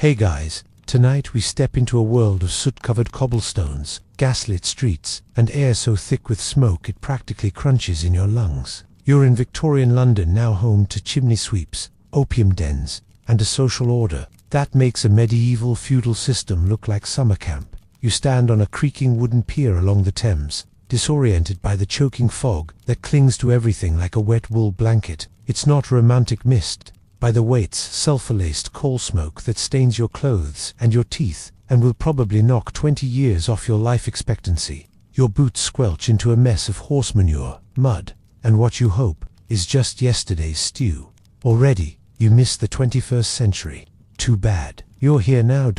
Hey guys, tonight we step into a world of soot-covered cobblestones, gaslit streets, and air so thick with smoke it practically crunches in your lungs. You're in Victorian London, now home to chimney sweeps, opium dens, and a social order that makes a medieval feudal system look like summer camp. You stand on a creaking wooden pier along the Thames, disoriented by the choking fog that clings to everything like a wet wool blanket. It's not romantic mist, by the Waite's sulfur-laced coal smoke that stains your clothes and your teeth and will probably knock 20 years off your life expectancy. Your boots squelch into a mess of horse manure, mud, and what you hope is just yesterday's stew. Already, you miss the 21st century. Too bad. You're here now.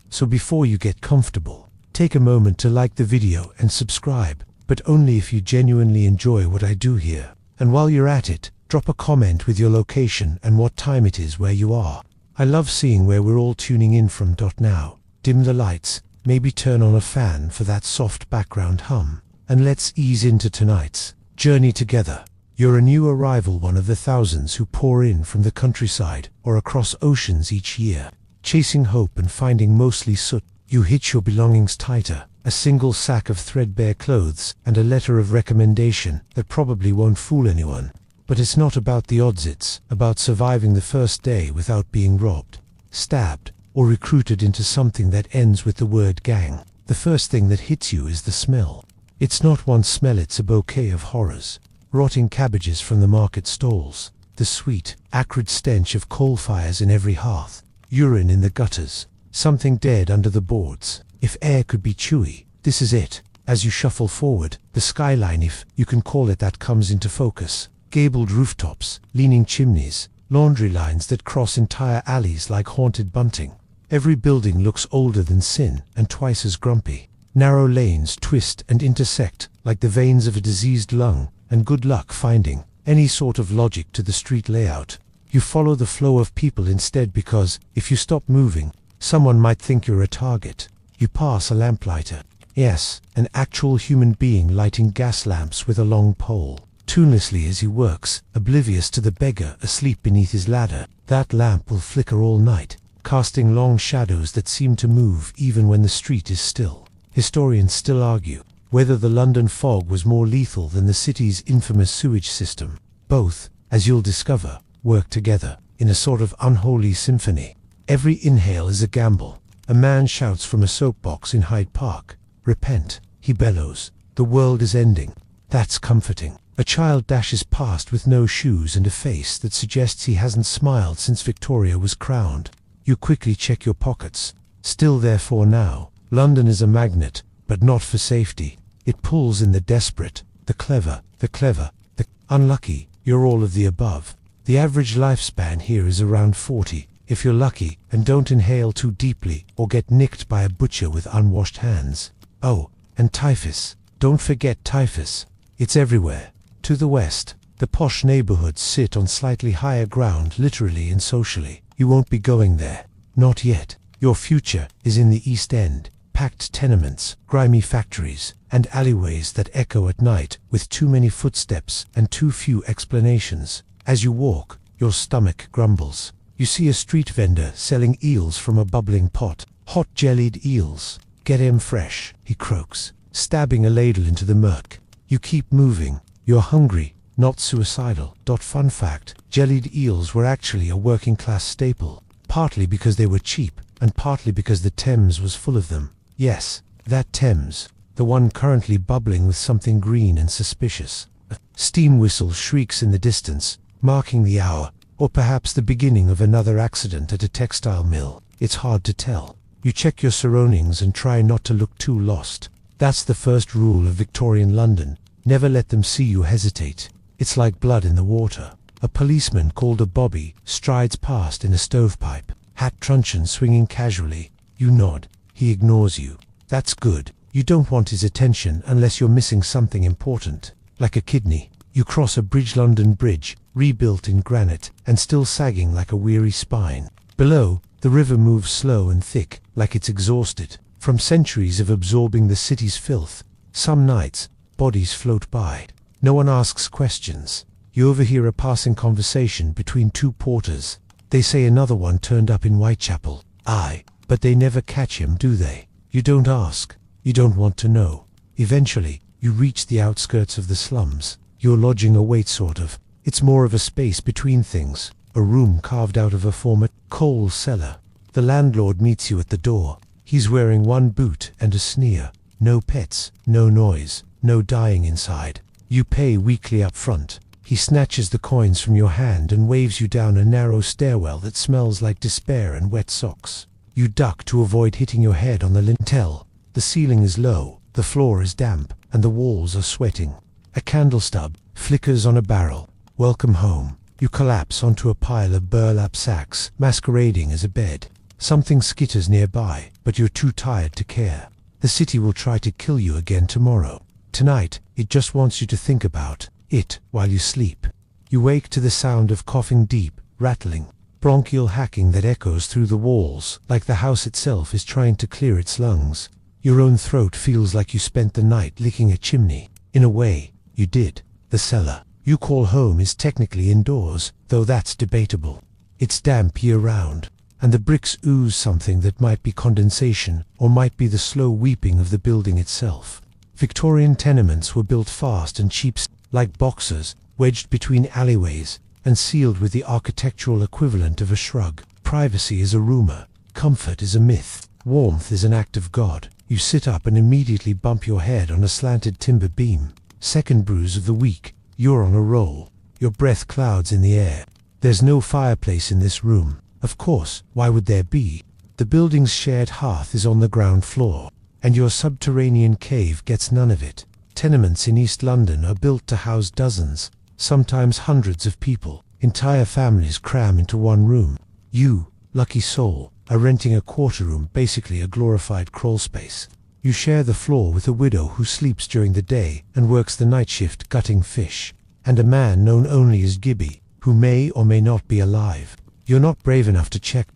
So before you get comfortable, take a moment to like the video and subscribe, but only if you genuinely enjoy what I do here. And while you're at it, drop a comment with your location and what time it is where you are. I love seeing where we're all tuning in from. Now, dim the lights, maybe turn on a fan for that soft background hum, and let's ease into tonight's journey together. You're a new arrival, one of the thousands who pour in from the countryside or across oceans each year, chasing hope and finding mostly soot. You hitch your belongings tighter, a single sack of threadbare clothes and a letter of recommendation that probably won't fool anyone. But it's not about the odds, it's about surviving the first day without being robbed, stabbed, or recruited into something that ends with the word gang. The first thing that hits you is the smell. It's not one smell, it's a bouquet of horrors. Rotting cabbages from the market stalls, the sweet, acrid stench of coal fires in every hearth, urine in the gutters, something dead under the boards. If air could be chewy, this is it. As you shuffle forward, the skyline, if you can call it that, comes into focus. Gabled rooftops, leaning chimneys, laundry lines that cross entire alleys like haunted bunting. Every building looks older than sin and twice as grumpy. Narrow lanes twist and intersect like the veins of a diseased lung, and good luck finding any sort of logic to the street layout. You follow the flow of people instead, because if you stop moving, someone might think you're a target. You pass a lamplighter. Yes, an actual human being lighting gas lamps with a long pole. Tunelessly as he works, oblivious to the beggar asleep beneath his ladder. That lamp will flicker all night, casting long shadows that seem to move even when the street is still. Historians still argue whether the London fog was more lethal than the city's infamous sewage system. Both, as you'll discover, work together in a sort of unholy symphony. Every inhale is a gamble. A man shouts from a soapbox in Hyde Park. Repent, he bellows. The world is ending. That's comforting. A child dashes past with no shoes and a face that suggests he hasn't smiled since Victoria was crowned. You quickly check your pockets. Still there for now. London is a magnet, but not for safety. It pulls in the desperate, the clever, the unlucky. You're all of the above. The average lifespan here is around 40, if you're lucky and don't inhale too deeply or get nicked by a butcher with unwashed hands. Oh, and typhus. Don't forget typhus. It's everywhere. To the west, the posh neighborhoods sit on slightly higher ground, literally and socially. You won't be going there. Not yet. Your future is in the East End. Packed tenements, grimy factories, and alleyways that echo at night with too many footsteps and too few explanations. As you walk, your stomach grumbles. You see a street vendor selling eels from a bubbling pot. Hot jellied eels. Get 'em fresh, he croaks, stabbing a ladle into the murk. You keep moving. You're hungry, not suicidal. Fun fact, jellied eels were actually a working class staple, partly because they were cheap, and partly because the Thames was full of them. Yes, that Thames, the one currently bubbling with something green and suspicious. A steam whistle shrieks in the distance, marking the hour, or perhaps the beginning of another accident at a textile mill. It's hard to tell. You check your surroundings and try not to look too lost. That's the first rule of Victorian London. Never let them see you hesitate. It's like blood in the water. A policeman called a bobby strides past in a stovepipe, hat truncheon swinging casually. You nod. He ignores you. That's good. You don't want his attention unless you're missing something important, like a kidney. You cross a bridge, London Bridge, rebuilt in granite and still sagging like a weary spine. Below, the river moves slow and thick, like it's exhausted from centuries of absorbing the city's filth. Some nights, bodies float by. No one asks questions. You overhear a passing conversation between two porters. They say another one turned up in Whitechapel. Aye, but they never catch him, do they? You don't ask. You don't want to know. Eventually, you reach the outskirts of the slums. Your lodging awaits, sort of. It's more of a space between things, a room carved out of a former coal cellar. The landlord meets you at the door. He's wearing one boot and a sneer. No pets, no noise, no dying inside. You pay weekly up front. He snatches the coins from your hand and waves you down a narrow stairwell that smells like despair and wet socks. You duck to avoid hitting your head on the lintel. The ceiling is low, the floor is damp, and the walls are sweating. A candle stub flickers on a barrel. Welcome home. You collapse onto a pile of burlap sacks, masquerading as a bed. Something skitters nearby, but you're too tired to care. The city will try to kill you again tomorrow. Tonight, it just wants you to think about it while you sleep. You wake to the sound of coughing deep, rattling, bronchial hacking that echoes through the walls, like the house itself is trying to clear its lungs. Your own throat feels like you spent the night licking a chimney. In a way, you did. The cellar you call home is technically indoors, though that's debatable. It's damp year-round, and the bricks ooze something that might be condensation, or might be the slow weeping of the building itself. Victorian tenements were built fast and cheap, like boxes, wedged between alleyways, and sealed with the architectural equivalent of a shrug. Privacy is a rumor. Comfort is a myth. Warmth is an act of God. You sit up and immediately bump your head on a slanted timber beam. Second bruise of the week. You're on a roll. Your breath clouds in the air. There's no fireplace in this room. Of course, why would there be? The building's shared hearth is on the ground floor, and your subterranean cave gets none of it. Tenements in East London are built to house dozens, sometimes hundreds of people. Entire families cram into one room. You, lucky soul, are renting a quarter room, basically a glorified crawl space. You share the floor with a widow who sleeps during the day and works the night shift gutting fish, and a man known only as Gibby, who may or may not be alive. You're not brave enough to check.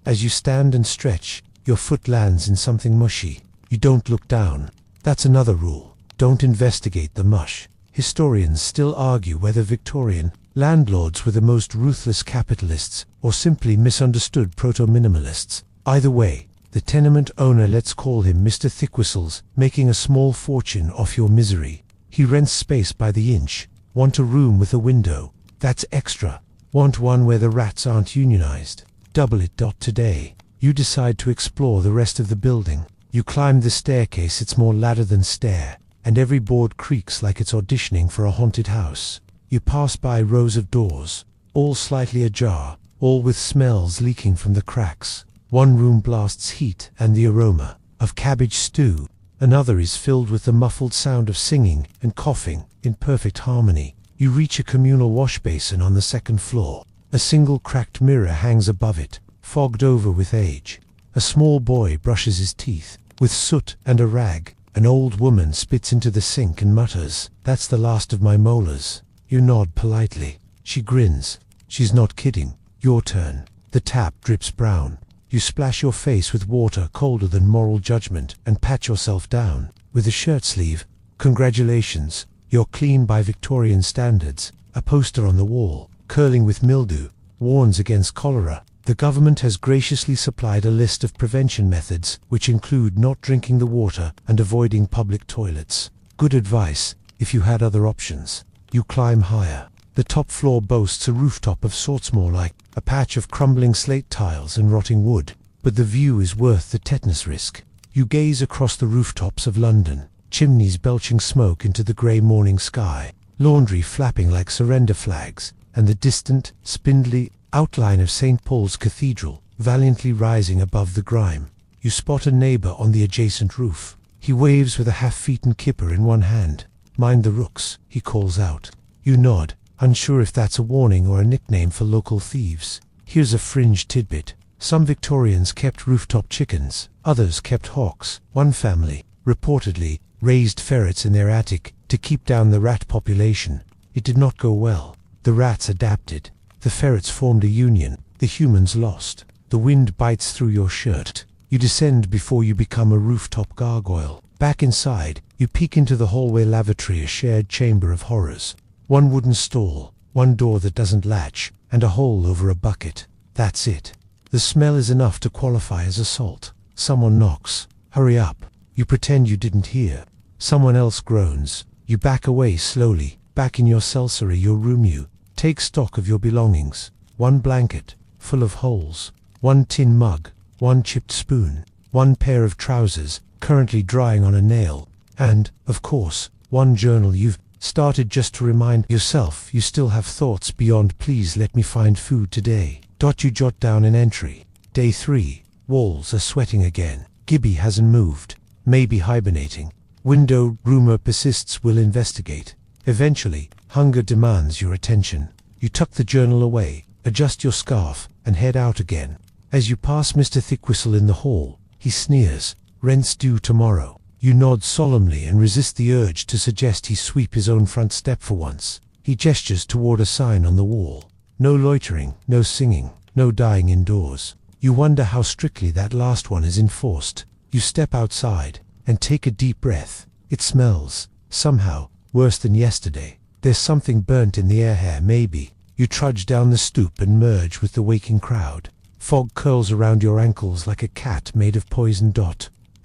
As you stand and stretch, your foot lands in something mushy. You don't look down. That's another rule. Don't investigate the mush. Historians still argue whether Victorian landlords were the most ruthless capitalists or simply misunderstood proto-minimalists. Either way, the tenement owner, let's call him Mr. Thickwhistles, making a small fortune off your misery. He rents space by the inch. Want a room with a window? That's extra. Want one where the rats aren't unionized? Double it. Today, you decide to explore the rest of the building. You climb the staircase, it's more ladder than stair, and every board creaks like it's auditioning for a haunted house. You pass by rows of doors, all slightly ajar, all with smells leaking from the cracks. One room blasts heat and the aroma of cabbage stew. Another is filled with the muffled sound of singing and coughing in perfect harmony. You reach a communal wash basin on the second floor. A single cracked mirror hangs above it, fogged over with age. A small boy brushes his teeth with soot and a rag. An old woman spits into the sink and mutters, "That's the last of my molars." You nod politely. She grins. She's not kidding. Your turn. The tap drips brown. You splash your face with water colder than moral judgment and pat yourself down with a shirt sleeve. Congratulations, you're clean by Victorian standards. A poster on the wall, curling with mildew, warns against cholera. The government has graciously supplied a list of prevention methods, which include not drinking the water and avoiding public toilets. Good advice, if you had other options. You climb higher. The top floor boasts a rooftop of sorts, more like a patch of crumbling slate tiles and rotting wood, but the view is worth the tetanus risk. You gaze across the rooftops of London, chimneys belching smoke into the grey morning sky, laundry flapping like surrender flags, and the distant, spindly outline of St. Paul's Cathedral valiantly rising above the grime. You spot a neighbour on the adjacent roof. He waves with a half-eaten kipper in one hand. "Mind the rooks," he calls out. You nod, unsure if that's a warning or a nickname for local thieves. Here's a fringe tidbit. Some Victorians kept rooftop chickens, others kept hawks. One family, reportedly, raised ferrets in their attic to keep down the rat population. It did not go well. The rats adapted. The ferrets formed a union. The humans lost. The wind bites through your shirt. You descend before you become a rooftop gargoyle. Back inside, you peek into the hallway lavatory, a shared chamber of horrors. One wooden stall, one door that doesn't latch, and a hole over a bucket. That's it. The smell is enough to qualify as assault. Someone knocks. Hurry up. You pretend you didn't hear. Someone else groans. You back away slowly. Back in your seltzery, your room. You take stock of your belongings. One blanket, full of holes. One tin mug. One chipped spoon. One pair of trousers, currently drying on a nail. And, of course, one journal you've started just to remind yourself you still have thoughts beyond "please let me find food today." You jot down an entry. Day 3. Walls are sweating again. Gibby hasn't moved. Maybe hibernating. Window rumor persists. Will investigate. Eventually, hunger demands your attention. You tuck the journal away, adjust your scarf, and head out again. As you pass Mr. Thickwhistle in the hall, he sneers. Rent's due tomorrow. You nod solemnly and resist the urge to suggest he sweep his own front step for once. He gestures toward a sign on the wall. No loitering, no singing, no dying indoors. You wonder how strictly that last one is enforced. You step outside and take a deep breath. It smells, somehow, worse than yesterday. There's something burnt in the air here, maybe. You trudge down the stoop and merge with the waking crowd. Fog curls around your ankles like a cat made of poison.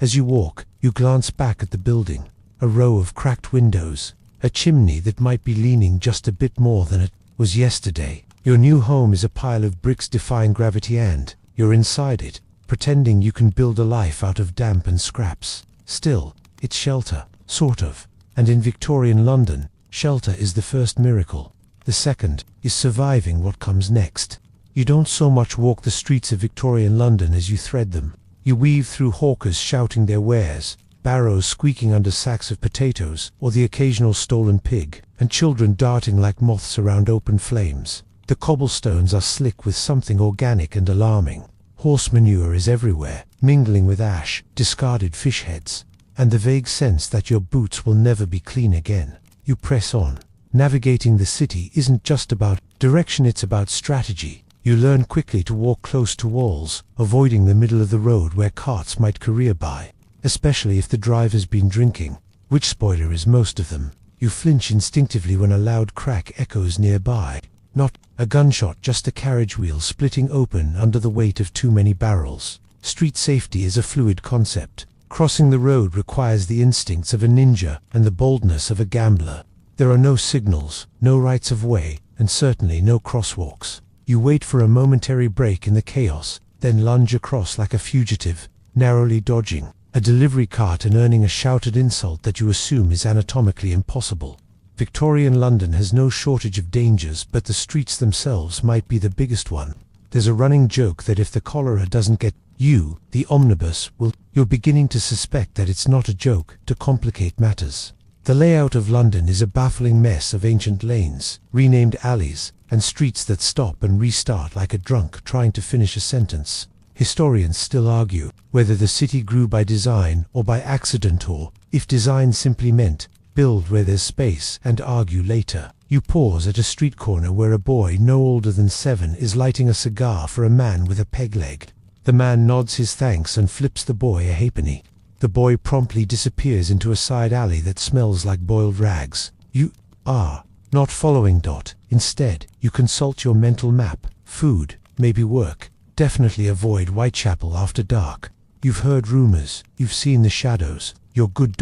As you walk, you glance back at the building. A row of cracked windows. A chimney that might be leaning just a bit more than it was yesterday. Your new home is a pile of bricks defying gravity, and you're inside it, pretending you can build a life out of damp and scraps. Still, it's shelter, sort of. And in Victorian London, shelter is the first miracle. The second is surviving what comes next. You don't so much walk the streets of Victorian London as you thread them. You weave through hawkers shouting their wares, barrows squeaking under sacks of potatoes, or the occasional stolen pig, and children darting like moths around open flames. The cobblestones are slick with something organic and alarming. Horse manure is everywhere, mingling with ash, discarded fish heads, and the vague sense that your boots will never be clean again. You press on. Navigating the city isn't just about direction, it's about strategy. You learn quickly to walk close to walls, avoiding the middle of the road where carts might career by, especially if the driver's been drinking, which, spoiler, is most of them. You flinch instinctively when a loud crack echoes nearby. Not a gunshot, just a carriage wheel splitting open under the weight of too many barrels. Street safety is a fluid concept. Crossing the road requires the instincts of a ninja and the boldness of a gambler. There are no signals, no rights of way, and certainly no crosswalks. You wait for a momentary break in the chaos, then lunge across like a fugitive, narrowly dodging a delivery cart and earning a shouted insult that you assume is anatomically impossible. Victorian London has no shortage of dangers, but the streets themselves might be the biggest one. There's a running joke that if the cholera doesn't get you, the omnibus will. You're beginning to suspect that it's not a joke. To complicate matters, the layout of London is a baffling mess of ancient lanes, renamed alleys, and streets that stop and restart like a drunk trying to finish a sentence. Historians still argue whether the city grew by design or by accident, or, if design simply meant build where there's space, and argue later. You pause at a street corner where a boy no older than 7 is lighting a cigar for a man with a peg leg. The man nods his thanks and flips the boy a halfpenny. The boy promptly disappears into a side alley that smells like boiled rags. You are not following. Instead, you consult your mental map. Food, maybe work. Definitely avoid Whitechapel after dark. You've heard rumors, you've seen the shadows. You're good.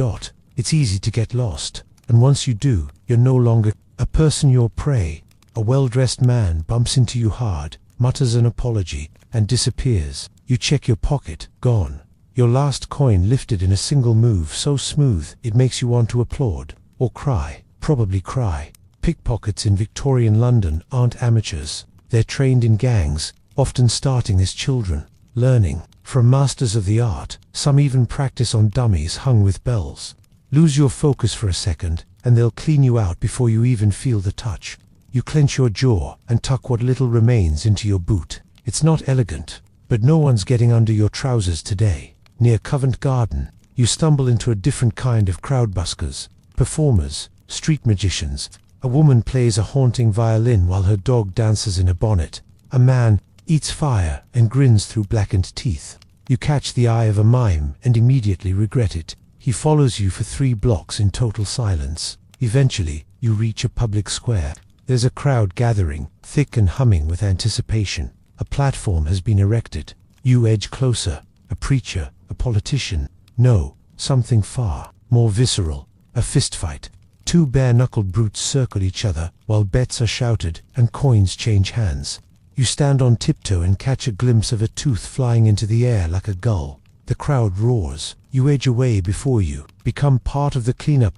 It's easy to get lost, and once you do, you're no longer a person, you're prey. A well-dressed man bumps into you hard, mutters an apology, and disappears. You check your pocket. Gone. Your last coin lifted in a single move, so smooth it makes you want to applaud. Or cry. Probably cry. Pickpockets in Victorian London aren't amateurs. They're trained in gangs, often starting as children, learning from masters of the art. Some even practice on dummies hung with bells. Lose your focus for a second, and they'll clean you out before you even feel the touch. You clench your jaw and tuck what little remains into your boot. It's not elegant, but no one's getting under your trousers today. Near Covent Garden, you stumble into a different kind of crowdbuskers, performers, street magicians. A woman plays a haunting violin while her dog dances in a bonnet. A man eats fire and grins through blackened teeth. You catch the eye of a mime and immediately regret it. He follows you for 3 blocks in total silence. Eventually, you reach a public square. There's a crowd gathering, thick and humming with anticipation. A platform has been erected. You edge closer. A preacher, a politician. No, something far more visceral. A fistfight. Two bare-knuckled brutes circle each other while bets are shouted and coins change hands. You stand on tiptoe and catch a glimpse of a tooth flying into the air like a gull. The crowd roars. You edge away before you become part of the cleanup.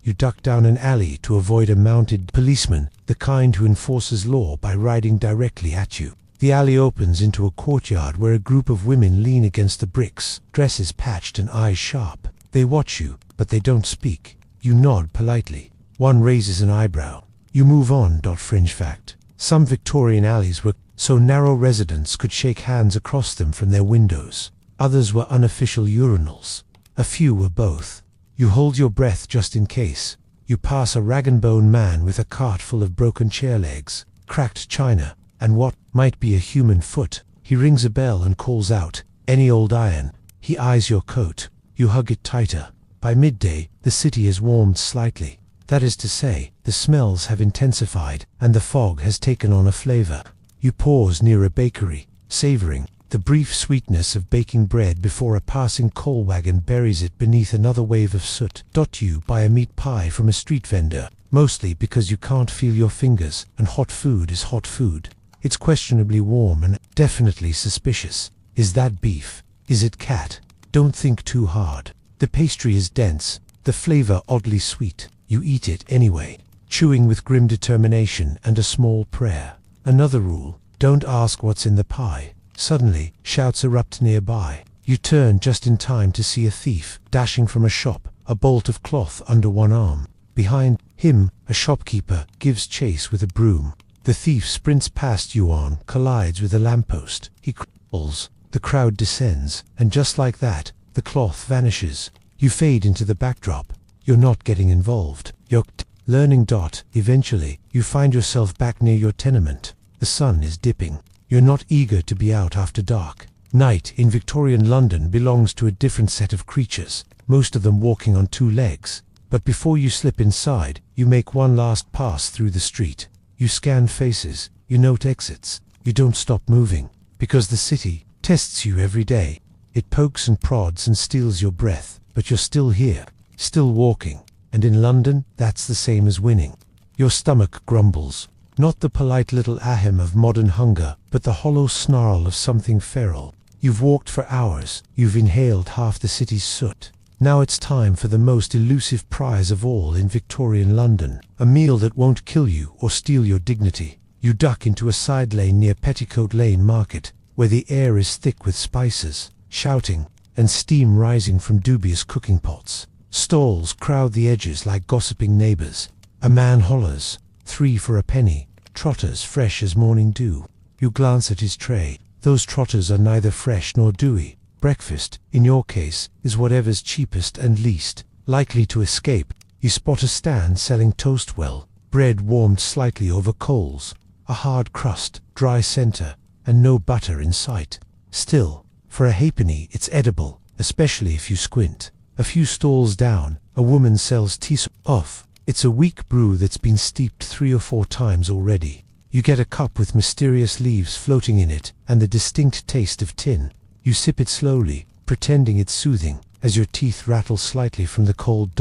You duck down an alley to avoid a mounted policeman, the kind who enforces law by riding directly at you. The alley opens into a courtyard where a group of women lean against the bricks, dresses patched and eyes sharp. They watch you, but they don't speak. You nod politely. One raises an eyebrow. You move on. Fringe fact. Some Victorian alleys were so narrow residents could shake hands across them from their windows. Others were unofficial urinals. A few were both. You hold your breath just in case. You pass a rag-and-bone man with a cart full of broken chair legs, cracked china, and what might be a human foot. He rings a bell and calls out, "Any old iron." He eyes your coat. You hug it tighter. By midday, the city has warmed slightly. That is to say, the smells have intensified, and the fog has taken on a flavor. You pause near a bakery, savoring the brief sweetness of baking bread before a passing coal wagon buries it beneath another wave of soot. You buy a meat pie from a street vendor, mostly because you can't feel your fingers, and hot food is hot food. It's questionably warm and definitely suspicious. Is that beef? Is it cat? Don't think too hard. The pastry is dense, the flavor oddly sweet. You eat it anyway, chewing with grim determination and a small prayer. Another rule: don't ask what's in the pie. Suddenly, shouts erupt nearby. You turn just in time to see a thief dashing from a shop, a bolt of cloth under one arm. Behind him, a shopkeeper gives chase with a broom. The thief sprints past you collides with a lamppost. He cripples. The crowd descends, and just like that, the cloth vanishes. You fade into the backdrop. You're not getting involved. You're learning. Eventually, you find yourself back near your tenement. The sun is dipping. You're not eager to be out after dark. Night in Victorian London belongs to a different set of creatures, most of them walking on two legs. But before you slip inside, you make one last pass through the street. You scan faces. You note exits. You don't stop moving, because the city tests you every day. It pokes and prods and steals your breath, but you're still here, still walking. And in London, that's the same as winning. Your stomach grumbles. Not the polite little ahem of modern hunger, but the hollow snarl of something feral. You've walked for hours. You've inhaled half the city's soot. Now it's time for the most elusive prize of all in Victorian London. A meal that won't kill you or steal your dignity. You duck into a side lane near Petticoat Lane Market, where the air is thick with spices, shouting, and steam rising from dubious cooking pots. Stalls crowd the edges like gossiping neighbors. A man hollers, 3 for a penny, trotters fresh as morning dew. You glance at his tray. Those trotters are neither fresh nor dewy. Breakfast, in your case, is whatever's cheapest and least likely to escape. You spot a stand selling toast well, bread warmed slightly over coals, a hard crust, dry center, and no butter in sight. Still, for a halfpenny it's edible, especially if you squint. A few stalls down, a woman sells tea off. It's a weak brew that's been steeped 3 or 4 times already. You get a cup with mysterious leaves floating in it and the distinct taste of tin. You sip it slowly, pretending it's soothing, as your teeth rattle slightly from the cold.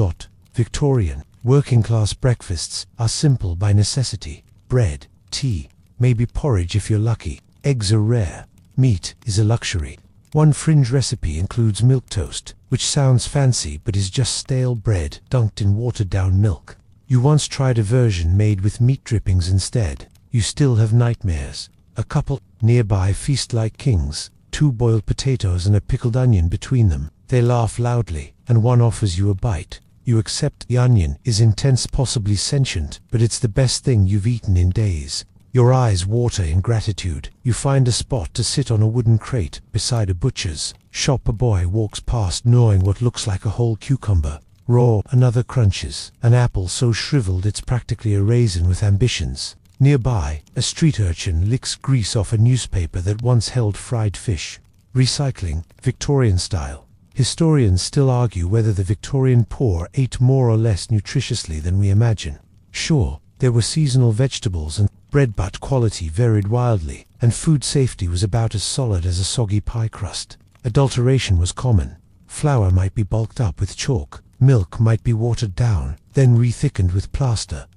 Victorian, working-class breakfasts are simple by necessity. Bread, tea, maybe porridge if you're lucky. Eggs are rare. Meat is a luxury. One fringe recipe includes milk toast, which sounds fancy but is just stale bread dunked in watered-down milk. You once tried a version made with meat drippings instead. You still have nightmares. A couple nearby feast like kings, 2 boiled potatoes and a pickled onion between them. They laugh loudly, and one offers you a bite. You accept. The onion is intense, possibly sentient, but it's the best thing you've eaten in days. Your eyes water in gratitude. You find a spot to sit on a wooden crate beside a butcher's shop. A boy walks past gnawing what looks like a whole cucumber. Raw, another crunches. An apple so shriveled it's practically a raisin with ambitions. Nearby, a street urchin licks grease off a newspaper that once held fried fish. Recycling, Victorian style. Historians still argue whether the Victorian poor ate more or less nutritiously than we imagine. Sure, there were seasonal vegetables and bread, but quality varied wildly, and food safety was about as solid as a soggy pie crust. Adulteration was common. Flour might be bulked up with chalk, milk might be watered down, then re-thickened with plaster.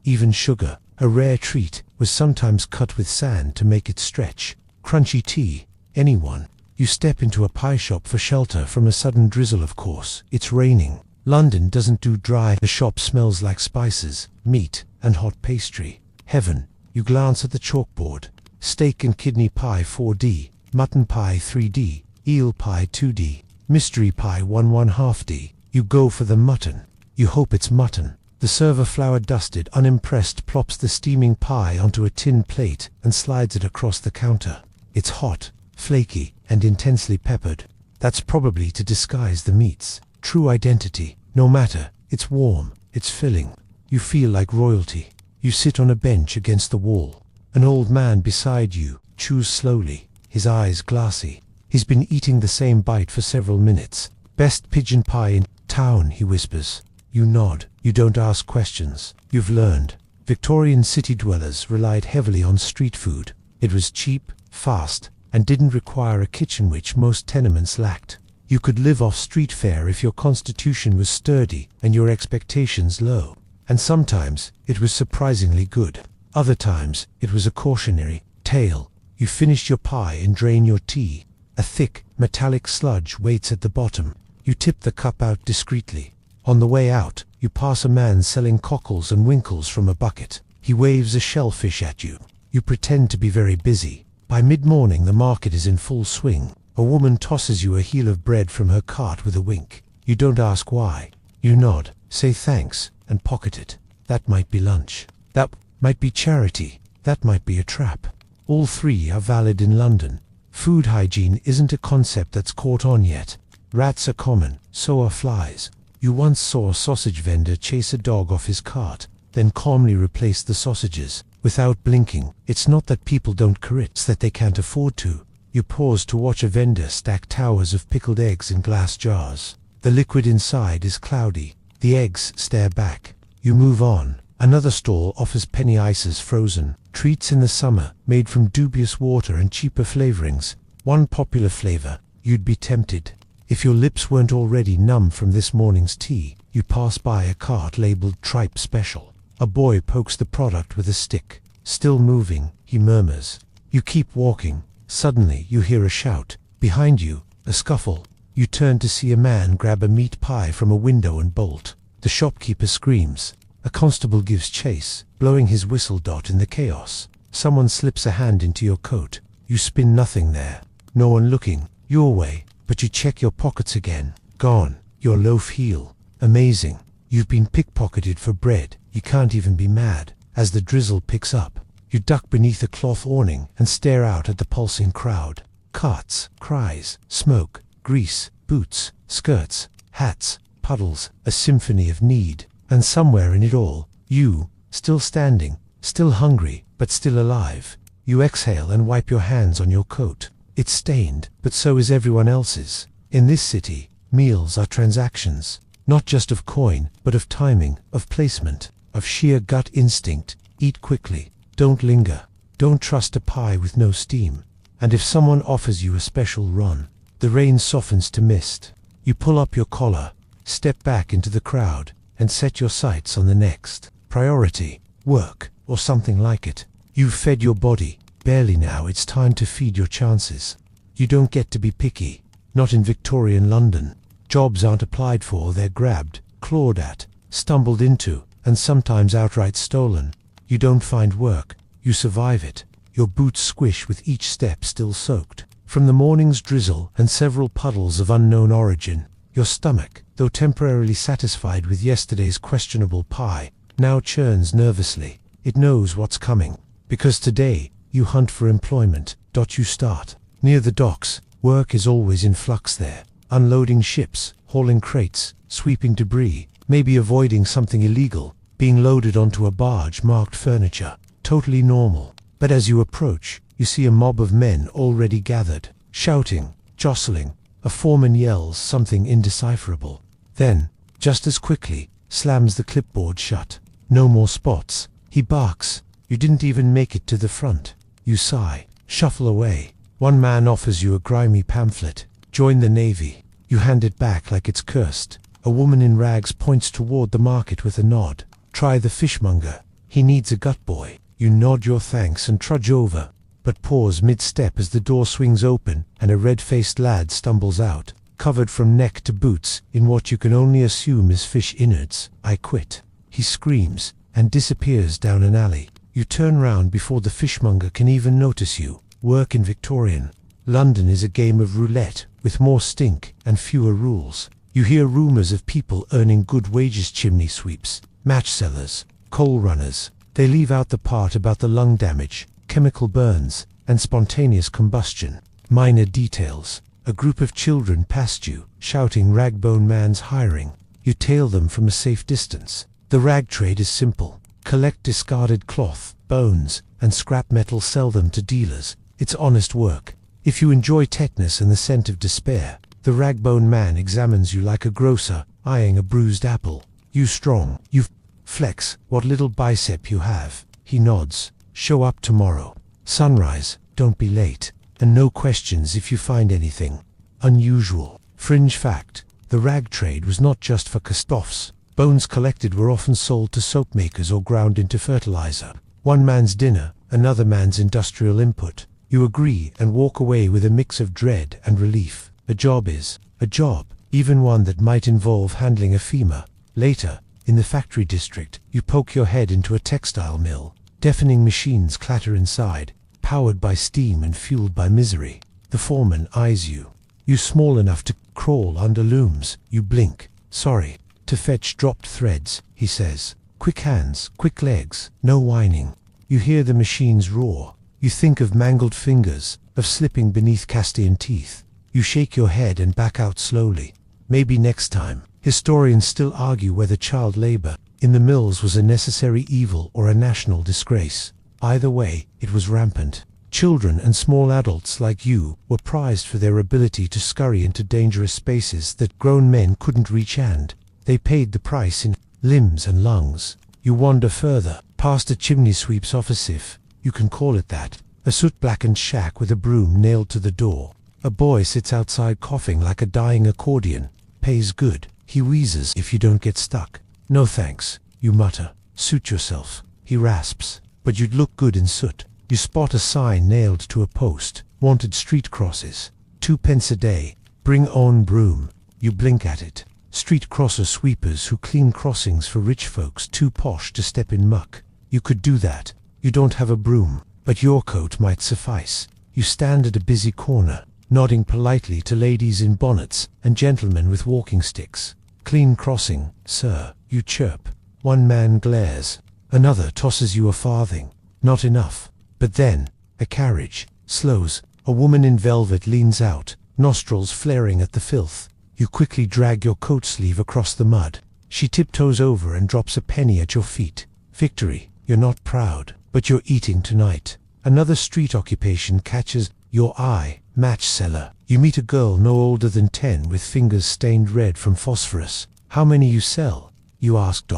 Even sugar, a rare treat, was sometimes cut with sand to make it stretch. Crunchy tea. Anyone. You step into a pie shop for shelter from a sudden drizzle, of course. It's raining. London doesn't do dry. The shop smells like spices, meat, and hot pastry. Heaven. You glance at the chalkboard. Steak and kidney pie 4D, mutton pie 3D, eel pie 2D, mystery pie 1/2D. You go for the mutton. You hope it's mutton. The server, flour dusted, unimpressed, plops the steaming pie onto a tin plate and slides it across the counter. It's hot, flaky, and intensely peppered. That's probably to disguise the meats. True identity. No matter. It's warm. It's filling. You feel like royalty. You sit on a bench against the wall. An old man beside you chews slowly, his eyes glassy. He's been eating the same bite for several minutes. Best pigeon pie in town, he whispers. You nod. You don't ask questions. You've learned. Victorian city dwellers relied heavily on street food. It was cheap, fast, and didn't require a kitchen, which most tenements lacked. You could live off street fare if your constitution was sturdy and your expectations low. And sometimes it was surprisingly good. Other times it was a cautionary tale. You finish your pie and drain your tea. A thick, metallic sludge waits at the bottom. You tip the cup out discreetly. On the way out, you pass a man selling cockles and winkles from a bucket. He waves a shellfish at you. You pretend to be very busy. By mid-morning the market is in full swing. A woman tosses you a heel of bread from her cart with a wink. You don't ask why. You nod, say thanks, and pocket it. That might be lunch. That might be charity. That might be a trap. All three are valid in London. Food hygiene isn't a concept that's caught on yet. Rats are common, so are flies. You once saw a sausage vendor chase a dog off his cart, then calmly replace the sausages, without blinking. It's not that people don't commit, it's that they can't afford to. You pause to watch a vendor stack towers of pickled eggs in glass jars. The liquid inside is cloudy. The eggs stare back. You move on. Another stall offers penny ices frozen, treats in the summer, made from dubious water and cheaper flavorings. One popular flavor. You'd be tempted. If your lips weren't already numb from this morning's tea. You pass by a cart labeled Tripe Special. A boy pokes the product with a stick. Still moving, he murmurs. You keep walking. Suddenly you hear a shout. Behind you, a scuffle. You turn to see a man grab a meat pie from a window and bolt. The shopkeeper screams. A constable gives chase, blowing his whistle. In the chaos, someone slips a hand into your coat. You spin, nothing there. No one looking. Your way. But you check your pockets again. Gone. Your loaf heel. Amazing. You've been pickpocketed for bread. You can't even be mad. As the drizzle picks up, you duck beneath a cloth awning and stare out at the pulsing crowd. Carts, cries, smoke, grease, boots, skirts, hats, puddles, a symphony of need. And somewhere in it all, you, still standing, still hungry, but still alive. You exhale and wipe your hands on your coat. It's stained, but so is everyone else's. In this city, meals are transactions. Not just of coin, but of timing, of placement, of sheer gut instinct. Eat quickly. Don't linger. Don't trust a pie with no steam. And if someone offers you a special run, the rain softens to mist. You pull up your collar, step back into the crowd, and set your sights on the next priority, work, or something like it. You've fed your body. Barely. Now it's time to feed your chances. You don't get to be picky. Not in Victorian London. Jobs aren't applied for, they're grabbed, clawed at, stumbled into, and sometimes outright stolen. You don't find work, you survive it. Your boots squish with each step still soaked from the morning's drizzle and several puddles of unknown origin. Your stomach, though temporarily satisfied with yesterday's questionable pie, now churns nervously. It knows what's coming. Because today, you hunt for employment. You start near the docks. Work is always in flux there. Unloading ships, hauling crates, sweeping debris, maybe avoiding something illegal, being loaded onto a barge marked furniture. Totally normal. But as you approach, you see a mob of men already gathered, shouting, jostling. A foreman yells something indecipherable. Then, just as quickly, slams the clipboard shut. No more spots. He barks. You didn't even make it to the front. You sigh. Shuffle away. One man offers you a grimy pamphlet. Join the Navy. You hand it back like it's cursed. A woman in rags points toward the market with a nod. Try the fishmonger. He needs a gut boy. You nod your thanks and trudge over, but pause mid-step as the door swings open and a red-faced lad stumbles out, covered from neck to boots in what you can only assume is fish innards. "I quit." He screams and disappears down an alley. You turn round before the fishmonger can even notice you. Work in Victorian London is a game of roulette with more stink and fewer rules. You hear rumours of people earning good wages: chimney sweeps, match sellers, coal runners. They leave out the part about the lung damage, chemical burns, and spontaneous combustion. Minor details. A group of children passed you, shouting "Ragbone man's hiring." You tail them from a safe distance. The rag trade is simple. Collect discarded cloth, bones, and scrap metal, sell them to dealers. It's honest work. If you enjoy tetanus and the scent of despair, the ragbone man examines you like a grocer eyeing a bruised apple. You strong. You flex what little bicep you have. He nods. Show up tomorrow. Sunrise. Don't be late. And no questions if you find anything unusual. Fringe fact. The rag trade was not just for castoffs. Bones collected were often sold to soap makers or ground into fertilizer. One man's dinner, another man's industrial input. You agree and walk away with a mix of dread and relief. A job is a job, even one that might involve handling a femur. Later, in the factory district, you poke your head into a textile mill. Deafening machines clatter inside, powered by steam and fueled by misery. The foreman eyes you. You small enough to crawl under looms. You blink. "Sorry. To fetch dropped threads," he says. "Quick hands, quick legs, no whining." You hear the machines roar. You think of mangled fingers, of slipping beneath Castian teeth. You shake your head and back out slowly. Maybe next time. Historians still argue whether child labor in the mills was a necessary evil or a national disgrace. Either way, it was rampant. Children and small adults like you were prized for their ability to scurry into dangerous spaces that grown men couldn't reach, and they paid the price in limbs and lungs. You wander further, past a chimney sweep's office, if you can call it that. A soot-blackened shack with a broom nailed to the door. A boy sits outside coughing like a dying accordion. Pays good. He wheezes if you don't get stuck. "No thanks," you mutter. "Suit yourself." He rasps. "But you'd look good in soot." You spot a sign nailed to a post. "Wanted street crosses. 2 pence a day. Bring own broom." You blink at it. Street crosser sweepers who clean crossings for rich folks too posh to step in muck. You could do that. You don't have a broom, but your coat might suffice. You stand at a busy corner, nodding politely to ladies in bonnets and gentlemen with walking sticks. "Clean crossing, sir," you chirp. One man glares. Another tosses you a farthing. Not enough. But then, a carriage slows. A woman in velvet leans out, nostrils flaring at the filth. You quickly drag your coat sleeve across the mud. She tiptoes over and drops a penny at your feet. Victory. You're not proud, but you're eating tonight. Another street occupation catches your eye. Match seller. You meet a girl no older than 10 with fingers stained red from phosphorus. "How many you sell?" you ask.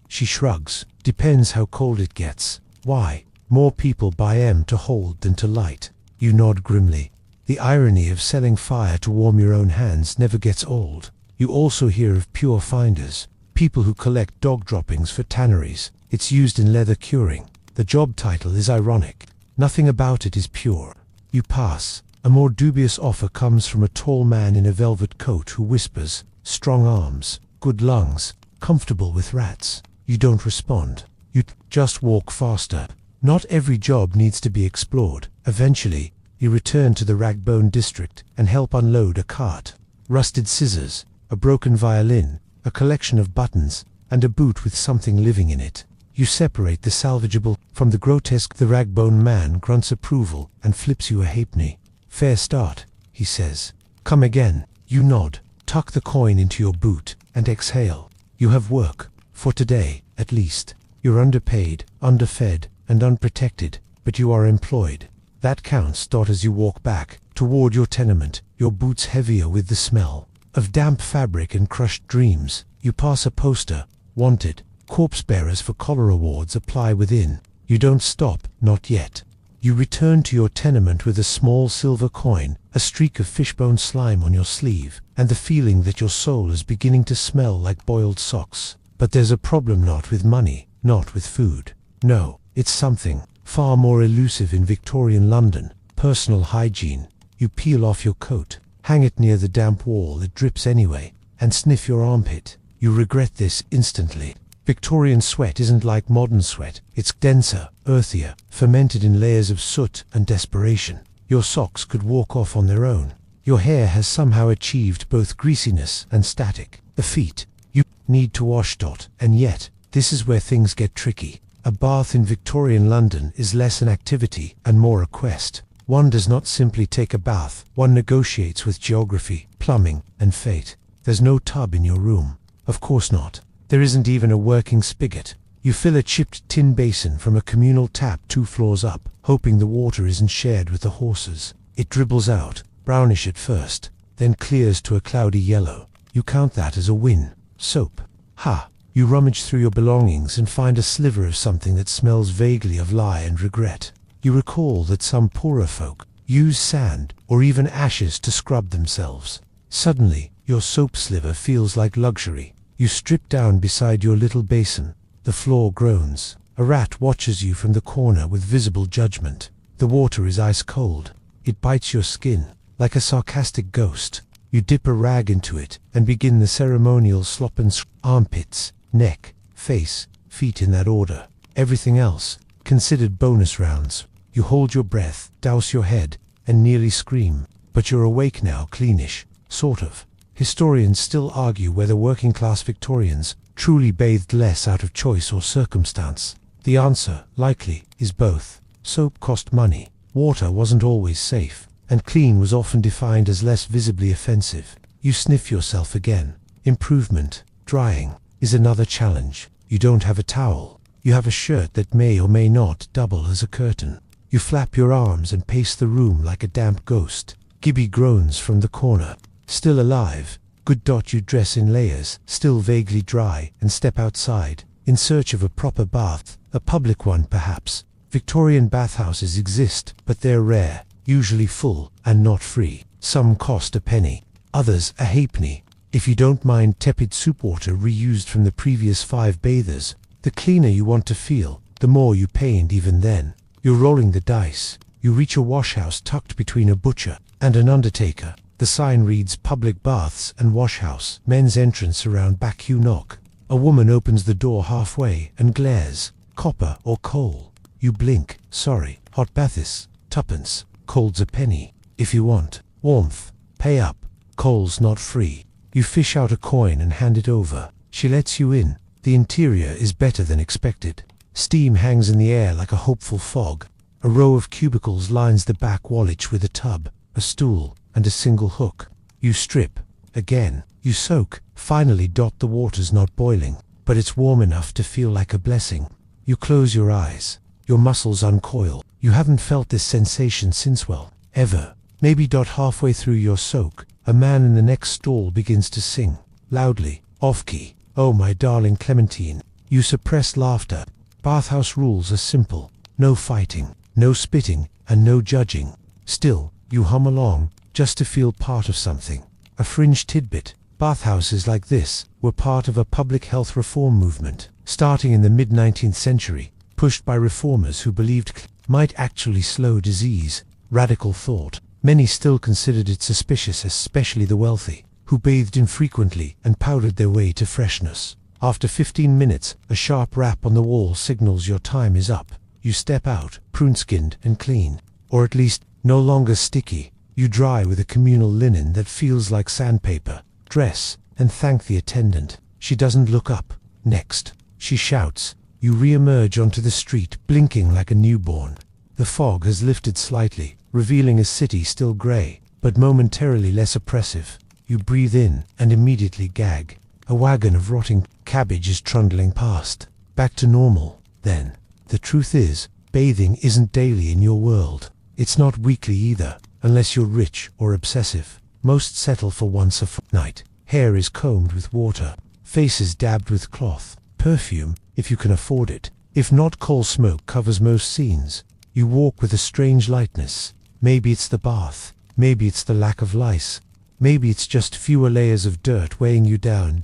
She shrugs. "Depends how cold it gets." "Why? More people buy M to hold than to light." You nod grimly. The irony of selling fire to warm your own hands never gets old. You also hear of pure finders, people who collect dog droppings for tanneries. It's used in leather curing. The job title is ironic. Nothing about it is pure. You pass. A more dubious offer comes from a tall man in a velvet coat who whispers, "Strong arms, good lungs, comfortable with rats." You don't respond. You just walk faster. Not every job needs to be explored. Eventually, you return to the Ragbone district and help unload a cart. Rusted scissors, a broken violin, a collection of buttons, and a boot with something living in it. You separate the salvageable from the grotesque. The Ragbone man grunts approval and flips you a halfpenny. "Fair start," he says. "Come again." You nod, tuck the coin into your boot, and exhale. You have work. For today, at least. You're underpaid, underfed, and unprotected, but you are employed. That counts. As you walk back toward your tenement, your boots heavier with the smell of damp fabric and crushed dreams, you pass a poster, "Wanted, corpse bearers for collar awards apply within." You don't stop, not yet. You return to your tenement with a small silver coin, a streak of fishbone slime on your sleeve, and the feeling that your soul is beginning to smell like boiled socks. But there's a problem, not with money, not with food. No, it's something far more elusive in Victorian London: personal hygiene. You peel off your coat, hang it near the damp wall, it drips anyway, and sniff your armpit. You regret this instantly. Victorian sweat isn't like modern sweat. It's denser, earthier, fermented in layers of soot and desperation. Your socks could walk off on their own. Your hair has somehow achieved both greasiness and static. The feet, you need to wash. And yet, this is where things get tricky. A bath in Victorian London is less an activity and more a quest. One does not simply take a bath. One negotiates with geography, plumbing, and fate. There's no tub in your room. Of course not. There isn't even a working spigot. You fill a chipped tin basin from a communal tap 2 floors up, hoping the water isn't shared with the horses. It dribbles out, brownish at first, then clears to a cloudy yellow. You count that as a win. Soap. Ha! You rummage through your belongings and find a sliver of something that smells vaguely of lie and regret. You recall that some poorer folk use sand or even ashes to scrub themselves. Suddenly, your soap sliver feels like luxury. You strip down beside your little basin. The floor groans. A rat watches you from the corner with visible judgment. The water is ice cold. It bites your skin like a sarcastic ghost. You dip a rag into it and begin the ceremonial slop and armpits, neck, face, feet in that order. Everything else considered bonus rounds. You hold your breath, douse your head, and nearly scream. But you're awake now, cleanish, sort of. Historians still argue whether working-class Victorians truly bathed less out of choice or circumstance. The answer, likely, is both. Soap cost money, water wasn't always safe, and clean was often defined as less visibly offensive. You sniff yourself again. Improvement, drying, is another challenge. You don't have a towel. You have a shirt that may or may not double as a curtain. You flap your arms and pace the room like a damp ghost. Gibby groans from the corner. Still alive. Good. You dress in layers, still vaguely dry, and step outside, in search of a proper bath, a public one perhaps. Victorian bathhouses exist, but they're rare, usually full, and not free. Some cost a penny, others a halfpenny. If you don't mind tepid soup water reused from the previous 5 bathers, the cleaner you want to feel, the more you pay, and even then, you're rolling the dice. You reach a washhouse tucked between a butcher and an undertaker. The sign reads public baths and washhouse, men's entrance around back. You knock. A woman opens the door halfway and glares. Copper or coal? You blink. Sorry, hot baths, 2pence, cold's a penny. If you want warmth, pay up. Coal's not free. You fish out a coin and hand it over. She lets you in. The interior is better than expected. Steam hangs in the air like a hopeful fog. A row of cubicles lines the back wallage with a tub, a stool, and a single hook. You strip. Again. You soak. Finally. The water's not boiling, but it's warm enough to feel like a blessing. You close your eyes. Your muscles uncoil. You haven't felt this sensation since, well, ever. Maybe. Halfway through your soak, a man in the next stall begins to sing. Loudly. Off-key. Oh my darling Clementine. You suppress laughter. Bathhouse rules are simple. No fighting, no spitting, and no judging. Still, you hum along, just to feel part of something. A fringe tidbit. Bathhouses like this were part of a public health reform movement, starting in the mid-19th century, pushed by reformers who believed might actually slow disease. Radical thought. Many still considered it suspicious, especially the wealthy, who bathed infrequently and powdered their way to freshness. After 15 minutes, a sharp rap on the wall signals your time is up. You step out, prune-skinned and clean, or at least no longer sticky. You dry with a communal linen that feels like sandpaper, dress, and thank the attendant. She doesn't look up. Next, she shouts. You re-emerge onto the street, blinking like a newborn. The fog has lifted slightly, revealing a city still grey, but momentarily less oppressive. You breathe in and immediately gag. A wagon of rotting cabbage is trundling past. Back to normal, then. The truth is, bathing isn't daily in your world. It's not weekly either, unless you're rich or obsessive. Most settle for once a fortnight. Hair is combed with water, faces dabbed with cloth, perfume, if you can afford it. If not, coal smoke covers most scenes. You walk with a strange lightness. Maybe it's the bath. Maybe it's the lack of lice. Maybe it's just fewer layers of dirt weighing you down.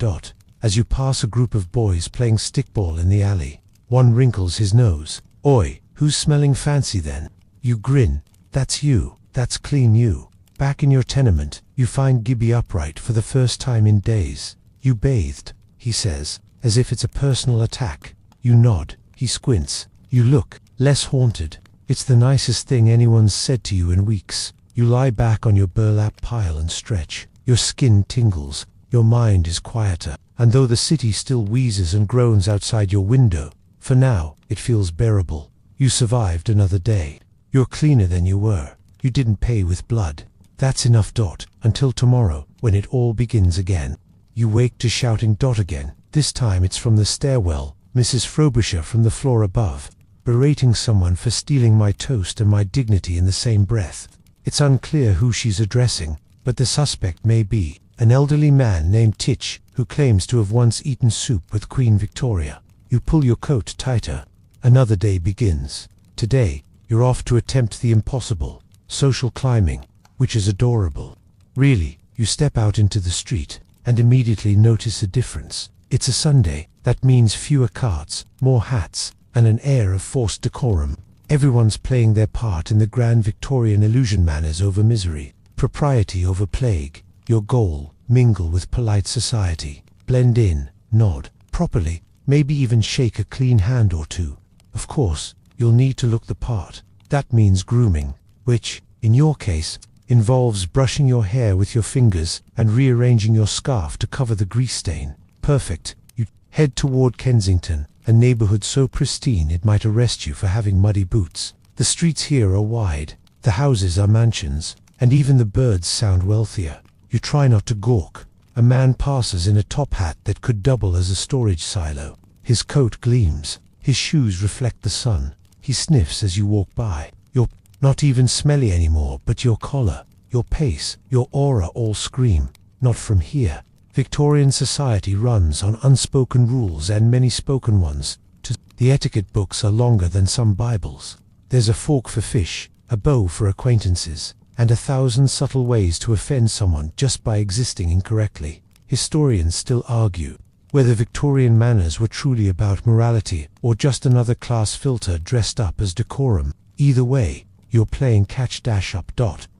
As you pass a group of boys playing stickball in the alley, one wrinkles his nose. Oi, who's smelling fancy then? You grin. That's you. That's clean you. Back in your tenement, you find Gibby upright for the first time in days. You bathed, he says, as if it's a personal attack. You nod. He squints. You look less haunted. It's the nicest thing anyone's said to you in weeks. You lie back on your burlap pile and stretch. Your skin tingles. Your mind is quieter. And though the city still wheezes and groans outside your window, for now, it feels bearable. You survived another day. You're cleaner than you were. You didn't pay with blood. That's enough. Until tomorrow, when it all begins again. You wake to shouting again. This time it's from the stairwell, Mrs. Frobisher from the floor above, berating someone for stealing my toast and my dignity in the same breath. It's unclear who she's addressing, but the suspect may be an elderly man named Titch, who claims to have once eaten soup with Queen Victoria. You pull your coat tighter. Another day begins. Today, you're off to attempt the impossible, social climbing, which is adorable. Really, you step out into the street, and immediately notice a difference. It's a Sunday. That means fewer carts, more hats, and an air of forced decorum. Everyone's playing their part in the grand Victorian illusion, manners over misery, propriety over plague. Your goal, mingle with polite society, blend in, nod properly, maybe even shake a clean hand or two. Of course, you'll need to look the part. That means grooming, which, in your case, involves brushing your hair with your fingers and rearranging your scarf to cover the grease stain. Perfect. You head toward Kensington, a neighborhood so pristine it might arrest you for having muddy boots. The streets here are wide, the houses are mansions, and even the birds sound wealthier. You try not to gawk. A man passes in a top hat that could double as a storage silo. His coat gleams. His shoes reflect the sun. He sniffs as you walk by. You're not even smelly anymore, but your collar, your pace, your aura all scream, not from here. Victorian society runs on unspoken rules and many spoken ones. The etiquette books are longer than some Bibles. There's a fork for fish, a bow for acquaintances, and 1,000 subtle ways to offend someone just by existing incorrectly. Historians still argue whether Victorian manners were truly about morality or just another class filter dressed up as decorum. Either way, you're playing catch-up.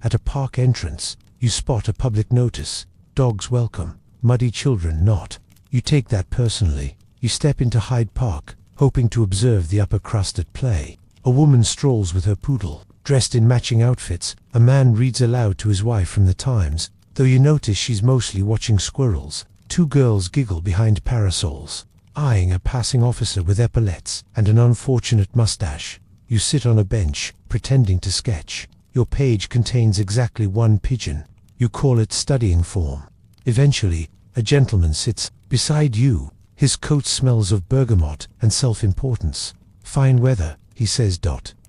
At a park entrance, you spot a public notice. Dogs welcome, muddy children not. You take that personally. You step into Hyde Park, hoping to observe the upper crust at play. A woman strolls with her poodle, dressed in matching outfits. A man reads aloud to his wife from the Times, though you notice she's mostly watching squirrels. 2 girls giggle behind parasols, eyeing a passing officer with epaulettes and an unfortunate mustache. You sit on a bench, pretending to sketch. Your page contains exactly 1 pigeon. You call it studying form. Eventually, a gentleman sits beside you. His coat smells of bergamot and self-importance. Fine weather, he says.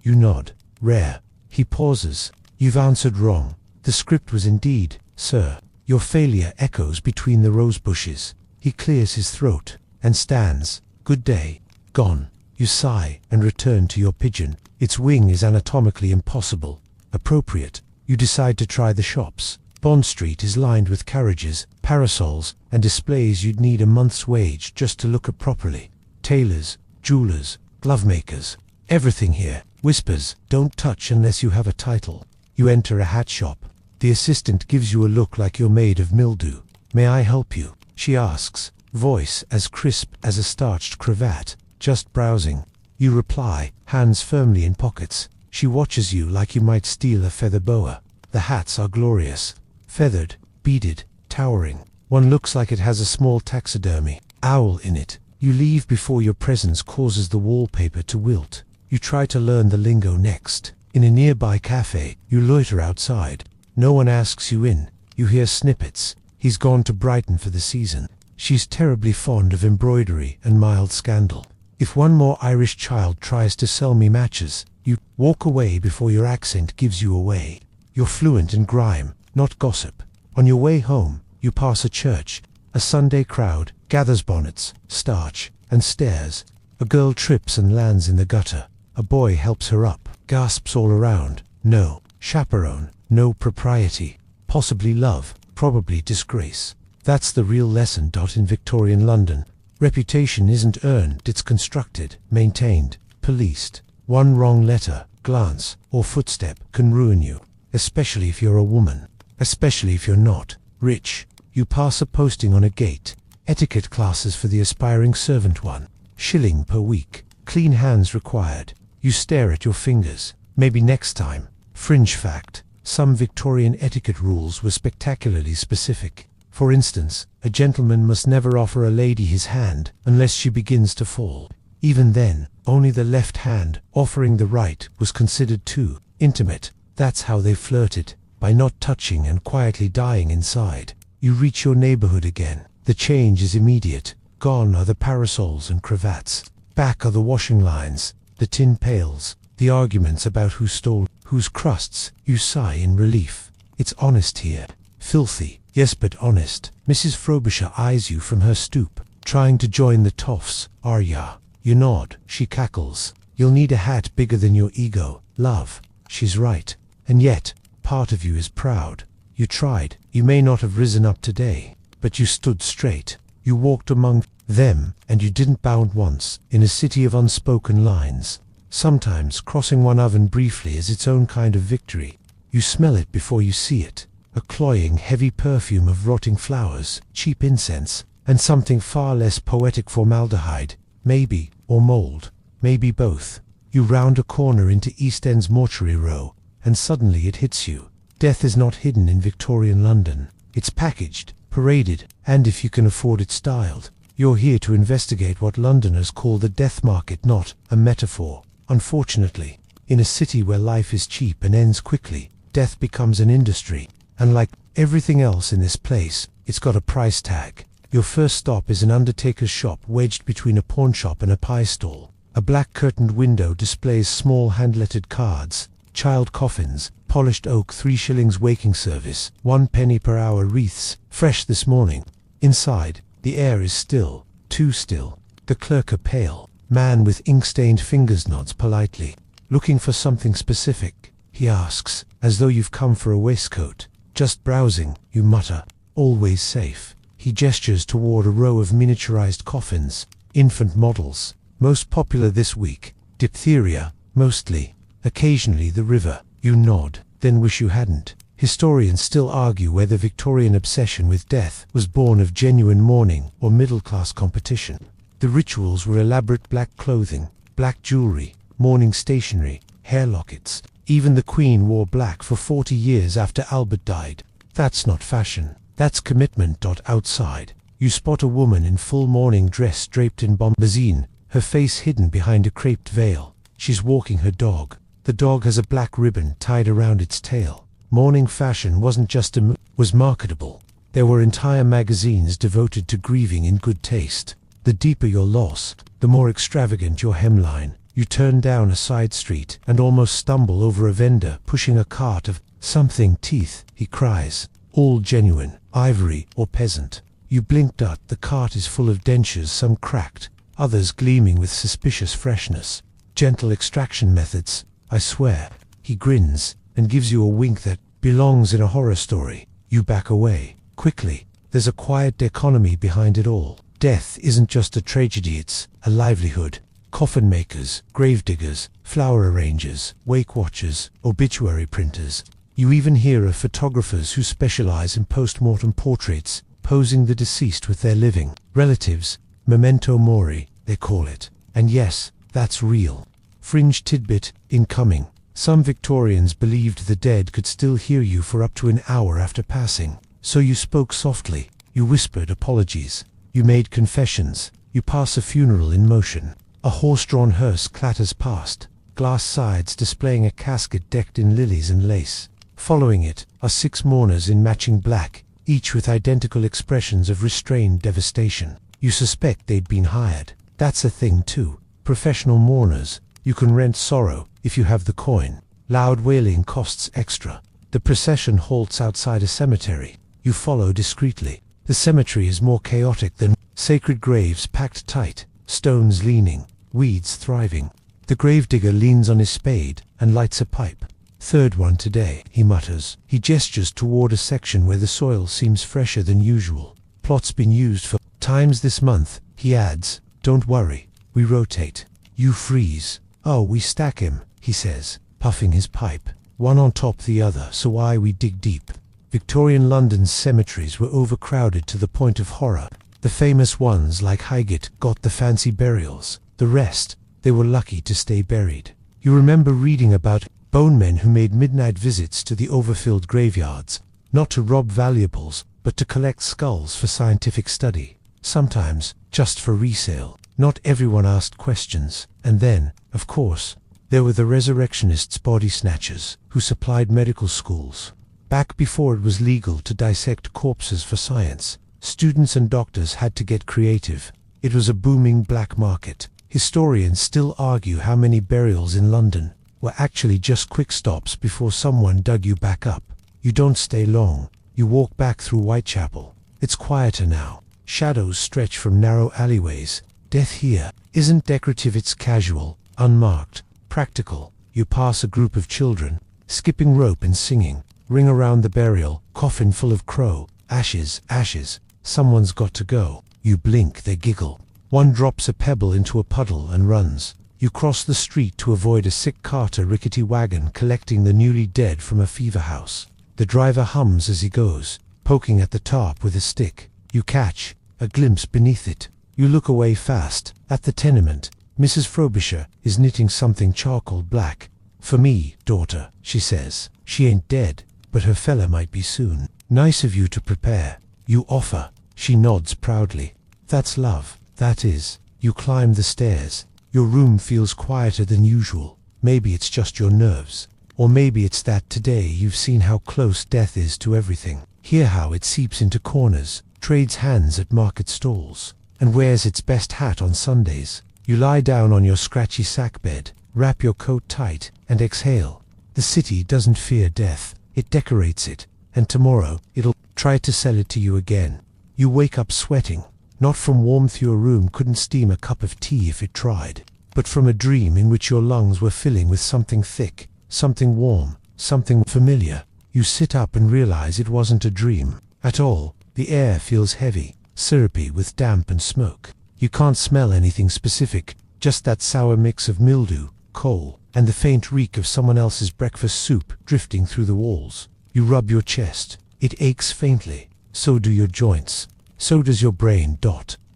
You nod. Rare. He pauses. You've answered wrong. The script was indeed, sir. Your failure echoes between the rose bushes. He clears his throat and stands. Good day. Gone. You sigh and return to your pigeon. Its wing is anatomically impossible. Appropriate. You decide to try the shops. Bond Street is lined with carriages, parasols, and displays you'd need a month's wage just to look at properly. Tailors, jewelers, glovemakers. Everything here. Whispers, don't touch unless you have a title. You enter a hat shop. The assistant gives you a look like you're made of mildew. May I help you? She asks, voice as crisp as a starched cravat. Just browsing. You reply, hands firmly in pockets. She watches you like you might steal a feather boa. The hats are glorious. Feathered, beaded, towering. One looks like it has a small taxidermy owl in it. You leave before your presence causes the wallpaper to wilt. You try to learn the lingo next. In a nearby cafe, you loiter outside. No one asks you in. You hear snippets. He's gone to Brighton for the season. She's terribly fond of embroidery and mild scandal. If one more Irish child tries to sell me matches, you walk away before your accent gives you away. You're fluent in grime, not gossip. On your way home, you pass a church. A Sunday crowd gathers bonnets, starch, and stares. A girl trips and lands in the gutter. A boy helps her up. Gasps all around. No chaperone, no propriety. Possibly love, probably disgrace. That's the real lesson. In Victorian London, reputation isn't earned, it's constructed, maintained, policed. One wrong letter, glance, or footstep can ruin you, especially if you're a woman, especially if you're not rich. You pass a posting on a gate. Etiquette classes for the aspiring servant, £1 per week. Clean hands required. You stare at your fingers. Maybe next time. Fringe fact: some Victorian etiquette rules were spectacularly specific. For instance, a gentleman must never offer a lady his hand unless she begins to fall. Even then, only the left hand, offering the right, was considered too intimate. That's how they flirted, by not touching and quietly dying inside. You reach your neighborhood again. The change is immediate. Gone are the parasols and cravats. Back are the washing lines, the tin pails, the arguments about who stole whose crusts. You sigh in relief. It's honest here. Filthy, yes, but honest. Mrs. Frobisher eyes you from her stoop, trying to join the toffs. Are ya? You nod. She cackles. You'll need a hat bigger than your ego, love. She's right. And yet, part of you is proud. You tried. You may not have risen up today, but you stood straight. You walked among them, and you didn't bound once, in a city of unspoken lines. Sometimes crossing one oven briefly is its own kind of victory. You smell it before you see it. A cloying, heavy perfume of rotting flowers, cheap incense, and something far less poetic, formaldehyde, maybe, or mold, maybe both. You round a corner into East End's mortuary row, and suddenly it hits you. Death is not hidden in Victorian London. It's packaged, paraded, and if you can afford it, styled. You're here to investigate what Londoners call the death market, not a metaphor. Unfortunately, in a city where life is cheap and ends quickly, death becomes an industry. And like everything else in this place, it's got a price tag. Your first stop is an undertaker's shop wedged between a pawn shop and a pie stall. A black curtained window displays small hand-lettered cards, child coffins, polished oak, 3 shillings waking service, 1 penny per hour wreaths, fresh this morning. Inside, the air is still, too still. The clerk, a pale man with ink-stained fingers, nods politely. Looking for something specific? He asks, as though you've come for a waistcoat. Just browsing, you mutter. Always safe. He gestures toward a row of miniaturized coffins, infant models. Most popular this week, diphtheria, mostly. Occasionally the river. You nod, then wish you hadn't. Historians still argue whether Victorian obsession with death was born of genuine mourning or middle-class competition. The rituals were elaborate: black clothing, black jewelry, mourning stationery, hair lockets. Even the Queen wore black for 40 years after Albert died. That's not fashion. That's commitment. Outside, you spot a woman in full mourning dress draped in bombazine, her face hidden behind a craped veil. She's walking her dog. The dog has a black ribbon tied around its tail. Mourning fashion wasn't just was marketable. There were entire magazines devoted to grieving in good taste. The deeper your loss, the more extravagant your hemline. You turn down a side street and almost stumble over a vendor pushing a cart of something. Teeth, he cries, all genuine, ivory or peasant. You blink. The cart is full of dentures, some cracked, others gleaming with suspicious freshness. Gentle extraction methods, I swear. He grins and gives you a wink that belongs in a horror story. You back away quickly. There's a quiet economy behind it all. Death isn't just a tragedy, it's a livelihood. Coffin makers, gravediggers, flower arrangers, wake watchers, obituary printers. You even hear of photographers who specialize in post-mortem portraits, posing the deceased with their living relatives. Memento mori, they call it. And yes, that's real. Fringe tidbit, incoming. Some Victorians believed the dead could still hear you for up to an hour after passing. So you spoke softly. You whispered apologies. You made confessions. You pass a funeral in motion. A horse-drawn hearse clatters past, glass sides displaying a casket decked in lilies and lace. Following it are 6 mourners in matching black, each with identical expressions of restrained devastation. You suspect they'd been hired. That's a thing too. Professional mourners. You can rent sorrow if you have the coin. Loud wailing costs extra. The procession halts outside a cemetery. You follow discreetly. The cemetery is more chaotic than sacred graves packed tight, stones leaning, weeds thriving. The gravedigger leans on his spade and lights a pipe. Third one today, he mutters. He gestures toward a section where the soil seems fresher than usual. Plot's been used for times this month, he adds. Don't worry, we rotate. You freeze. Oh, we stack him, he says, puffing his pipe. One on top the other, so we dig deep. Victorian London's cemeteries were overcrowded to the point of horror. The famous ones like Highgate got the fancy burials. The rest, they were lucky to stay buried. You remember reading about bone men who made midnight visits to the overfilled graveyards, not to rob valuables, but to collect skulls for scientific study, sometimes just for resale. Not everyone asked questions. And then, of course, there were the resurrectionists, body snatchers, who supplied medical schools. Back before it was legal to dissect corpses for science, students and doctors had to get creative. It was a booming black market. Historians still argue how many burials in London were actually just quick stops before someone dug you back up. You don't stay long. You walk back through Whitechapel. It's quieter now. Shadows stretch from narrow alleyways. Death here isn't decorative, it's casual, unmarked, practical. You pass a group of children, skipping rope and singing. Ring around the burial, coffin full of crow. Ashes, ashes. Someone's got to go. You blink, they giggle. One drops a pebble into a puddle and runs. You cross the street to avoid a sick carter rickety wagon collecting the newly dead from a fever house. The driver hums as he goes, poking at the tarp with a stick. You catch a glimpse beneath it. You look away fast. At the tenement, Mrs. Frobisher is knitting something charcoal black. For me, daughter, she says. She ain't dead, but her fella might be soon. Nice of you to prepare. You offer. She nods proudly. That's love, that is. You climb the stairs. Your room feels quieter than usual. Maybe it's just your nerves. Or maybe it's that today you've seen how close death is to everything. Hear how it seeps into corners, trades hands at market stalls, and wears its best hat on Sundays. You lie down on your scratchy sack bed, wrap your coat tight, and exhale. The city doesn't fear death. It decorates it, and tomorrow it'll try to sell it to you again. You wake up sweating, not from warmth. Your room couldn't steam a cup of tea if it tried, but from a dream in which your lungs were filling with something thick, something warm, something familiar. You sit up and realize it wasn't a dream at all. The air feels heavy, syrupy with damp and smoke. You can't smell anything specific, just that sour mix of mildew, coal, and the faint reek of someone else's breakfast soup drifting through the walls. You rub your chest. It aches faintly. So do your joints. So does your brain.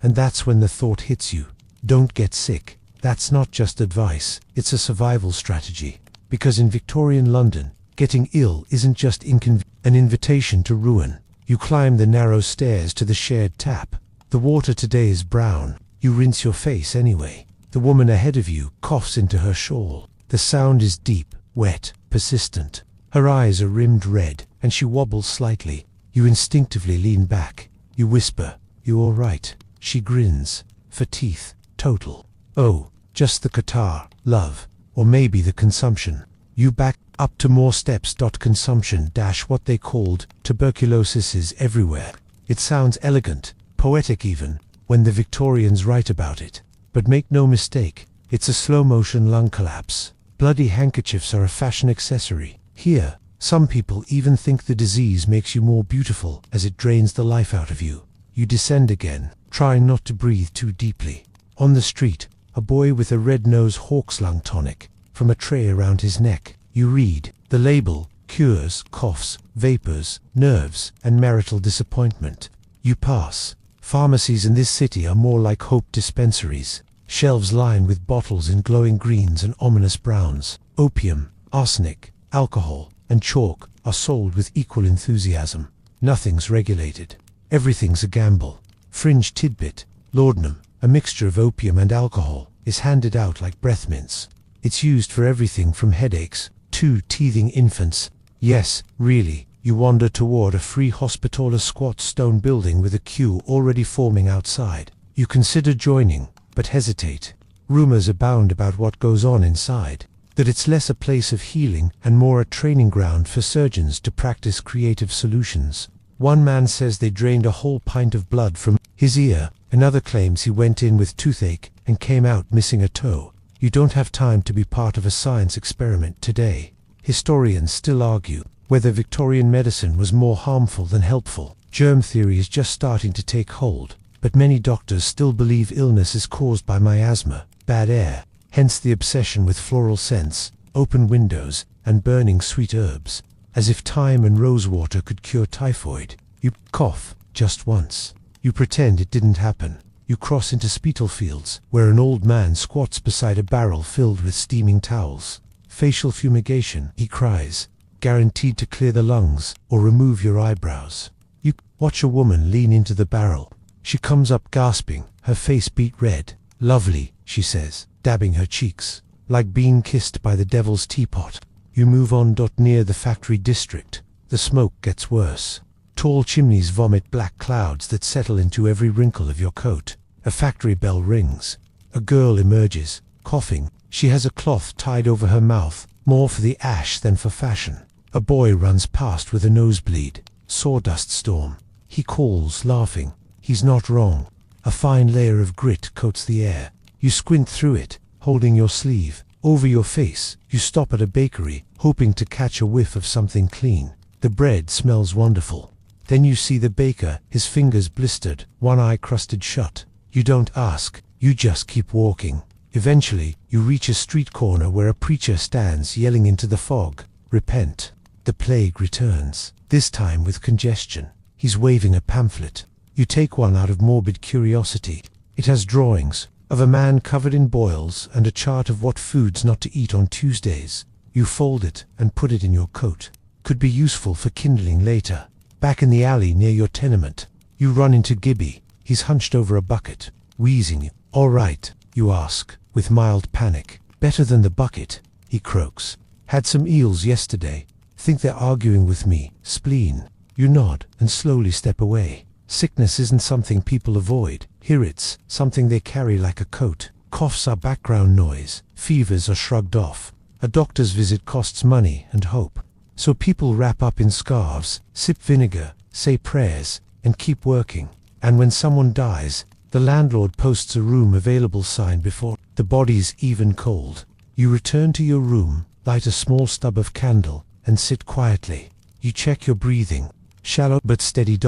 And that's when the thought hits you. Don't get sick. That's not just advice. It's a survival strategy. Because in Victorian London, getting ill isn't just an invitation to ruin. You climb the narrow stairs to the shared tap. The water today is brown. You rinse your face anyway. The woman ahead of you coughs into her shawl. The sound is deep, wet, persistent. Her eyes are rimmed red, and she wobbles slightly. You instinctively lean back. You whisper, "You all right?" She grins. For teeth, total. Oh, just the catarrh, love. Or maybe the consumption. You back up to more steps. Consumption - what they called tuberculosis is everywhere. It sounds elegant, poetic even, when the Victorians write about it. But make no mistake, it's a slow-motion lung collapse. Bloody handkerchiefs are a fashion accessory. Here, some people even think the disease makes you more beautiful as it drains the life out of you. You descend again, trying not to breathe too deeply. On the street, a boy with a red-nose hawk's lung tonic from a tray around his neck. You read the label: cures, coughs, vapors, nerves, and marital disappointment. You pass. Pharmacies in this city are more like hope dispensaries. Shelves lined with bottles in glowing greens and ominous browns. Opium, arsenic, alcohol, and chalk are sold with equal enthusiasm. Nothing's regulated. Everything's a gamble. Fringe tidbit: laudanum, a mixture of opium and alcohol, is handed out like breath mints. It's used for everything from headaches to teething infants. Yes, really, you wander toward a free hospital, a squat stone building with a queue already forming outside. You consider joining, but hesitate. Rumors abound about what goes on inside, that it's less a place of healing and more a training ground for surgeons to practice creative solutions. One man says they drained a whole pint of blood from his ear. Another claims he went in with toothache and came out missing a toe. You don't have time to be part of a science experiment today. Historians still argue whether Victorian medicine was more harmful than helpful. Germ theory is just starting to take hold, but many doctors still believe illness is caused by miasma, bad air, hence the obsession with floral scents, open windows, and burning sweet herbs, as if thyme and rosewater could cure typhoid. You cough just once. You pretend it didn't happen. You cross into Spitalfields, where an old man squats beside a barrel filled with steaming towels. Facial fumigation, he cries, guaranteed to clear the lungs or remove your eyebrows. You watch a woman lean into the barrel. She comes up gasping, her face beet red. Lovely, she says, dabbing her cheeks, like being kissed by the devil's teapot. You move on. Near the factory district, the smoke gets worse. Tall chimneys vomit black clouds that settle into every wrinkle of your coat. A factory bell rings. A girl emerges, coughing. She has a cloth tied over her mouth, more for the ash than for fashion. A boy runs past with a nosebleed. Sawdust storm. He calls, laughing. He's not wrong. A fine layer of grit coats the air. You squint through it, holding your sleeve. Over your face, you stop at a bakery, hoping to catch a whiff of something clean. The bread smells wonderful. Then you see the baker, his fingers blistered, one eye crusted shut. You don't ask, you just keep walking. Eventually, you reach a street corner where a preacher stands yelling into the fog, "Repent." The plague returns, this time with congestion. He's waving a pamphlet. You take one out of morbid curiosity. It has drawings of a man covered in boils and a chart of what foods not to eat on Tuesdays. You fold it and put it in your coat. Could be useful for kindling later. Back in the alley near your tenement, you run into Gibby. He's hunched over a bucket, wheezing. "All right," you ask, with mild panic. "Better than the bucket," he croaks. "Had some eels yesterday. Think they're arguing with me. Spleen." You nod and slowly step away. Sickness isn't something people avoid. Here it's something they carry like a coat. Coughs are background noise. Fevers are shrugged off. A doctor's visit costs money and hope. So people wrap up in scarves, sip vinegar, say prayers, and keep working. And when someone dies, the landlord posts a room available sign before the body's even cold. You return to your room, light a small stub of candle, and sit quietly. You check your breathing. Shallow but steady.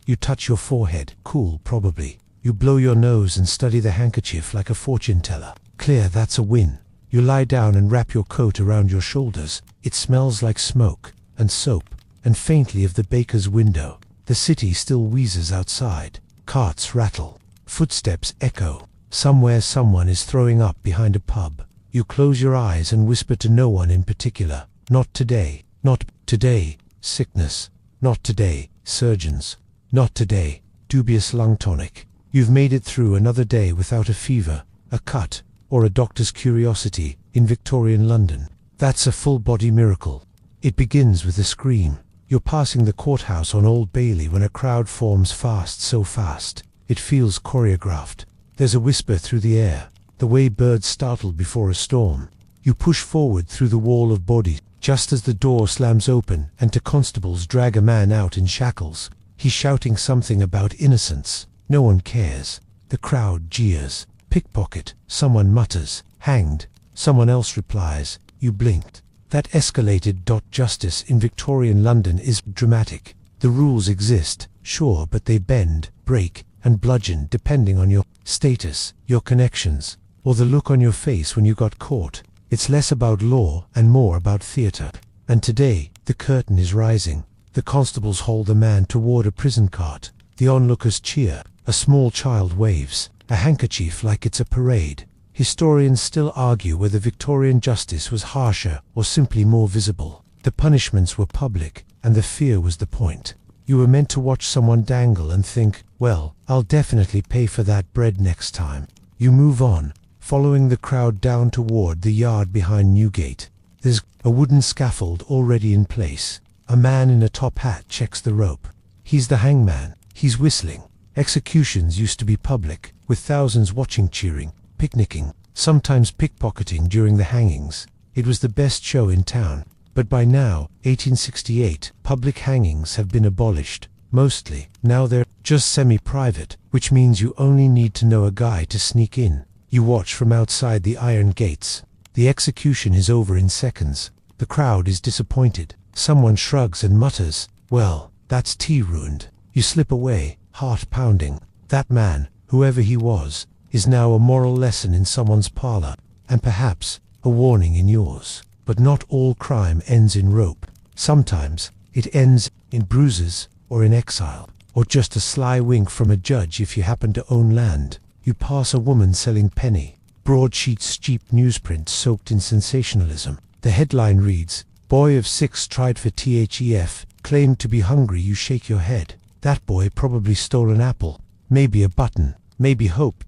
You touch your forehead. Cool, probably. You blow your nose and study the handkerchief like a fortune teller. Clear, that's a win. You lie down and wrap your coat around your shoulders. It smells like smoke, and soap, and faintly of the baker's window. The city still wheezes outside. Carts rattle. Footsteps echo. Somewhere someone is throwing up behind a pub. You close your eyes and whisper to no one in particular. Not today. Not today. Sickness. Not today. Surgeons. Not today. Dubious lung tonic. You've made it through another day without a fever, a cut, or a doctor's curiosity in Victorian London. That's a full-body miracle. It begins with a scream. You're passing the courthouse on Old Bailey when a crowd forms fast, so fast. It feels choreographed. There's a whisper through the air, the way birds startle before a storm. You push forward through the wall of bodies, just as the door slams open and two constables drag a man out in shackles. He's shouting something about innocence. No one cares. The crowd jeers. "Pickpocket," someone mutters. "Hanged," someone else replies. You blinked. That escalated. Justice in Victorian London is dramatic. The rules exist, sure, but they bend, break, and bludgeon depending on your status, your connections, or the look on your face when you got caught. It's less about law and more about theatre. And today, the curtain is rising. The constables haul the man toward a prison cart. The onlookers cheer. A small child waves a handkerchief like it's a parade. Historians still argue whether Victorian justice was harsher or simply more visible. The punishments were public, and the fear was the point. You were meant to watch someone dangle and think, "Well, I'll definitely pay for that bread next time." You move on, following the crowd down toward the yard behind Newgate. There's a wooden scaffold already in place. A man in a top hat checks the rope. He's the hangman. He's whistling. Executions used to be public, with thousands watching, cheering, picnicking, sometimes pickpocketing during the hangings. It was the best show in town. But by now, 1868, public hangings have been abolished. Mostly. Now they're just semi-private, which means you only need to know a guy to sneak in. You watch from outside the iron gates. The execution is over in seconds. The crowd is disappointed. Someone shrugs and mutters, "Well, that's tea ruined." You slip away, heart pounding. That man, whoever he was, is now a moral lesson in someone's parlor, and perhaps a warning in yours. But not all crime ends in rope. Sometimes it ends in bruises, or in exile, or just a sly wink from a judge if you happen to own land. You pass a woman selling penny broadsheets, cheap newsprint soaked in sensationalism. The headline reads, "Boy of 6 tried for THEF, claimed to be hungry." You shake your head. That boy probably stole an apple, maybe a button, maybe hope.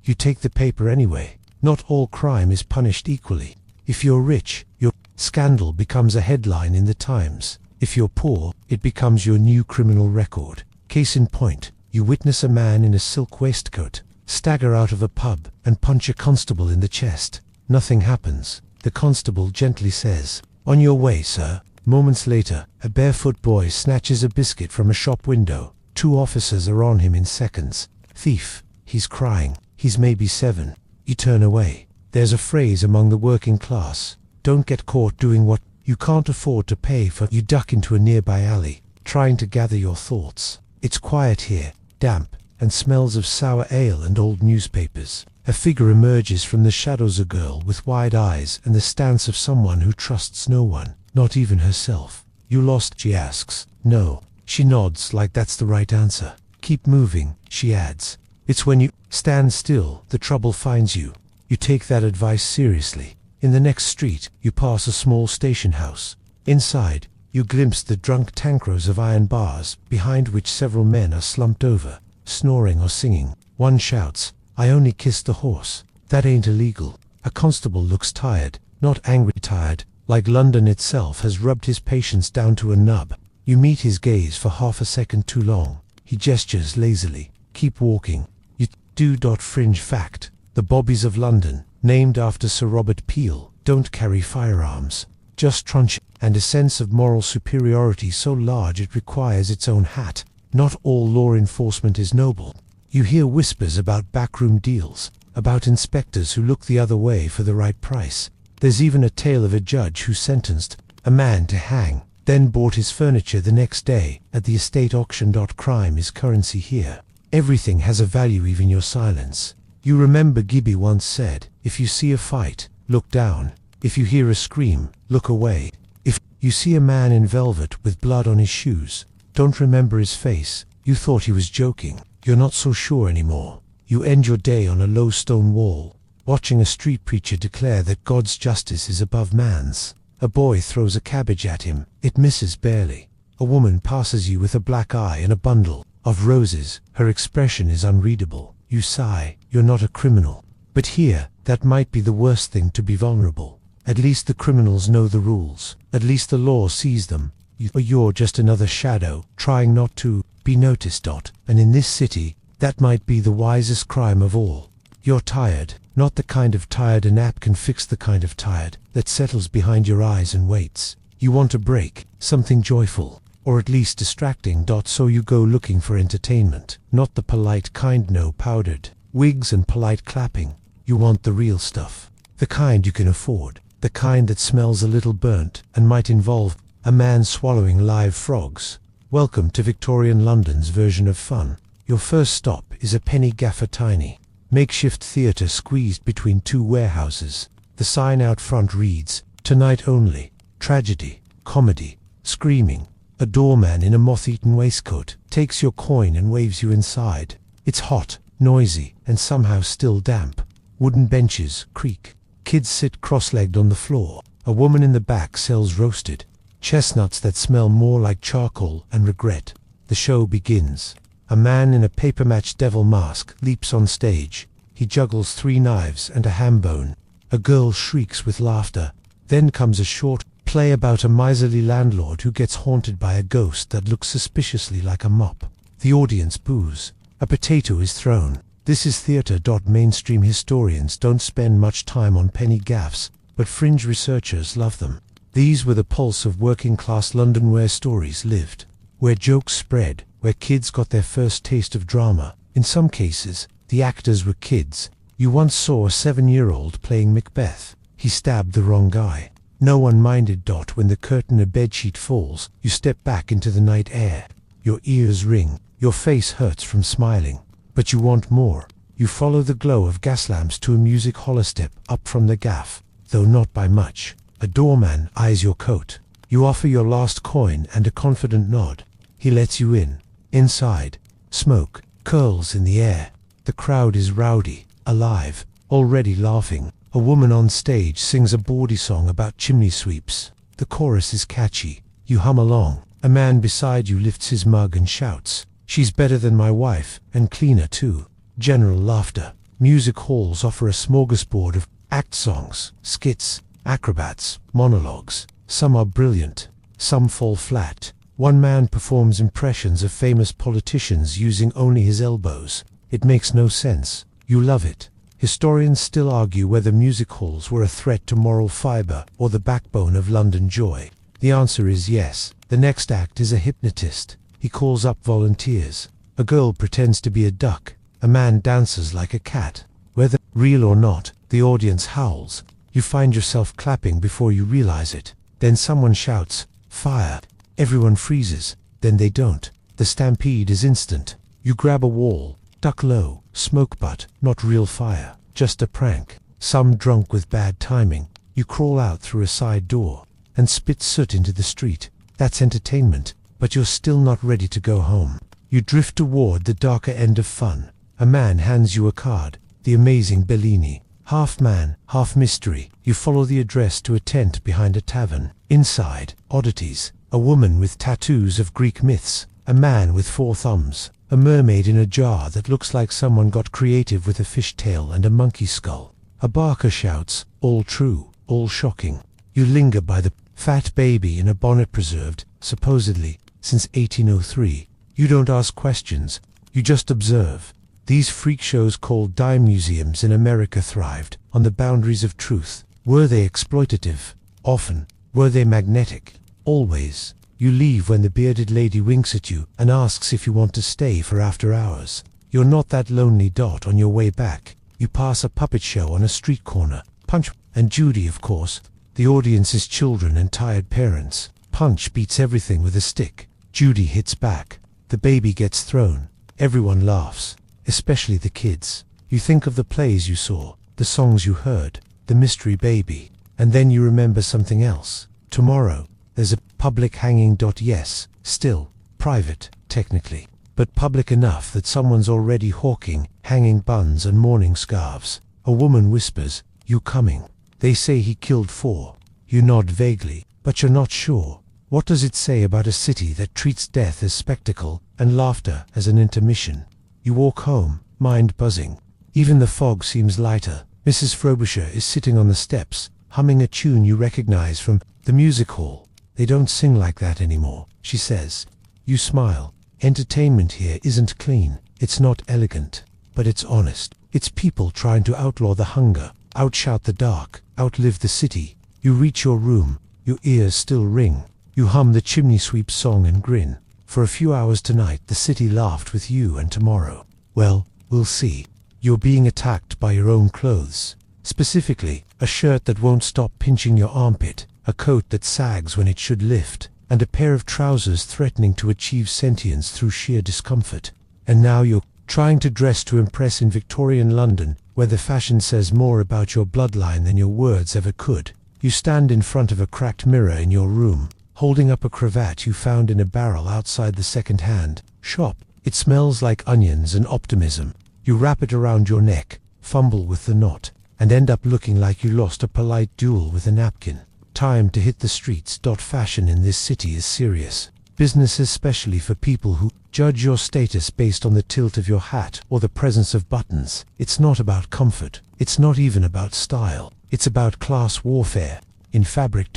You take the paper anyway. Not all crime is punished equally. If you're rich, your scandal becomes a headline in the Times. If you're poor, it becomes your new criminal record. Case in point, you witness a man in a silk waistcoat stagger out of a pub and punch a constable in the chest. Nothing happens. The constable gently says, "On your way, sir." Moments later, a barefoot boy snatches a biscuit from a shop window. 2 officers are on him in seconds. Thief. He's crying. He's maybe 7. You turn away. There's a phrase among the working class: don't get caught doing what you can't afford to pay for. You duck into a nearby alley, trying to gather your thoughts. It's quiet here, damp, and smells of sour ale and old newspapers. A figure emerges from the shadows, a girl with wide eyes and the stance of someone who trusts no one, not even herself. "You lost?" she asks. "No." She nods like that's the right answer. "Keep moving," she adds. "It's when you stand still the trouble finds you." You take that advice seriously. In the next street, you pass a small station house. Inside, you glimpse the drunk tank rows of iron bars, behind which several men are slumped over, snoring or singing. One shouts, "I only kissed the horse." That ain't illegal. A constable looks tired, not angry tired, like London itself has rubbed his patience down to a nub. You meet his gaze for half a second too long. He gestures lazily. "Keep walking." You do. Fringe fact: the bobbies of London, named after Sir Robert Peel, don't carry firearms. Just truncheon, and a sense of moral superiority so large it requires its own hat. Not all law enforcement is noble. You hear whispers about backroom deals, about inspectors who look the other way for the right price. There's even a tale of a judge who sentenced a man to hang, then bought his furniture the next day at the estate auction. Crime is currency here. Everything has a value, even your silence. You remember Gibby once said, "If you see a fight, look down. If you hear a scream, look away. If you see a man in velvet with blood on his shoes, don't remember his face." You thought he was joking. You're not so sure anymore. You end your day on a low stone wall, watching a street preacher declare that God's justice is above man's. A boy throws a cabbage at him. It misses barely. A woman passes you with a black eye and a bundle of roses. Her expression is unreadable. You sigh. You're not a criminal. But here, that might be the worst thing, to be vulnerable. At least the criminals know the rules. At least the law sees them. Or you're just another shadow, trying not to be noticed. And in this city, that might be the wisest crime of all. You're tired. Not the kind of tired an app can fix, the kind of tired that settles behind your eyes and waits. You want a break, something joyful, or at least distracting. So you go looking for entertainment. Not the polite kind, no powdered wigs and polite clapping. You want the real stuff. The kind you can afford. The kind that smells a little burnt and might involve a man swallowing live frogs. Welcome to Victorian London's version of fun. Your first stop is a penny gaffer, tiny makeshift theatre squeezed between 2 warehouses. The sign out front reads, "Tonight only. Tragedy, comedy, screaming." A doorman in a moth-eaten waistcoat takes your coin and waves you inside. It's hot, noisy, and somehow still damp. Wooden benches creak. Kids sit cross-legged on the floor. A woman in the back sells roasted chestnuts that smell more like charcoal and regret. The show begins. A man in a paper-matched devil mask leaps on stage. He juggles 3 knives and a ham bone. A girl shrieks with laughter. Then comes a short play about a miserly landlord who gets haunted by a ghost that looks suspiciously like a mop. The audience boos. A potato is thrown. This is theatre. Mainstream historians don't spend much time on penny gaffes, but fringe researchers love them. These were the pulse of working-class London, where stories lived, where jokes spread, where kids got their first taste of drama. In some cases, the actors were kids. You once saw a 7-year-old playing Macbeth. He stabbed the wrong guy. No one minded. When the curtain or bedsheet falls, you step back into the night air. Your ears ring. Your face hurts from smiling. But you want more. You follow the glow of gas lamps to a music holostep up from the gaff, though not by much. A doorman eyes your coat. You offer your last coin and a confident nod. He lets you in. Inside, smoke curls in the air. The crowd is rowdy, alive, already laughing. A woman on stage sings a bawdy song about chimney sweeps. The chorus is catchy. You hum along. A man beside you lifts his mug and shouts, "She's better than my wife, and cleaner too." General laughter. Music halls offer a smorgasbord of act songs, skits, acrobats, monologues. Some are brilliant, some fall flat. One man performs impressions of famous politicians using only his elbows. It makes no sense. You love it. Historians still argue whether music halls were a threat to moral fiber or the backbone of London joy. The answer is yes. The next act is a hypnotist. He calls up volunteers. A girl pretends to be a duck. A man dances like a cat. Whether real or not, the audience howls. You find yourself clapping before you realize it. Then someone shouts, "Fire!" Everyone freezes. Then they don't. The stampede is instant. You grab a wall, duck low, smoke but not real fire, just a prank. Some drunk with bad timing. You crawl out through a side door and spit soot into the street. That's entertainment, but you're still not ready to go home. You drift toward the darker end of fun. A man hands you a card, the amazing Bellini. Half man, half mystery. You follow the address to a tent behind a tavern. Inside, oddities. A woman with tattoos of Greek myths. A man with 4 thumbs. A mermaid in a jar that looks like someone got creative with a fish tail and a monkey skull. A barker shouts, "All true, all shocking." You linger by the fat baby in a bonnet preserved, supposedly, since 1803. You don't ask questions. You just observe. These freak shows called dime museums in America thrived on the boundaries of truth. Were they exploitative? Often. Were they magnetic? Always. You leave when the bearded lady winks at you and asks if you want to stay for after hours. You're not that lonely. On your way back, you pass a puppet show on a street corner. Punch and Judy, of course. The audience is children and tired parents. Punch beats everything with a stick. Judy hits back. The baby gets thrown. Everyone laughs, especially the kids. You think of the plays you saw, the songs you heard, the mystery baby, and then you remember something else. Tomorrow, there's a public hanging. Yes, still private, technically, but public enough that someone's already hawking hanging buns and mourning scarves. A woman whispers, "You coming?" They say he killed 4. You nod vaguely, but you're not sure. What does it say about a city that treats death as spectacle and laughter as an intermission? You walk home, mind buzzing. Even the fog seems lighter. Mrs. Frobisher is sitting on the steps, humming a tune you recognize from the music hall. "They don't sing like that anymore," she says. You smile. Entertainment here isn't clean. It's not elegant, but it's honest. It's people trying to outlaw the hunger, outshout the dark, outlive the city. You reach your room. Your ears still ring. You hum the chimney sweep song and grin. For a few hours tonight the city laughed with you, and tomorrow, well, we'll see. You're being attacked by your own clothes. Specifically, a shirt that won't stop pinching your armpit, a coat that sags when it should lift, and a pair of trousers threatening to achieve sentience through sheer discomfort. And now you're trying to dress to impress in Victorian London, where the fashion says more about your bloodline than your words ever could. You stand in front of a cracked mirror in your room, holding up a cravat you found in a barrel outside the second-hand shop. It smells like onions and optimism. You wrap it around your neck, fumble with the knot, and end up looking like you lost a polite duel with a napkin. Time to hit the streets. Fashion in this city is serious. Business, especially for people who judge your status based on the tilt of your hat or the presence of buttons. It's not about comfort. It's not even about style. It's about class warfare. In fabric.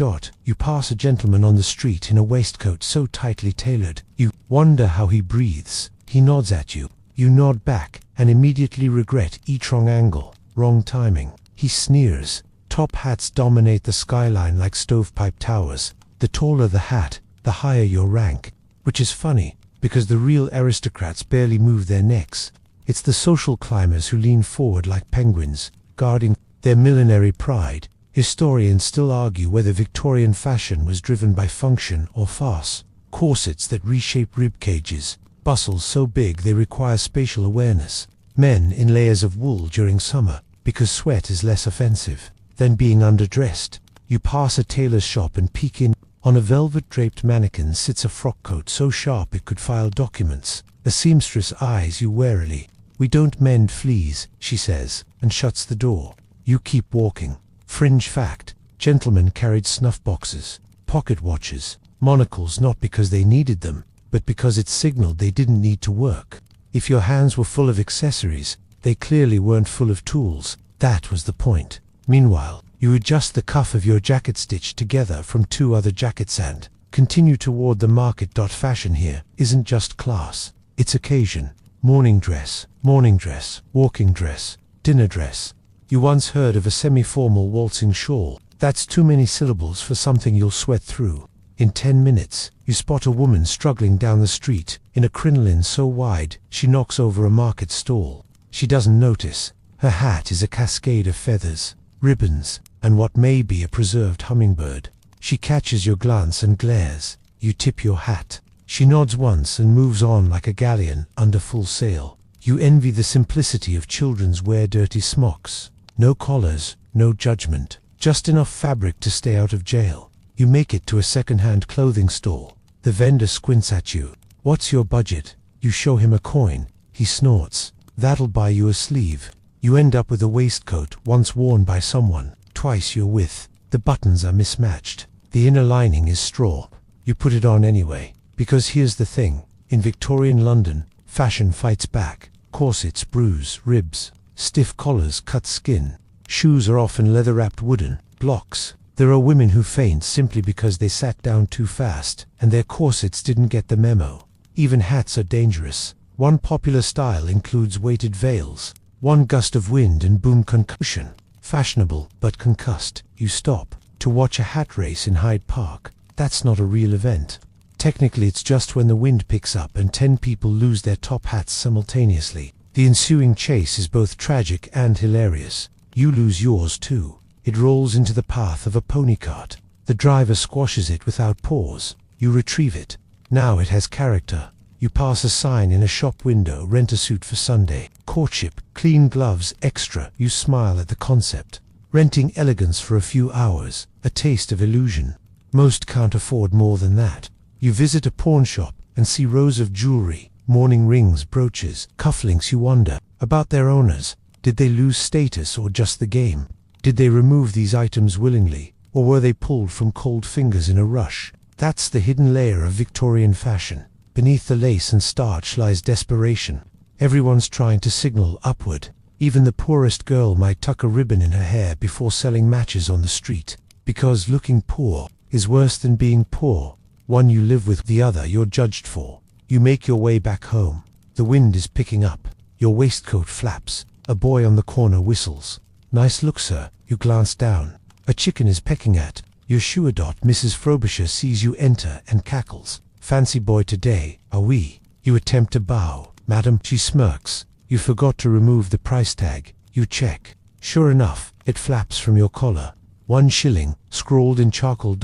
You pass a gentleman on the street in a waistcoat so tightly tailored, you wonder how he breathes. He nods at you. You nod back and immediately regret each wrong angle, wrong timing. He sneers. Top hats dominate the skyline like stovepipe towers. The taller the hat, the higher your rank. Which is funny, because the real aristocrats barely move their necks. It's the social climbers who lean forward like penguins, guarding their millinery pride. Historians still argue whether Victorian fashion was driven by function or farce. Corsets that reshape rib cages, bustles so big they require spatial awareness. Men in layers of wool during summer, because sweat is less offensive than being underdressed. You pass a tailor's shop and peek in. On a velvet-draped mannequin sits a frock coat so sharp it could file documents. A seamstress eyes you warily. "We don't mend fleas," she says, and shuts the door. You keep walking. Fringe fact: gentlemen carried snuff boxes, pocket watches, monocles not because they needed them, but because it signaled they didn't need to work. If your hands were full of accessories, they clearly weren't full of tools. That was the point. Meanwhile, you adjust the cuff of your jacket stitched together from 2 other jackets and continue toward the market. Fashion here isn't just class, it's occasion. Morning dress, walking dress, dinner dress. You once heard of a semi-formal waltzing shawl. That's too many syllables for something you'll sweat through. In 10 minutes, you spot a woman struggling down the street in a crinoline so wide she knocks over a market stall. She doesn't notice. Her hat is a cascade of feathers, ribbons, and what may be a preserved hummingbird. She catches your glance and glares. You tip your hat. She nods once and moves on like a galleon under full sail. You envy the simplicity of children's wear dirty smocks. No collars, no judgment, just enough fabric to stay out of jail. You make it to a second-hand clothing store. The vendor squints at you. "What's your budget?" You show him a coin. He snorts. "That'll buy you a sleeve." You end up with a waistcoat once worn by someone twice your width. The buttons are mismatched. The inner lining is straw. You put it on anyway. Because here's the thing. In Victorian London, fashion fights back. Corsets bruise ribs. Stiff collars cut skin. Shoes are often leather-wrapped wooden blocks. There are women who faint simply because they sat down too fast, and their corsets didn't get the memo. Even hats are dangerous. One popular style includes weighted veils. One gust of wind and boom, concussion. Fashionable, but concussed. You stop to watch a hat race in Hyde Park. That's not a real event. Technically it's just when the wind picks up and 10 people lose their top hats simultaneously. The ensuing chase is both tragic and hilarious. You lose yours too. It rolls into the path of a pony cart. The driver squashes it without pause. You retrieve it. Now it has character. You pass a sign in a shop window: rent a suit for Sunday. Courtship, clean gloves, extra. You smile at the concept. Renting elegance for a few hours, a taste of illusion. Most can't afford more than that. You visit a pawn shop and see rows of jewelry, mourning rings, brooches, cufflinks. You wonder about their owners. Did they lose status or just the game? Did they remove these items willingly, or were they pulled from cold fingers in a rush? That's the hidden layer of Victorian fashion. Beneath the lace and starch lies desperation. Everyone's trying to signal upward. Even the poorest girl might tuck a ribbon in her hair before selling matches on the street. Because looking poor is worse than being poor. One you live with, the other you're judged for. You make your way back home. The wind is picking up. Your waistcoat flaps. A boy on the corner whistles. "Nice look, sir." You glance down. A chicken is pecking at your shoe. Mrs. Frobisher sees you enter and cackles. "Fancy boy today, are we?" You attempt to bow. "Madam," she smirks. "You forgot to remove the price tag." You check. Sure enough, it flaps from your collar. 1 shilling, scrawled in charcoal.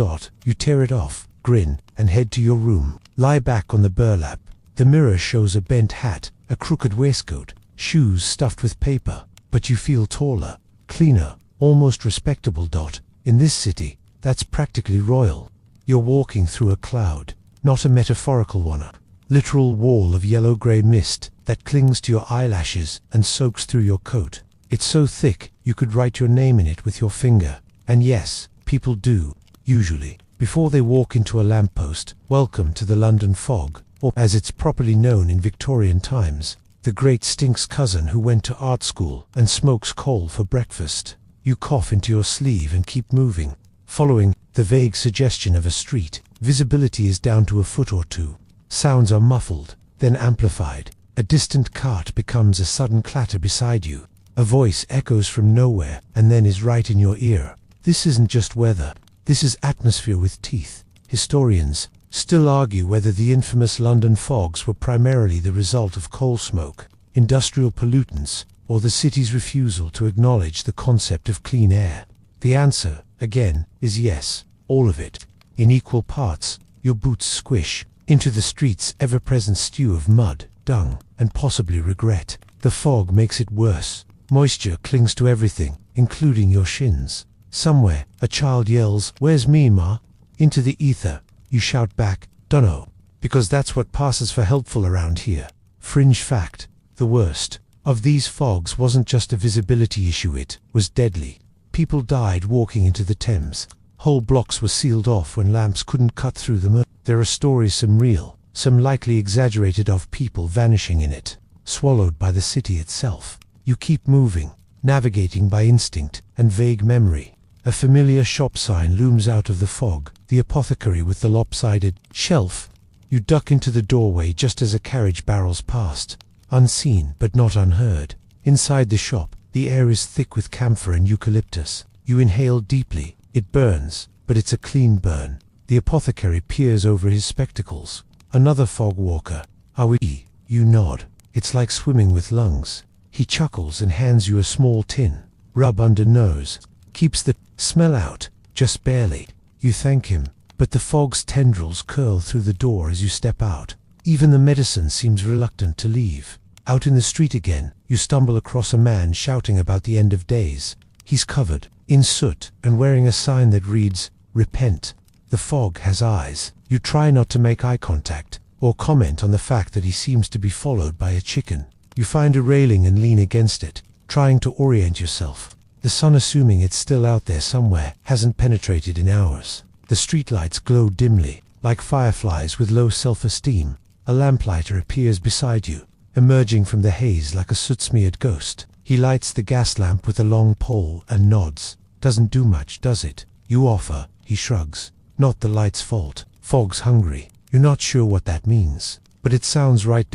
You tear it off, grin, and head to your room. Lie back on the burlap. The mirror shows a bent hat, a crooked waistcoat, shoes stuffed with paper. But you feel taller, cleaner, almost respectable. In this city, that's practically royal. You're walking through a cloud. Not a metaphorical one, a literal wall of yellow-grey mist that clings to your eyelashes and soaks through your coat. It's so thick, you could write your name in it with your finger. And yes, people do, usually, before they walk into a lamppost. Welcome to the London fog, or as it's properly known in Victorian times, the great stink's cousin who went to art school and smokes coal for breakfast. You cough into your sleeve and keep moving, following the vague suggestion of a street. Visibility is down to a foot or two. Sounds are muffled, then amplified. A distant cart becomes a sudden clatter beside you. A voice echoes from nowhere and then is right in your ear. This isn't just weather. This is atmosphere with teeth. Historians still argue whether the infamous London fogs were primarily the result of coal smoke, industrial pollutants, or the city's refusal to acknowledge the concept of clean air? The answer, again, is yes, all of it. In equal parts, your boots squish into the street's ever-present stew of mud, dung, and possibly regret. The fog makes it worse. Moisture clings to everything, including your shins. Somewhere, a child yells, "Where's me, ma?" Into the ether, you shout back, "Dunno," because that's what passes for helpful around here. Fringe fact, the worst of these fogs wasn't just a visibility issue, it was deadly. People died walking into the Thames. Whole blocks were sealed off when lamps couldn't cut through them. There are stories, some real, some lightly exaggerated, of people vanishing in it, swallowed by the city itself. You keep moving, navigating by instinct and vague memory. A familiar shop sign looms out of the fog, the apothecary with the lopsided shelf. You duck into the doorway just as a carriage barrels past, unseen but not unheard. Inside the shop, the air is thick with camphor and eucalyptus. You inhale deeply. It burns, but it's a clean burn. The apothecary peers over his spectacles. Another fog walker. "Are we?" You nod. It's like swimming with lungs. He chuckles and hands you a small tin. "Rub under nose. Keeps the smell out, just barely." You thank him, but the fog's tendrils curl through the door as you step out. Even the medicine seems reluctant to leave. Out in the street again, you stumble across a man shouting about the end of days. He's covered in soot and wearing a sign that reads, "Repent." The fog has eyes. You try not to make eye contact or comment on the fact that he seems to be followed by a chicken. You find a railing and lean against it, trying to orient yourself. The sun, assuming it's still out there somewhere, hasn't penetrated in hours. The streetlights glow dimly, like fireflies with low self-esteem. A lamplighter appears beside you, emerging from the haze like a soot-smeared ghost. He lights the gas lamp with a long pole and nods. "Doesn't do much, does it?" You offer. He shrugs. "Not the light's fault. Fog's hungry." You're not sure what that means, but it sounds right.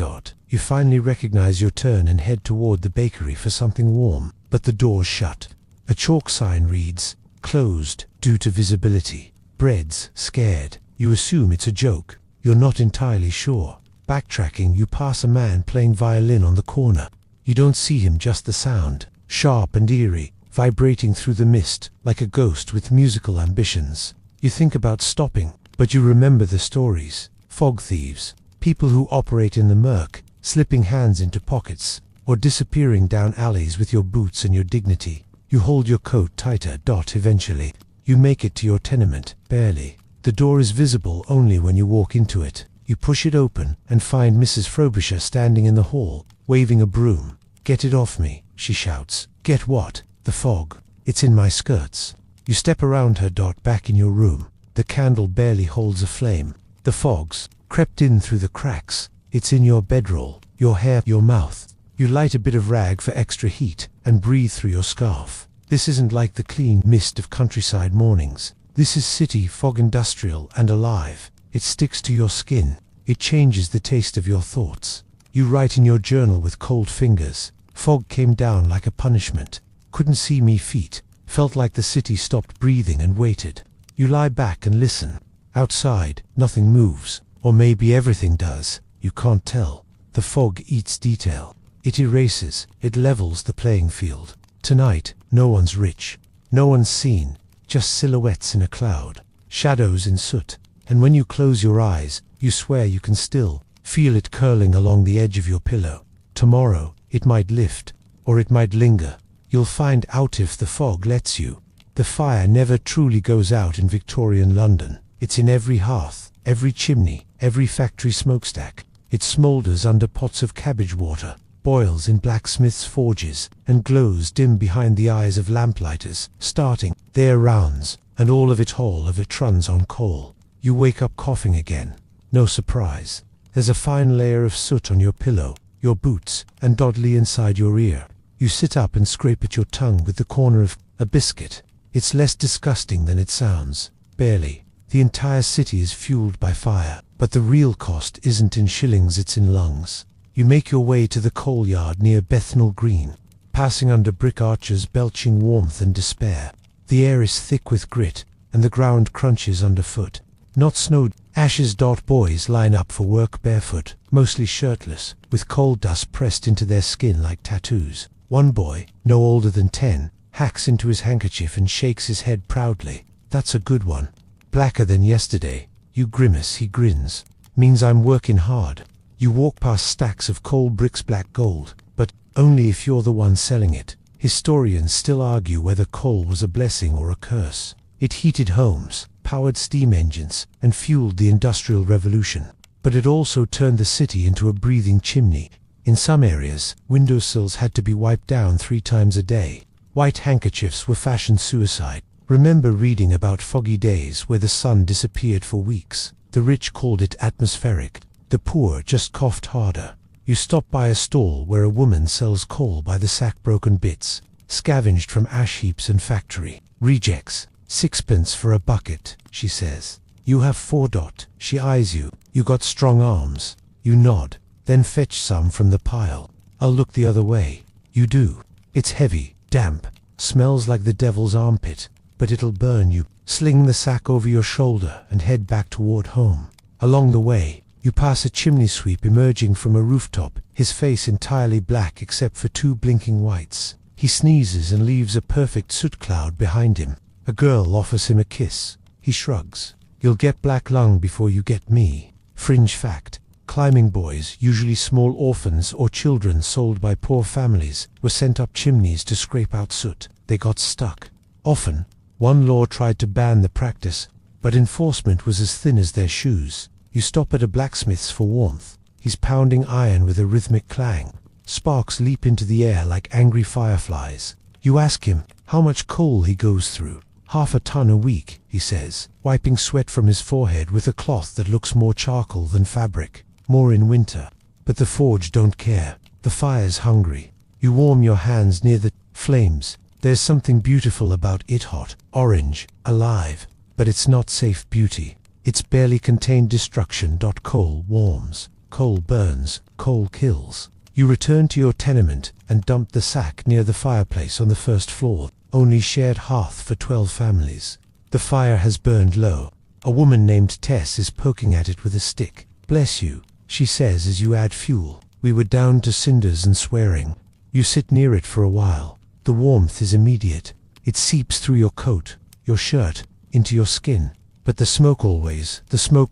You finally recognize your turn and head toward the bakery for something warm, but the door's shut. A chalk sign reads, "Closed due to visibility." Bread's scared. You assume it's a joke. You're not entirely sure. Backtracking, you pass a man playing violin on the corner. You don't see him, just the sound, sharp and eerie, vibrating through the mist, like a ghost with musical ambitions. You think about stopping, but you remember the stories. Fog thieves, people who operate in the murk, slipping hands into pockets, or disappearing down alleys with your boots and your dignity. You hold your coat tighter. Eventually, you make it to your tenement, barely. The door is visible only when you walk into it. You push it open and find Mrs. Frobisher standing in the hall, waving a broom. "Get it off me," she shouts. "Get what?" "The fog. It's in my skirts." You step around her. Back in your room. The candle barely holds a flame. The fog's crept in through the cracks. It's in your bedroll, your hair, your mouth. You light a bit of rag for extra heat and breathe through your scarf. This isn't like the clean mist of countryside mornings. This is city fog, industrial and alive. It sticks to your skin. It changes the taste of your thoughts. You write in your journal with cold fingers. "Fog came down like a punishment. Couldn't see me feet. Felt like the city stopped breathing and waited." You lie back and listen. Outside, nothing moves. Or maybe everything does. You can't tell. The fog eats detail. It erases. It levels the playing field. Tonight, no one's rich. No one's seen. Just silhouettes in a cloud. Shadows in soot. And when you close your eyes, you swear you can still feel it curling along the edge of your pillow. Tomorrow, it might lift, or it might linger. You'll find out if the fog lets you. The fire never truly goes out in Victorian London. It's in every hearth, every chimney, every factory smokestack. It smoulders under pots of cabbage water, boils in blacksmiths' forges, and glows dim behind the eyes of lamplighters, starting their rounds, and all of it runs on coal. You wake up coughing again. No surprise. There's a fine layer of soot on your pillow, your boots, and dodly inside your ear. You sit up and scrape at your tongue with the corner of a biscuit. It's less disgusting than it sounds. Barely. The entire city is fueled by fire, but the real cost isn't in shillings, it's in lungs. You make your way to the coal yard near Bethnal Green, passing under brick arches belching warmth and despair. The air is thick with grit, and the ground crunches underfoot. Not snowed, Ashes. Boys line up for work barefoot, mostly shirtless, with coal dust pressed into their skin like tattoos. One boy, no older than 10, hacks into his handkerchief and shakes his head proudly. That's a good one. Blacker than yesterday. You grimace. He grins. Means I'm working hard. You walk past stacks of coal bricks. Black gold, but only if you're the one selling it. Historians still argue whether coal was a blessing or a curse. It heated homes, powered steam engines, and fueled the Industrial Revolution. But it also turned the city into a breathing chimney. In some areas, windowsills had to be wiped down 3 times a day. White handkerchiefs were fashion suicide. Remember reading about foggy days where the sun disappeared for weeks. The rich called it atmospheric. The poor just coughed harder. You stop by a stall where a woman sells coal by the sack, broken bits, scavenged from ash heaps and factory rejects. 6pence for a bucket, she says. You have 4. She eyes you. You got strong arms. You nod. Then fetch some from the pile. I'll look the other way. You do. It's heavy, damp, smells like the devil's armpit, but it'll burn you. Sling the sack over your shoulder and head back toward home. Along the way, you pass a chimney sweep emerging from a rooftop, his face entirely black except for 2 blinking whites. He sneezes and leaves a perfect soot cloud behind him. A girl offers him a kiss. He shrugs. You'll get black lung before you get me. Fringe fact. Climbing boys, usually small orphans or children sold by poor families, were sent up chimneys to scrape out soot. They got stuck. Often, one law tried to ban the practice, but enforcement was as thin as their shoes. You stop at a blacksmith's for warmth. He's pounding iron with a rhythmic clang. Sparks leap into the air like angry fireflies. You ask him how much coal he goes through. 1/2 ton a week, he says, wiping sweat from his forehead with a cloth that looks more charcoal than fabric. More in winter. But the forge don't care. The fire's hungry. You warm your hands near the flames. There's something beautiful about it, hot, orange, alive. But it's not safe beauty. It's barely contained destruction. Coal warms. Coal burns. Coal kills. You return to your tenement and dump the sack near the fireplace on the 1st floor. Only shared hearth for 12 families. The fire has burned low. A woman named Tess is poking at it with a stick. Bless you, she says as you add fuel. We were down to cinders and swearing. You sit near it for a while. The warmth is immediate. It seeps through your coat, your shirt, into your skin. But the smoke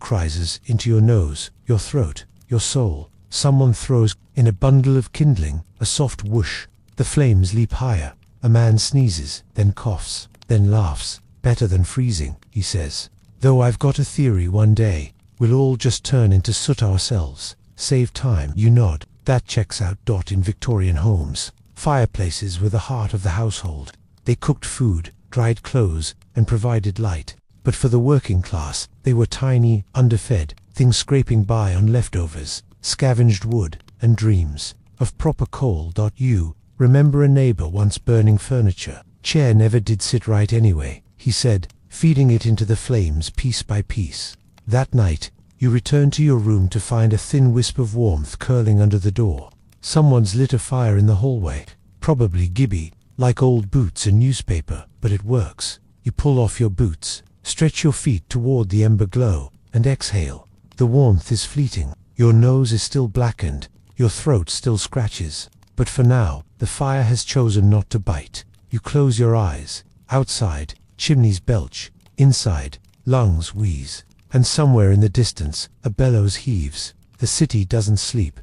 rises into your nose, your throat, your soul. Someone throws in a bundle of kindling, a soft whoosh. The flames leap higher. A man sneezes, then coughs, then laughs. Better than freezing, he says. Though I've got a theory one day, we'll all just turn into soot ourselves. Save time. You nod. That checks out. In Victorian homes, fireplaces were the heart of the household. They cooked food, dried clothes, and provided light. But for the working class, they were tiny, underfed, things scraping by on leftovers, scavenged wood, and dreams of proper coal. You remember a neighbor once burning furniture. Chair never did sit right anyway, he said, feeding it into the flames piece by piece. That night, you return to your room to find a thin wisp of warmth curling under the door. Someone's lit a fire in the hallway. Probably Gibby, like old boots and newspaper, but it works. You pull off your boots, stretch your feet toward the ember glow, and exhale. The warmth is fleeting. Your nose is still blackened. Your throat still scratches. But for now, the fire has chosen not to bite. You close your eyes. Outside, chimneys belch. Inside, lungs wheeze. And somewhere in the distance, a bellows heaves. The city doesn't sleep.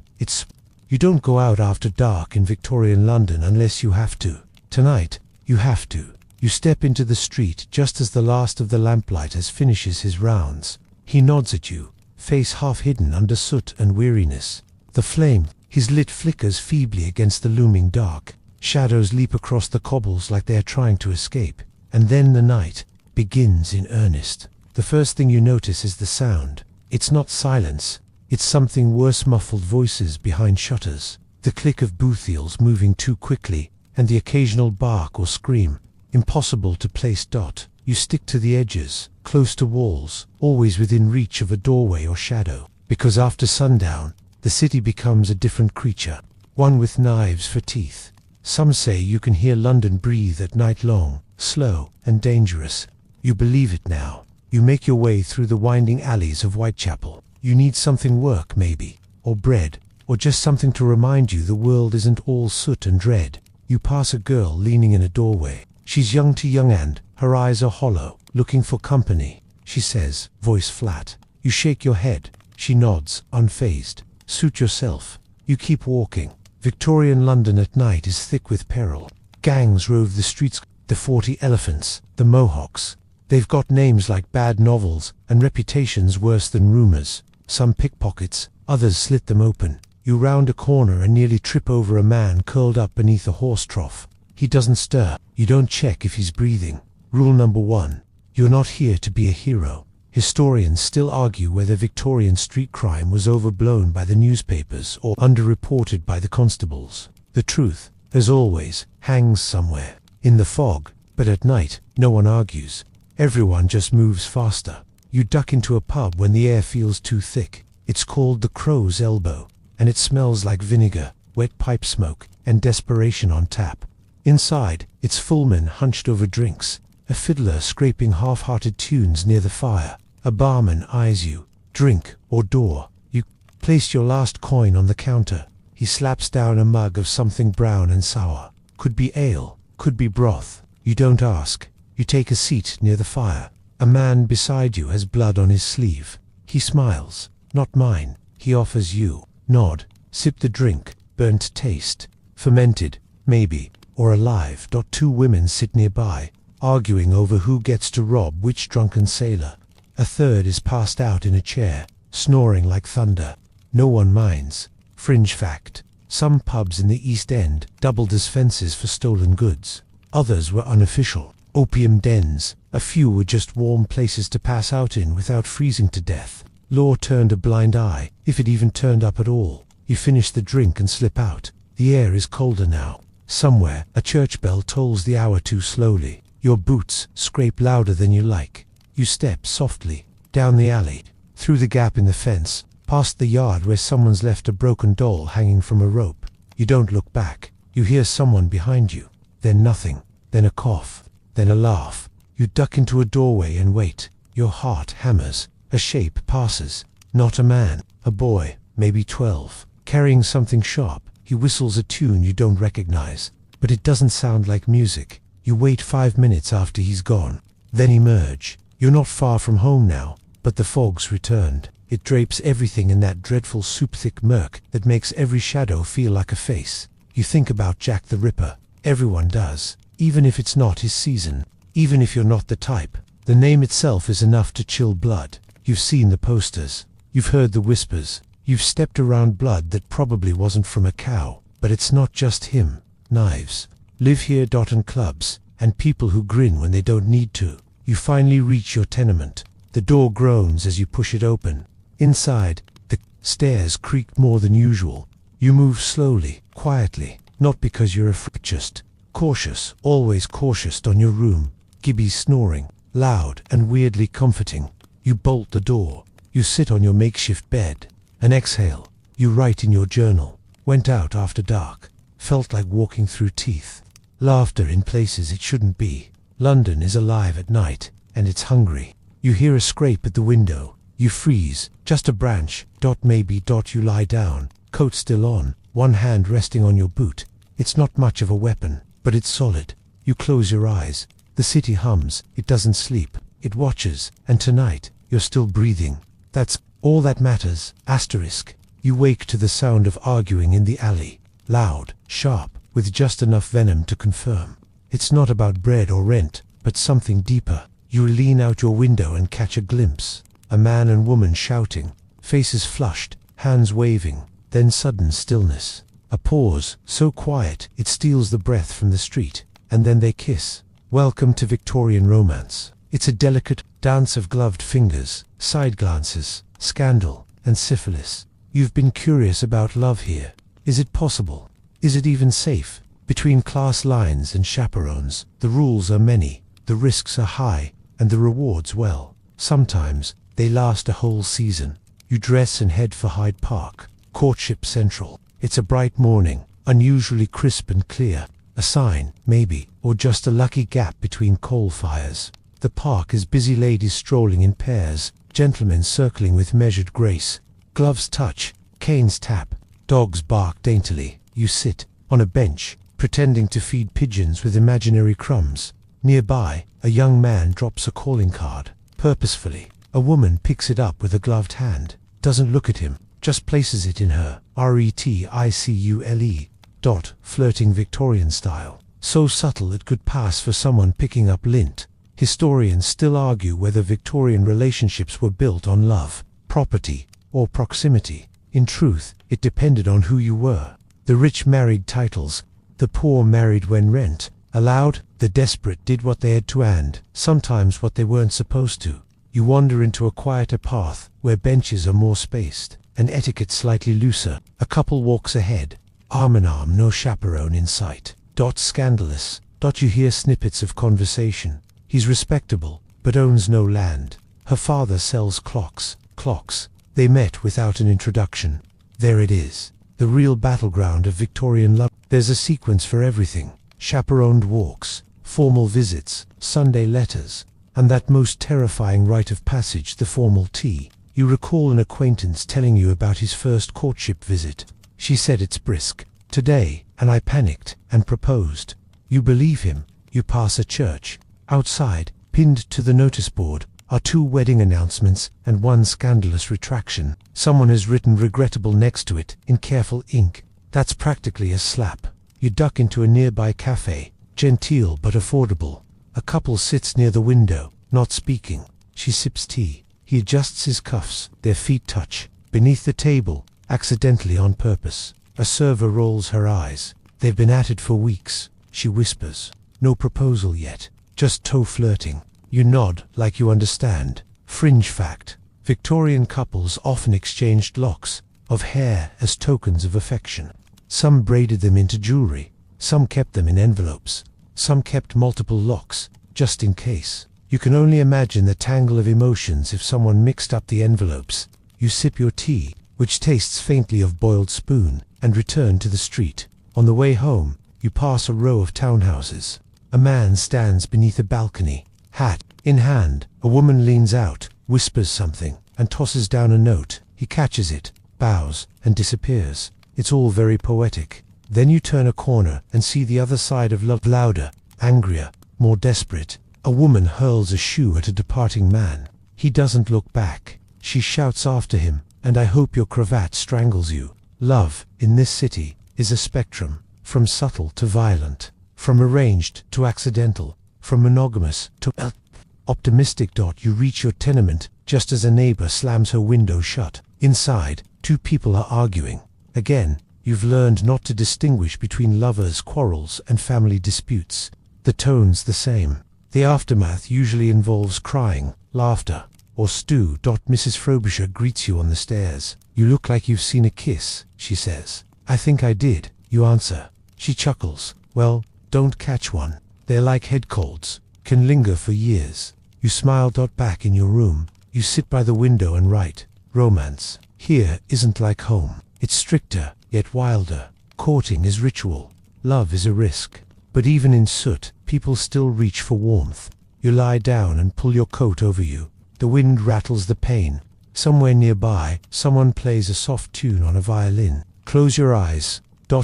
You don't go out after dark in Victorian London unless you have to. Tonight, you have to. You step into the street just as the last of the lamplighters finishes his rounds. He nods at you, face half hidden under soot and weariness. The flame, his lit flickers feebly against the looming dark. Shadows leap across the cobbles like they are trying to escape. And then the night begins in earnest. The first thing you notice is the sound. It's not silence. It's something worse, muffled voices behind shutters. The click of booth heels moving too quickly, and the occasional bark or scream. Impossible to place. You stick to the edges, close to walls, always within reach of a doorway or shadow. Because after sundown, the city becomes a different creature. One with knives for teeth. Some say you can hear London breathe at night long, slow and dangerous. You believe it now. You make your way through the winding alleys of Whitechapel. You need something work, maybe, or bread, or just something to remind you the world isn't all soot and dread. You pass a girl leaning in a doorway. She's young and her eyes are hollow, looking for company. She says, voice flat. You shake your head. She nods, unfazed. Suit yourself. You keep walking. Victorian London at night is thick with peril. Gangs rove the streets, the 40 Elephants, the Mohawks. They've got names like bad novels, and reputations worse than rumors. Some pickpockets, others slit them open. You round a corner and nearly trip over a man curled up beneath a horse trough. He doesn't stir. You don't check if he's breathing. Rule number 1. You're not here to be a hero. Historians still argue whether Victorian street crime was overblown by the newspapers or underreported by the constables. The truth, as always, hangs somewhere, in the fog, but at night, no one argues. Everyone just moves faster. You duck into a pub when the air feels too thick. It's called the Crow's Elbow, and it smells like vinegar, wet pipe smoke, and desperation on tap. Inside, it's full men hunched over drinks, a fiddler scraping half-hearted tunes near the fire. A barman eyes you. Drink or door. You place your last coin on the counter. He slaps down a mug of something brown and sour. Could be ale, could be broth. You don't ask. You take a seat near the fire. A man beside you has blood on his sleeve. He smiles. Not mine. He offers you. Nod. Sip the drink. Burnt taste. Fermented, maybe, or alive. 2 women sit nearby, arguing over who gets to rob which drunken sailor. A third is passed out in a chair, snoring like thunder. No one minds. Fringe fact. Some pubs in the East End doubled as fences for stolen goods. Others were unofficial. Opium dens. A few were just warm places to pass out in without freezing to death. Law turned a blind eye, if it even turned up at all. You finish the drink and slip out. The air is colder now. Somewhere, a church bell tolls the hour too slowly. Your boots scrape louder than you like. You step softly, down the alley, through the gap in the fence, past the yard where someone's left a broken doll hanging from a rope. You don't look back. You hear someone behind you. Then nothing. Then a cough. Then a laugh. You duck into a doorway and wait. Your heart hammers. A shape passes. Not a man. A boy, maybe 12, carrying something sharp. He whistles a tune you don't recognize, but it doesn't sound like music. You wait 5 minutes after he's gone. Then emerge. You're not far from home now, but the fog's returned. It drapes everything in that dreadful soup-thick murk that makes every shadow feel like a face. You think about Jack the Ripper. Everyone does, even if it's not his season, even if you're not the type. The name itself is enough to chill blood. You've seen the posters. You've heard the whispers. You've stepped around blood that probably wasn't from a cow. But it's not just him. Knives. Live here. And clubs. And people who grin when they don't need to. You finally reach your tenement. The door groans as you push it open. Inside, the stairs creak more than usual. You move slowly, quietly, not because you're afraid, just cautious, always cautious on your room. Gibby's snoring, loud and weirdly comforting. You bolt the door. You sit on your makeshift bed. An exhale. You write in your journal. Went out after dark. Felt like walking through teeth. Laughter in places it shouldn't be. London is alive at night, and it's hungry. You hear a scrape at the window. You freeze. Just a branch. Maybe. You lie down. Coat still on. One hand resting on your boot. It's not much of a weapon, but it's solid. You close your eyes. The city hums. It doesn't sleep. It watches. And tonight, you're still breathing. That's all that matters. Asterisk. You wake to the sound of arguing in the alley. Loud, sharp, with just enough venom to confirm. It's not about bread or rent, but something deeper. You lean out your window and catch a glimpse. A man and woman shouting, faces flushed, hands waving, then sudden stillness. A pause, so quiet it steals the breath from the street, and then they kiss. Welcome to Victorian romance. It's a delicate dance of gloved fingers, side glances, scandal, and syphilis. You've been curious about love here. Is it possible? Is it even safe? Between class lines and chaperones, the rules are many, the risks are high, and the rewards, well, sometimes they last a whole season. You dress and head for Hyde Park, Courtship Central. It's a bright morning, unusually crisp and clear. A sign, maybe, or just a lucky gap between coal fires. The park is busy, ladies strolling in pairs, gentlemen circling with measured grace. Gloves touch, canes tap, dogs bark daintily. You sit on a bench, pretending to feed pigeons with imaginary crumbs. Nearby, a young man drops a calling card, purposefully. A woman picks it up with a gloved hand, doesn't look at him, just places it in her reticule. Flirting Victorian style. So subtle it could pass for someone picking up lint. Historians still argue whether Victorian relationships were built on love, property, or proximity. In truth, it depended on who you were. The rich married titles, the poor married when rent allowed, the desperate did what they had to and sometimes what they weren't supposed to. You wander into a quieter path, where benches are more spaced, and etiquette slightly looser. A couple walks ahead, arm in arm, no chaperone in sight. Scandalous. You hear snippets of conversation. He's respectable, but owns no land. Her father sells clocks. They met without an introduction. There it is, the real battleground of Victorian love. There's a sequence for everything. Chaperoned walks, formal visits, Sunday letters, and that most terrifying rite of passage, the formal tea. You recall an acquaintance telling you about his first courtship visit. She said it's brisk today, and I panicked and proposed. You believe him. You pass a church. Outside, pinned to the notice board, are 2 wedding announcements and 1 scandalous retraction. Someone has written regrettable next to it in careful ink. That's practically a slap. You duck into a nearby cafe, genteel but affordable. A couple sits near the window, not speaking. She sips tea. He adjusts his cuffs. Their feet touch. Beneath the table, accidentally on purpose. A server rolls her eyes. They've been at it for weeks. She whispers. No proposal yet. Just toe flirting. You nod like you understand. Fringe fact. Victorian couples often exchanged locks of hair as tokens of affection. Some braided them into jewelry. Some kept them in envelopes. Some kept multiple locks, just in case. You can only imagine the tangle of emotions if someone mixed up the envelopes. You sip your tea, which tastes faintly of boiled spoon, and return to the street. On the way home, you pass a row of townhouses. A man stands beneath a balcony, hat in hand. A woman leans out, whispers something, and tosses down a note. He catches it, bows, and disappears. It's all very poetic. Then you turn a corner and see the other side of love, louder, angrier, more desperate. A woman hurls a shoe at a departing man. He doesn't look back. She shouts after him, and I hope your cravat strangles you. Love, in this city, is a spectrum, from subtle to violent, from arranged to accidental, from monogamous to optimistic. You reach your tenement just as a neighbor slams her window shut. Inside, 2 people are arguing. Again, you've learned not to distinguish between lovers' quarrels and family disputes. The tone's the same. The aftermath usually involves crying, laughter, or stew. Mrs. Frobisher greets you on the stairs. You look like you've seen a kiss, she says. I think I did, you answer. She chuckles. Well, don't catch one. They're like head colds, can linger for years. You smile. Back in your room, you sit by the window and write. Romance here isn't like home. It's stricter, yet wilder. Courting is ritual. Love is a risk. But even in soot, people still reach for warmth. You lie down and pull your coat over you. The wind rattles the pane. Somewhere nearby, someone plays a soft tune on a violin. Close your eyes.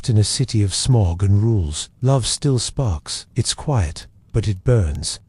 In a city of smog and rules, love still sparks. It's quiet, but it burns.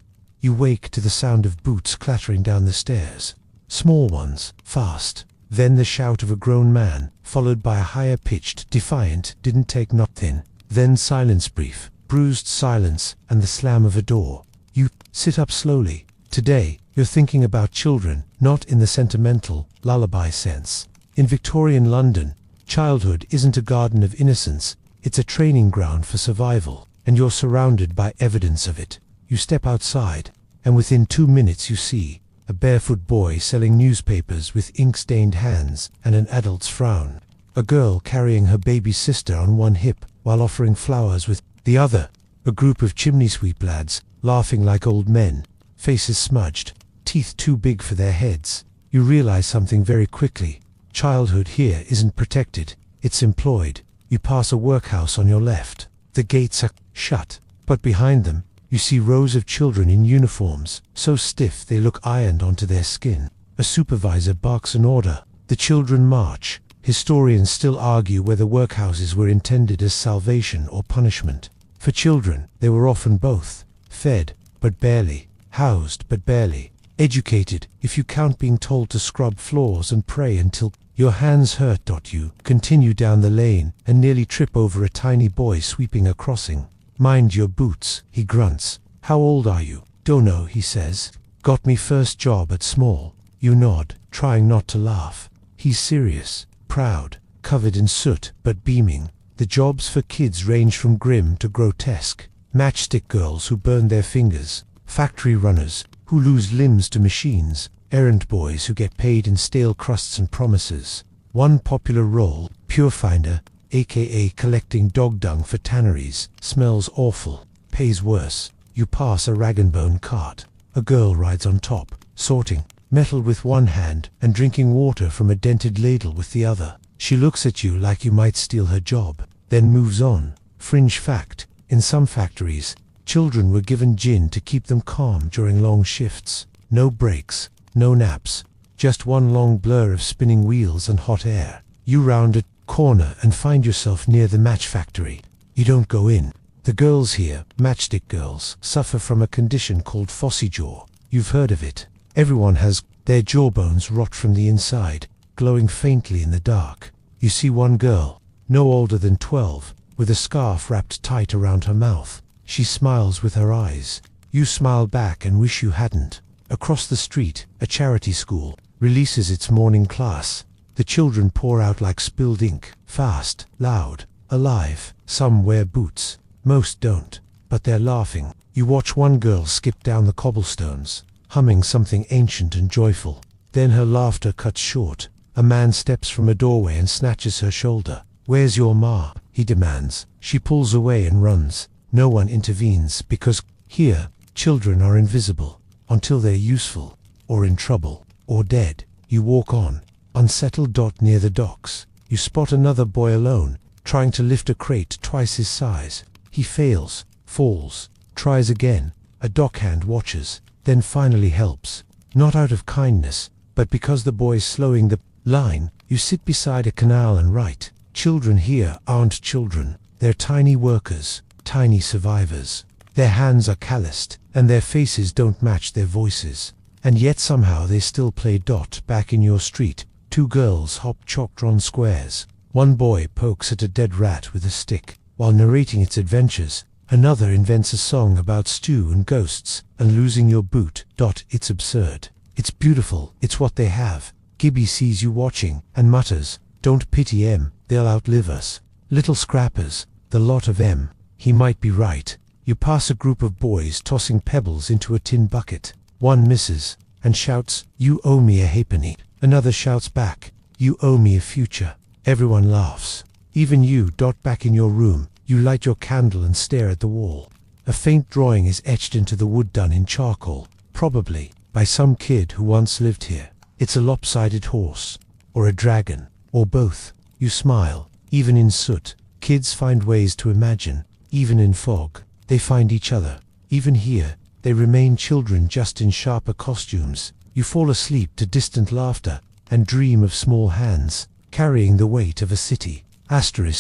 You wake to the sound of boots clattering down the stairs. Small ones, fast. Then the shout of a grown man, followed by a higher-pitched, defiant, didn't take nothing. Then silence, brief, bruised silence, and the slam of a door. You sit up slowly. Today, you're thinking about children, not in the sentimental, lullaby sense. In Victorian London, childhood isn't a garden of innocence, it's a training ground for survival, and you're surrounded by evidence of it. You step outside, and within 2 minutes you see a barefoot boy selling newspapers with ink-stained hands and an adult's frown. A girl carrying her baby sister on one hip while offering flowers with the other. A group of chimney-sweep lads, laughing like old men, faces smudged, teeth too big for their heads. You realize something very quickly. Childhood here isn't protected, it's employed. You pass a workhouse on your left. The gates are shut, but behind them, You see rows of children in uniforms, so stiff they look ironed onto their skin. A supervisor barks an order. The children march. Historians still argue whether workhouses were intended as salvation or punishment. For children, they were often both. Fed, but barely. Housed, but barely. Educated, if you count being told to scrub floors and pray until your hands hurt. You continue down the lane and nearly trip over a tiny boy sweeping a crossing. Mind your boots, he grunts. How old are you? Dunno, he says. Got me first job at small. You nod, trying not to laugh. He's serious, proud, covered in soot, but beaming. The jobs for kids range from grim to grotesque. Matchstick girls who burn their fingers, factory runners who lose limbs to machines, errand boys who get paid in stale crusts and promises. One popular role, Purefinder, aka collecting dog dung for tanneries, smells awful, pays worse. You pass a rag and bone cart. A girl rides on top, sorting metal with one hand and drinking water from a dented ladle with the other. She looks at you like you might steal her job, then moves on. Fringe fact, in some factories, children were given gin to keep them calm during long shifts. No breaks, no naps, just one long blur of spinning wheels and hot air. You round a corner and find yourself near the match factory. You don't go in. The girls here, matchstick girls, suffer from a condition called phossy jaw. You've heard of it. Everyone has. Their jawbones rot from the inside, glowing faintly in the dark. You see one girl, no older than 12, with a scarf wrapped tight around her mouth. She smiles with her eyes. You smile back and wish you hadn't. Across the street, a charity school releases its morning class. The children pour out like spilled ink, fast, loud, alive. Some wear boots, most don't, but they're laughing. You watch one girl skip down the cobblestones, humming something ancient and joyful. Then her laughter cuts short. A man steps from a doorway and snatches her shoulder. "Where's your ma?" he demands. She pulls away and runs. No one intervenes because here, children are invisible until they're useful, or in trouble, or dead. You walk on, unsettled. Near the docks, you spot another boy alone, trying to lift a crate twice his size. He fails, falls, tries again. A dockhand watches, then finally helps. Not out of kindness, but because the boy's slowing the line. You sit beside a canal and write. Children here aren't children. They're tiny workers, tiny survivors. Their hands are calloused, and their faces don't match their voices. And yet somehow they still play. Back in your street, two girls hop chalk-drawn squares. One boy pokes at a dead rat with a stick, while narrating its adventures. Another invents a song about stew and ghosts and losing your boot. It's absurd. It's beautiful. It's what they have. Gibby sees you watching and mutters, "Don't pity 'em, they'll outlive us. Little scrappers, the lot of 'em." He might be right. You pass a group of boys tossing pebbles into a tin bucket. One misses and shouts, "You owe me a halfpenny." Another shouts back, "You owe me a future." Everyone laughs. Even you. Back in your room, you light your candle and stare at the wall. A faint drawing is etched into the wood, done in charcoal, probably by some kid who once lived here. It's a lopsided horse, or a dragon, or both. You smile. Even in soot, kids find ways to imagine. Even in fog, they find each other. Even here, they remain children, just in sharper costumes. You fall asleep to distant laughter and dream of small hands carrying the weight of a city.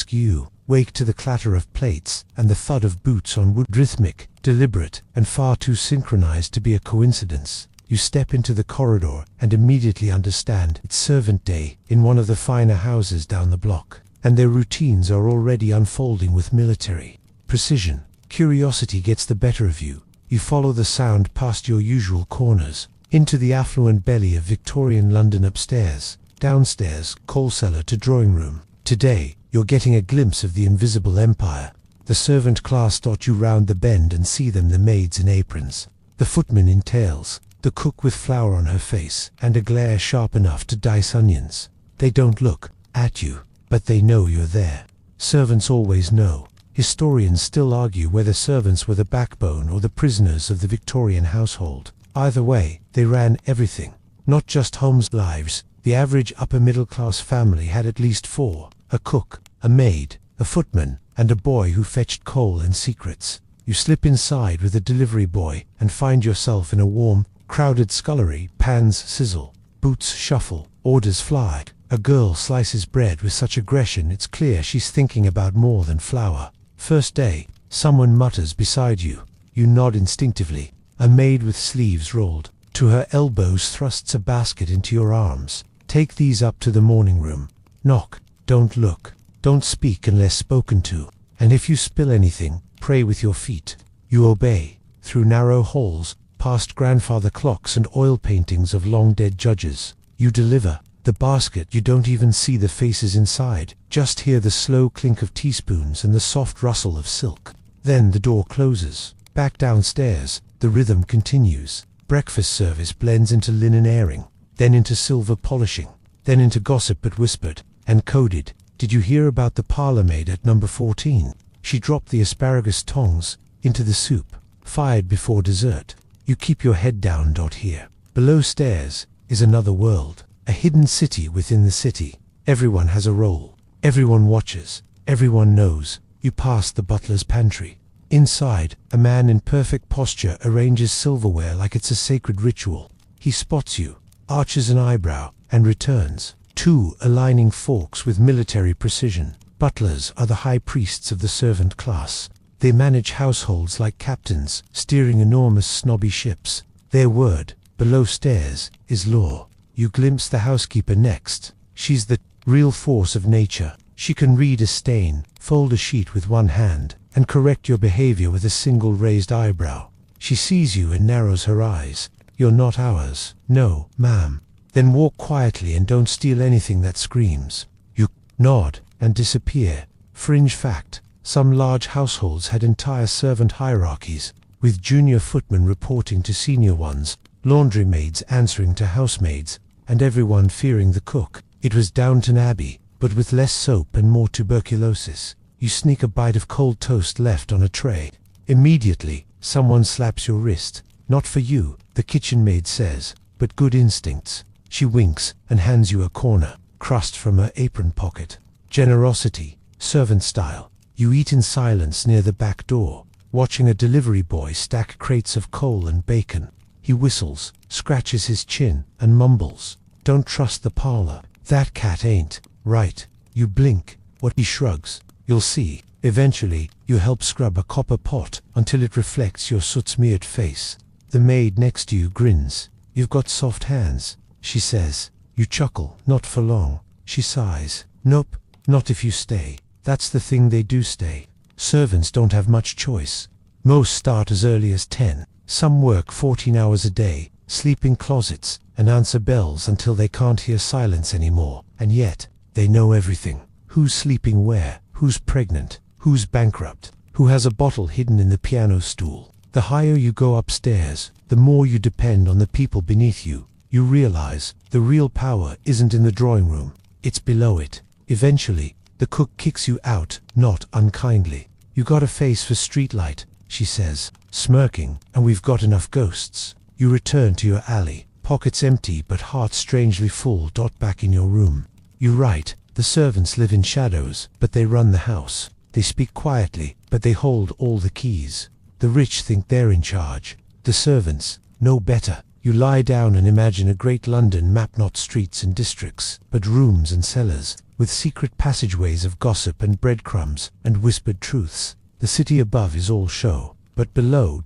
You wake to the clatter of plates and the thud of boots on wood, rhythmic, deliberate, and far too synchronized to be a coincidence. You step into the corridor and immediately understand it's servant day in one of the finer houses down the block, and their routines are already unfolding with military precision. Curiosity gets the better of you. You follow the sound past your usual corners, into the affluent belly of Victorian London. Upstairs, downstairs, coal cellar to drawing room. Today, you're getting a glimpse of the invisible empire. The servant class. You round the bend and see them, the maids in aprons, the footmen in tails, the cook with flour on her face and a glare sharp enough to dice onions. They don't look at you, but they know you're there. Servants always know. Historians still argue whether servants were the backbone or the prisoners of the Victorian household. Either way, they ran everything, not just homes, lives. The average upper-middle-class family had at least 4, a cook, a maid, a footman, and a boy who fetched coal and secrets. You slip inside with a delivery boy and find yourself in a warm, crowded scullery. Pans sizzle, boots shuffle, orders fly. A girl slices bread with such aggression it's clear she's thinking about more than flour. First day, someone mutters beside you. You nod instinctively. A maid with sleeves rolled to her elbows thrusts a basket into your arms. Take these up to the morning room. Knock. Don't look. Don't speak unless spoken to. And if you spill anything, pray with your feet. You obey. Through narrow halls, past grandfather clocks and oil paintings of long-dead judges. You deliver. The basket, you don't even see the faces inside, just hear the slow clink of teaspoons and the soft rustle of silk. Then the door closes. Back downstairs, the rhythm continues. Breakfast service blends into linen airing, then into silver polishing, then into gossip but whispered and coded. Did you hear about the parlour maid at number 14? She dropped the asparagus tongs into the soup. Fired before dessert. You keep your head down. Here. Below stairs is another world. A hidden city within the city. Everyone has a role. Everyone watches. Everyone knows. You pass the butler's pantry. Inside, a man in perfect posture arranges silverware like it's a sacred ritual. He spots you, arches an eyebrow, and returns. 2 aligning forks with military precision. Butlers are the high priests of the servant class. They manage households like captains, steering enormous snobby ships. Their word, below stairs, is law. You glimpse the housekeeper next. She's the real force of nature. She can read a stain, fold a sheet with one hand, and correct your behavior with a single raised eyebrow. She sees you and narrows her eyes. You're not ours. No, ma'am. Then walk quietly and don't steal anything that screams. You nod and disappear. Fringe fact: some large households had entire servant hierarchies, with junior footmen reporting to senior ones, laundry maids answering to housemaids, and everyone fearing the cook. It was Downton Abbey, but with less soap and more tuberculosis. You sneak a bite of cold toast left on a tray. Immediately, someone slaps your wrist. Not for you, the kitchen maid says, but good instincts. She winks and hands you a corner, crust from her apron pocket. Generosity, servant style. You eat in silence near the back door, watching a delivery boy stack crates of coal and bacon. He whistles, scratches his chin, and mumbles, "Don't trust the parlor. That cat ain't right." You blink. What? He shrugs. "You'll see." Eventually, you help scrub a copper pot until it reflects your soot-smeared face. The maid next to you grins. "You've got soft hands," she says. You chuckle. "Not for long." She sighs. "Nope, not if you stay." That's the thing, they do stay. Servants don't have much choice. Most start as early as 10. Some work 14 hours a day, sleep in closets, and answer bells until they can't hear silence anymore. And yet, they know everything. Who's sleeping where, who's pregnant, who's bankrupt, who has a bottle hidden in the piano stool. The higher you go upstairs, the more you depend on the people beneath you. You realize the real power isn't in the drawing room, it's below it. Eventually, the cook kicks you out, not unkindly. "You got a face for streetlight," she says, smirking, "and we've got enough ghosts." You return to your alley, pockets empty but heart strangely full. Back in your room. You write. The servants live in shadows, but they run the house. They speak quietly, but they hold all the keys. The rich think they're in charge. The servants know better. You lie down and imagine a great London map, not streets and districts, but rooms and cellars, with secret passageways of gossip and breadcrumbs and whispered truths. The city above is all show, but below,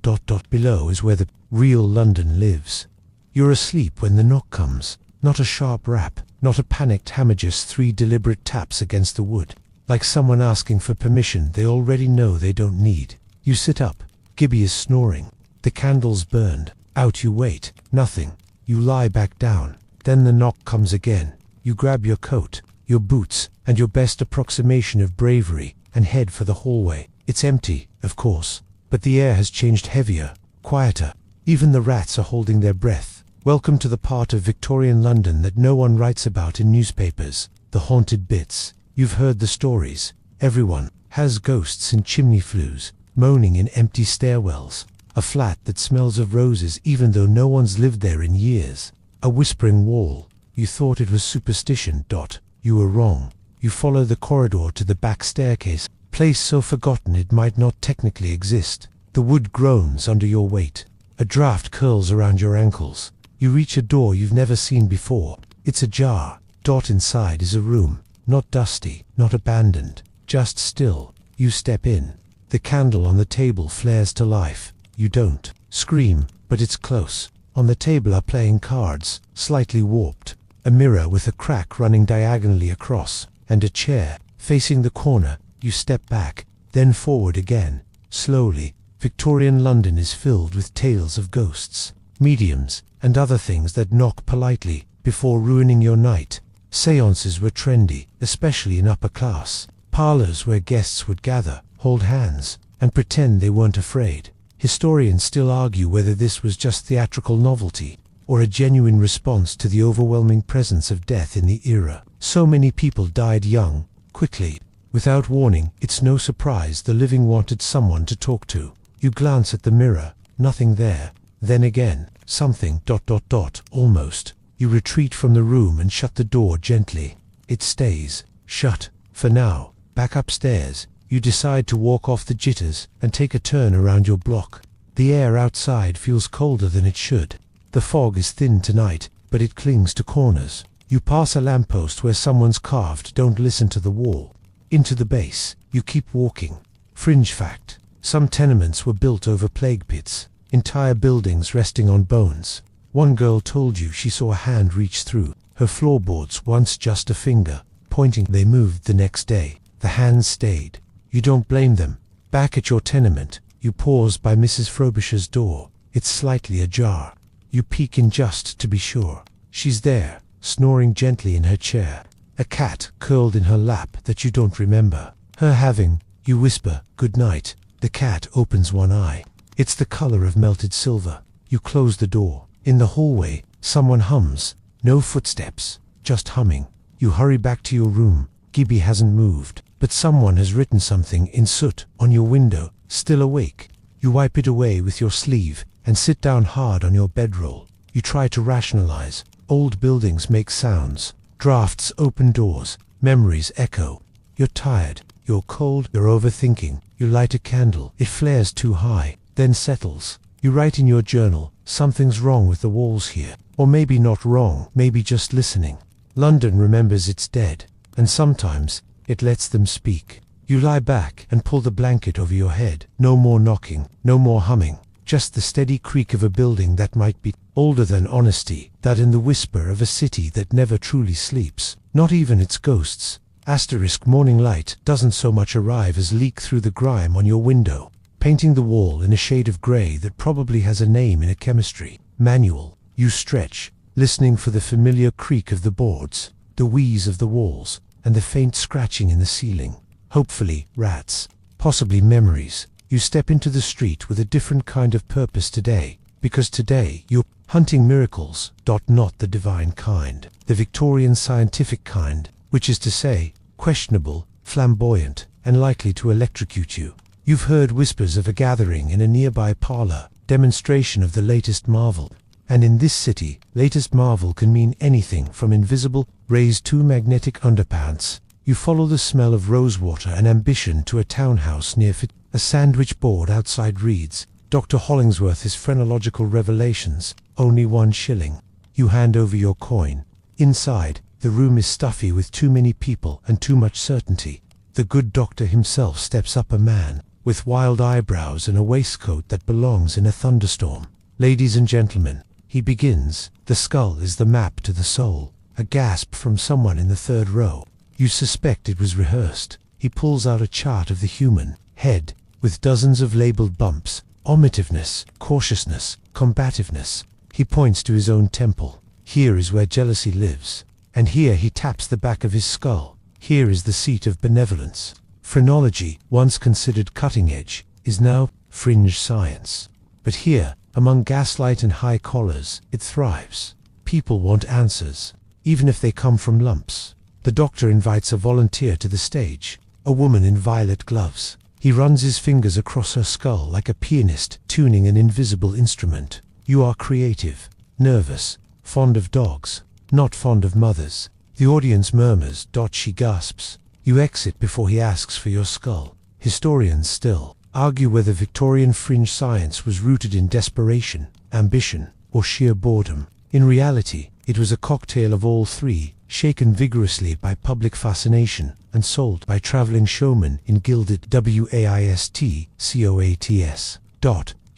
below is where the real London lives. You're asleep when the knock comes. Not a sharp rap, not a panicked hammer, just 3 deliberate taps against the wood. Like someone asking for permission they already know they don't need. You sit up. Gibby is snoring. The candle's burned. Out you wait. Nothing. You lie back down. Then the knock comes again. You grab your coat, your boots, and your best approximation of bravery, and head for the hallway. It's empty, of course, but the air has changed, heavier, quieter. Even the rats are holding their breath. Welcome to the part of Victorian London that no one writes about in newspapers. The haunted bits. You've heard the stories. Everyone has ghosts in chimney flues, moaning in empty stairwells. A flat that smells of roses even though no one's lived there in years. A whispering wall. You thought it was superstition. You were wrong. You follow the corridor to the back staircase, place so forgotten it might not technically exist. The wood groans under your weight. A draft curls around your ankles. You reach a door you've never seen before. It's ajar. Inside is a room. Not dusty, not abandoned, just still. You step in. The candle on the table flares to life. You don't scream, but it's close. On the table are playing cards, slightly warped. A mirror with a crack running diagonally across. And a chair, facing the corner. You step back, then forward again. Slowly, Victorian London is filled with tales of ghosts, mediums, and other things that knock politely before ruining your night. Seances were trendy, especially in upper class. Parlors where guests would gather, hold hands, and pretend they weren't afraid. Historians still argue whether this was just theatrical novelty, or a genuine response to the overwhelming presence of death in the era. So many people died young, quickly. Without warning, it's no surprise the living wanted someone to talk to. You glance at the mirror, nothing there. Then again, something, almost. You retreat from the room and shut the door gently. It stays shut, for now. Back upstairs, you decide to walk off the jitters and take a turn around your block. The air outside feels colder than it should. The fog is thin tonight, but it clings to corners. You pass a lamppost where someone's carved "Don't listen to the wall." Into the base, you keep walking. Fringe fact: some tenements were built over plague pits, entire buildings resting on bones. One girl told you she saw a hand reach through her floorboards, once just a finger, pointing. They moved the next day. The hands stayed. You don't blame them. Back at your tenement, you pause by Mrs. Frobisher's door. It's slightly ajar. You peek in just to be sure. She's there, snoring gently in her chair. A cat curled in her lap that you don't remember her having. You whisper, "Good night." The cat opens one eye. It's the color of melted silver. You close the door. In the hallway, someone hums. No footsteps, just humming. You hurry back to your room. Gibby hasn't moved, but someone has written something in soot on your window. Still awake. You wipe it away with your sleeve and sit down hard on your bedroll. You try to rationalize. Old buildings make sounds. Drafts open doors. Memories echo. You're tired. You're cold. You're overthinking. You light a candle. It flares too high, then settles. You write in your journal, "Something's wrong with the walls here." Or maybe not wrong, maybe just listening. London remembers it's dead, and sometimes it lets them speak. You lie back and pull the blanket over your head. No more knocking, no more humming. Just the steady creak of a building that might be older than honesty, that in the whisper of a city that never truly sleeps. Not even its ghosts. Morning light doesn't so much arrive as leak through the grime on your window, painting the wall in a shade of grey that probably has a name in a chemistry manual. You stretch, listening for the familiar creak of the boards, the wheeze of the walls, and the faint scratching in the ceiling. Hopefully, rats. Possibly memories. You step into the street with a different kind of purpose today, because today you're hunting miracles, not the divine kind, the Victorian scientific kind, which is to say, questionable, flamboyant, and likely to electrocute you. You've heard whispers of a gathering in a nearby parlor, demonstration of the latest marvel. And in this city, latest marvel can mean anything from invisible rays to magnetic underpants. You follow the smell of rosewater and ambition to a townhouse near Fit. A sandwich board outside reads, "Dr. Hollingsworth's phrenological revelations, only 1 shilling. You hand over your coin. Inside, the room is stuffy with too many people and too much certainty. The good doctor himself steps up, a man with wild eyebrows and a waistcoat that belongs in a thunderstorm. "Ladies and gentlemen," he begins, "the skull is the map to the soul." A gasp from someone in the third row. You suspect it was rehearsed. He pulls out a chart of the human head, with dozens of labeled bumps, omitiveness, cautiousness, combativeness. He points to his own temple. Here is where jealousy lives. And here he taps the back of his skull. Here is the seat of benevolence. Phrenology, once considered cutting edge, is now fringe science. But here, among gaslight and high collars, it thrives. People want answers, even if they come from lumps. The doctor invites a volunteer to the stage, a woman in violet gloves. He runs his fingers across her skull like a pianist tuning an invisible instrument. You are creative, nervous, fond of dogs, not fond of mothers. The audience murmurs. She gasps. You exit before he asks for your skull. Historians still argue whether Victorian fringe science was rooted in desperation, ambition, or sheer boredom. In reality, it was a cocktail of all three, shaken vigorously by public fascination and sold by traveling showmen in gilded waistcoats.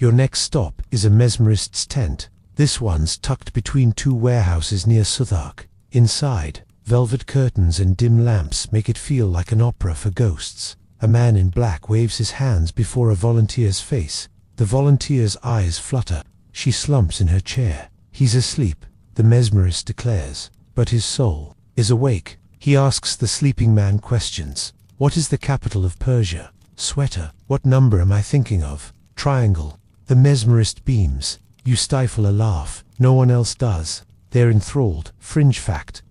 Your next stop is a mesmerist's tent. This one's tucked between two warehouses near Southwark. Inside, velvet curtains and dim lamps make it feel like an opera for ghosts. A man in black waves his hands before a volunteer's face. The volunteer's eyes flutter. She slumps in her chair. He's asleep, the mesmerist declares, but his soul is awake. He asks the sleeping man questions. What is the capital of Persia? Sweater. What number am I thinking of? Triangle. The mesmerist beams. You stifle a laugh. No one else does. They're enthralled. Fringe fact.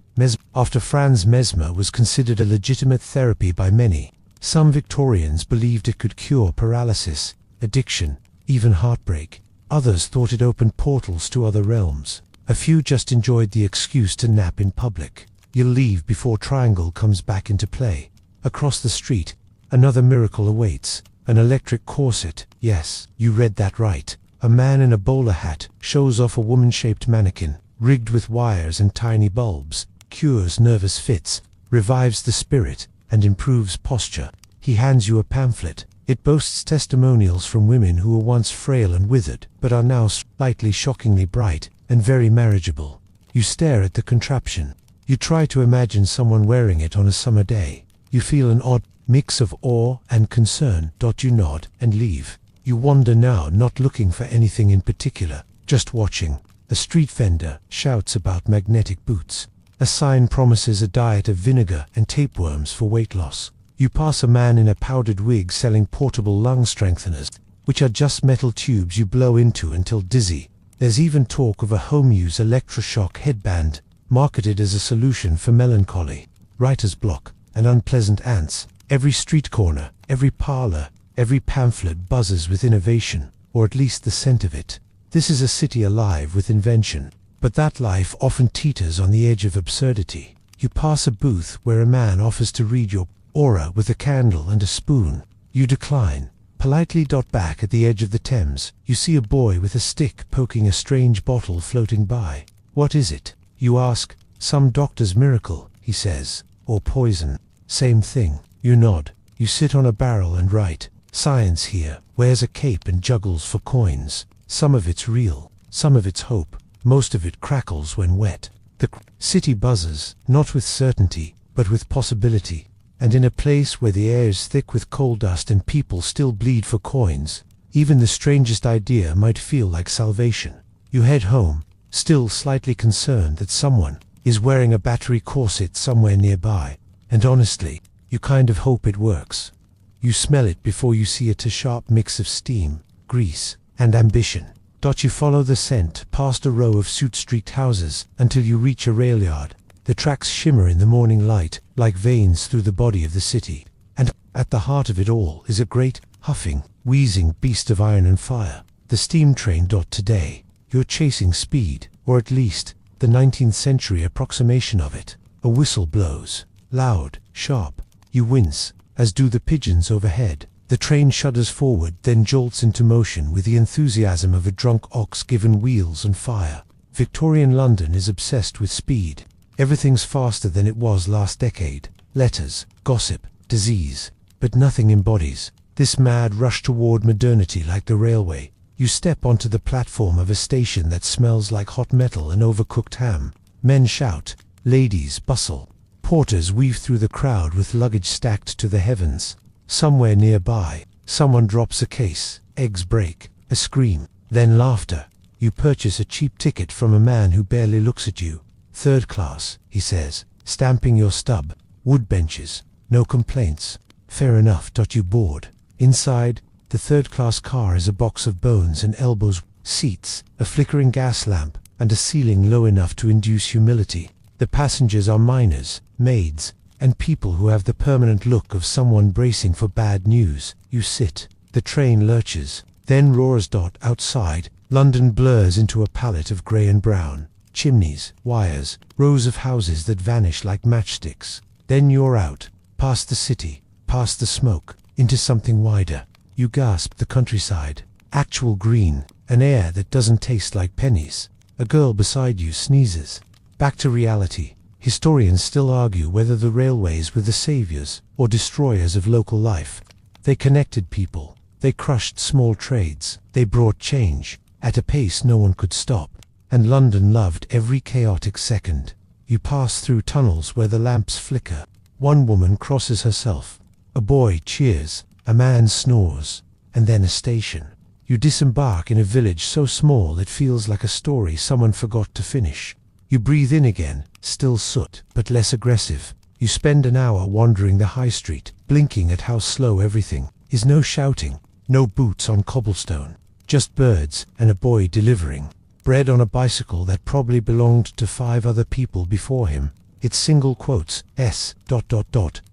After Franz Mesmer was considered a legitimate therapy by many, some Victorians believed it could cure paralysis, addiction, even heartbreak. Others thought it opened portals to other realms. A few just enjoyed the excuse to nap in public. You'll leave before Triangle comes back into play. Across the street, another miracle awaits. An electric corset. Yes, you read that right. A man in a bowler hat shows off a woman-shaped mannequin, rigged with wires and tiny bulbs, cures nervous fits, revives the spirit, and improves posture. He hands you a pamphlet. It boasts testimonials from women who were once frail and withered, but are now slightly shockingly bright and very marriageable. You stare at the contraption. You try to imagine someone wearing it on a summer day. You feel an odd mix of awe and concern. You nod and leave. You wander now, not looking for anything in particular, just watching. A street vendor shouts about magnetic boots. A sign promises a diet of vinegar and tapeworms for weight loss. You pass a man in a powdered wig selling portable lung strengtheners, which are just metal tubes you blow into until dizzy. There's even talk of a home-use electroshock headband, marketed as a solution for melancholy, writer's block, and unpleasant ants. Every street corner, every parlor, every pamphlet buzzes with innovation, or at least the scent of it. This is a city alive with invention. But that life often teeters on the edge of absurdity. You pass a booth where a man offers to read your aura with a candle and a spoon. You decline. Politely. Back at the edge of the Thames, you see a boy with a stick poking a strange bottle floating by. What is it? You ask. Some doctor's miracle, he says. Or poison. Same thing. You nod. You sit on a barrel and write. Science here wears a cape and juggles for coins. Some of it's real, some of it's hope. Most of it crackles when wet. The city buzzes, not with certainty, but with possibility. And in a place where the air is thick with coal dust and people still bleed for coins, even the strangest idea might feel like salvation. You head home, still slightly concerned that someone is wearing a battery corset somewhere nearby. And honestly, you kind of hope it works. You smell it before you see it, a sharp mix of steam, grease, and ambition. You follow the scent past a row of soot-streaked houses until you reach a rail yard. The tracks shimmer in the morning light like veins through the body of the city. And at the heart of it all is a great, huffing, wheezing beast of iron and fire. The steam train. Today, you're chasing speed, or at least the 19th century approximation of it. A whistle blows, loud, sharp. You wince, as do the pigeons overhead. The train shudders forward, then jolts into motion with the enthusiasm of a drunk ox given wheels and fire. Victorian London is obsessed with speed. Everything's faster than it was last decade. Letters, gossip, disease. But nothing embodies this mad rush toward modernity like the railway. You step onto the platform of a station that smells like hot metal and overcooked ham. Men shout. Ladies bustle. Porters weave through the crowd with luggage stacked to the heavens. Somewhere nearby, someone drops a case, eggs break, a scream, then laughter. You purchase a cheap ticket from a man who barely looks at you. Third class, he says, stamping your stub. Wood benches, no complaints. Fair enough. You board. Inside, the third-class car is a box of bones and elbows, seats, a flickering gas lamp, and a ceiling low enough to induce humility. The passengers are miners, maids, and people who have the permanent look of someone bracing for bad news. You sit. The train lurches, then roars. Outside, London blurs into a palette of grey and brown. Chimneys, wires, rows of houses that vanish like matchsticks. Then you're out, past the city, past the smoke, into something wider. You gasp the countryside. Actual green, an air that doesn't taste like pennies. A girl beside you sneezes. Back to reality. Historians still argue whether the railways were the saviors or destroyers of local life. They connected people. They crushed small trades. They brought change at a pace no one could stop. And London loved every chaotic second. You pass through tunnels where the lamps flicker. One woman crosses herself. A boy cheers. A man snores. And then a station. You disembark in a village so small it feels like a story someone forgot to finish. You breathe in again, still soot, but less aggressive. You spend an hour wandering the high street, blinking at how slow everything is. No shouting, no boots on cobblestone, just birds and a boy delivering bread on a bicycle that probably belonged to 5 other people before him. It's single quotes,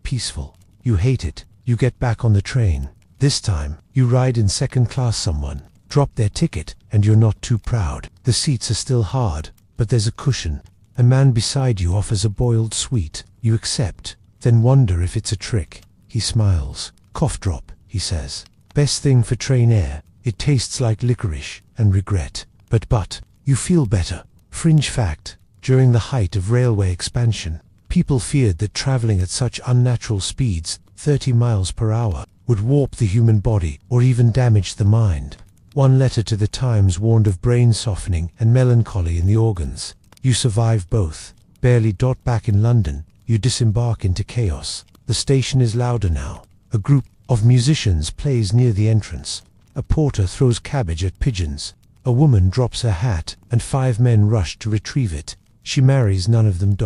peaceful. You hate it. You get back on the train. This time, you ride in second class. Someone dropped their ticket, and you're not too proud. The seats are still hard, but there's a cushion. A man beside you offers a boiled sweet. You accept, then wonder if it's a trick. He smiles. Cough drop, he says. Best thing for train air. It tastes like licorice and regret. But, you feel better. Fringe fact, during the height of railway expansion, people feared that traveling at such unnatural speeds, 30 miles per hour, would warp the human body or even damage the mind. One letter to the Times warned of brain softening and melancholy in the organs. You survive both. Barely back in London, you disembark into chaos. The station is louder now. A group of musicians plays near the entrance. A porter throws cabbage at pigeons. A woman drops her hat, and 5 men rush to retrieve it. She marries none of them.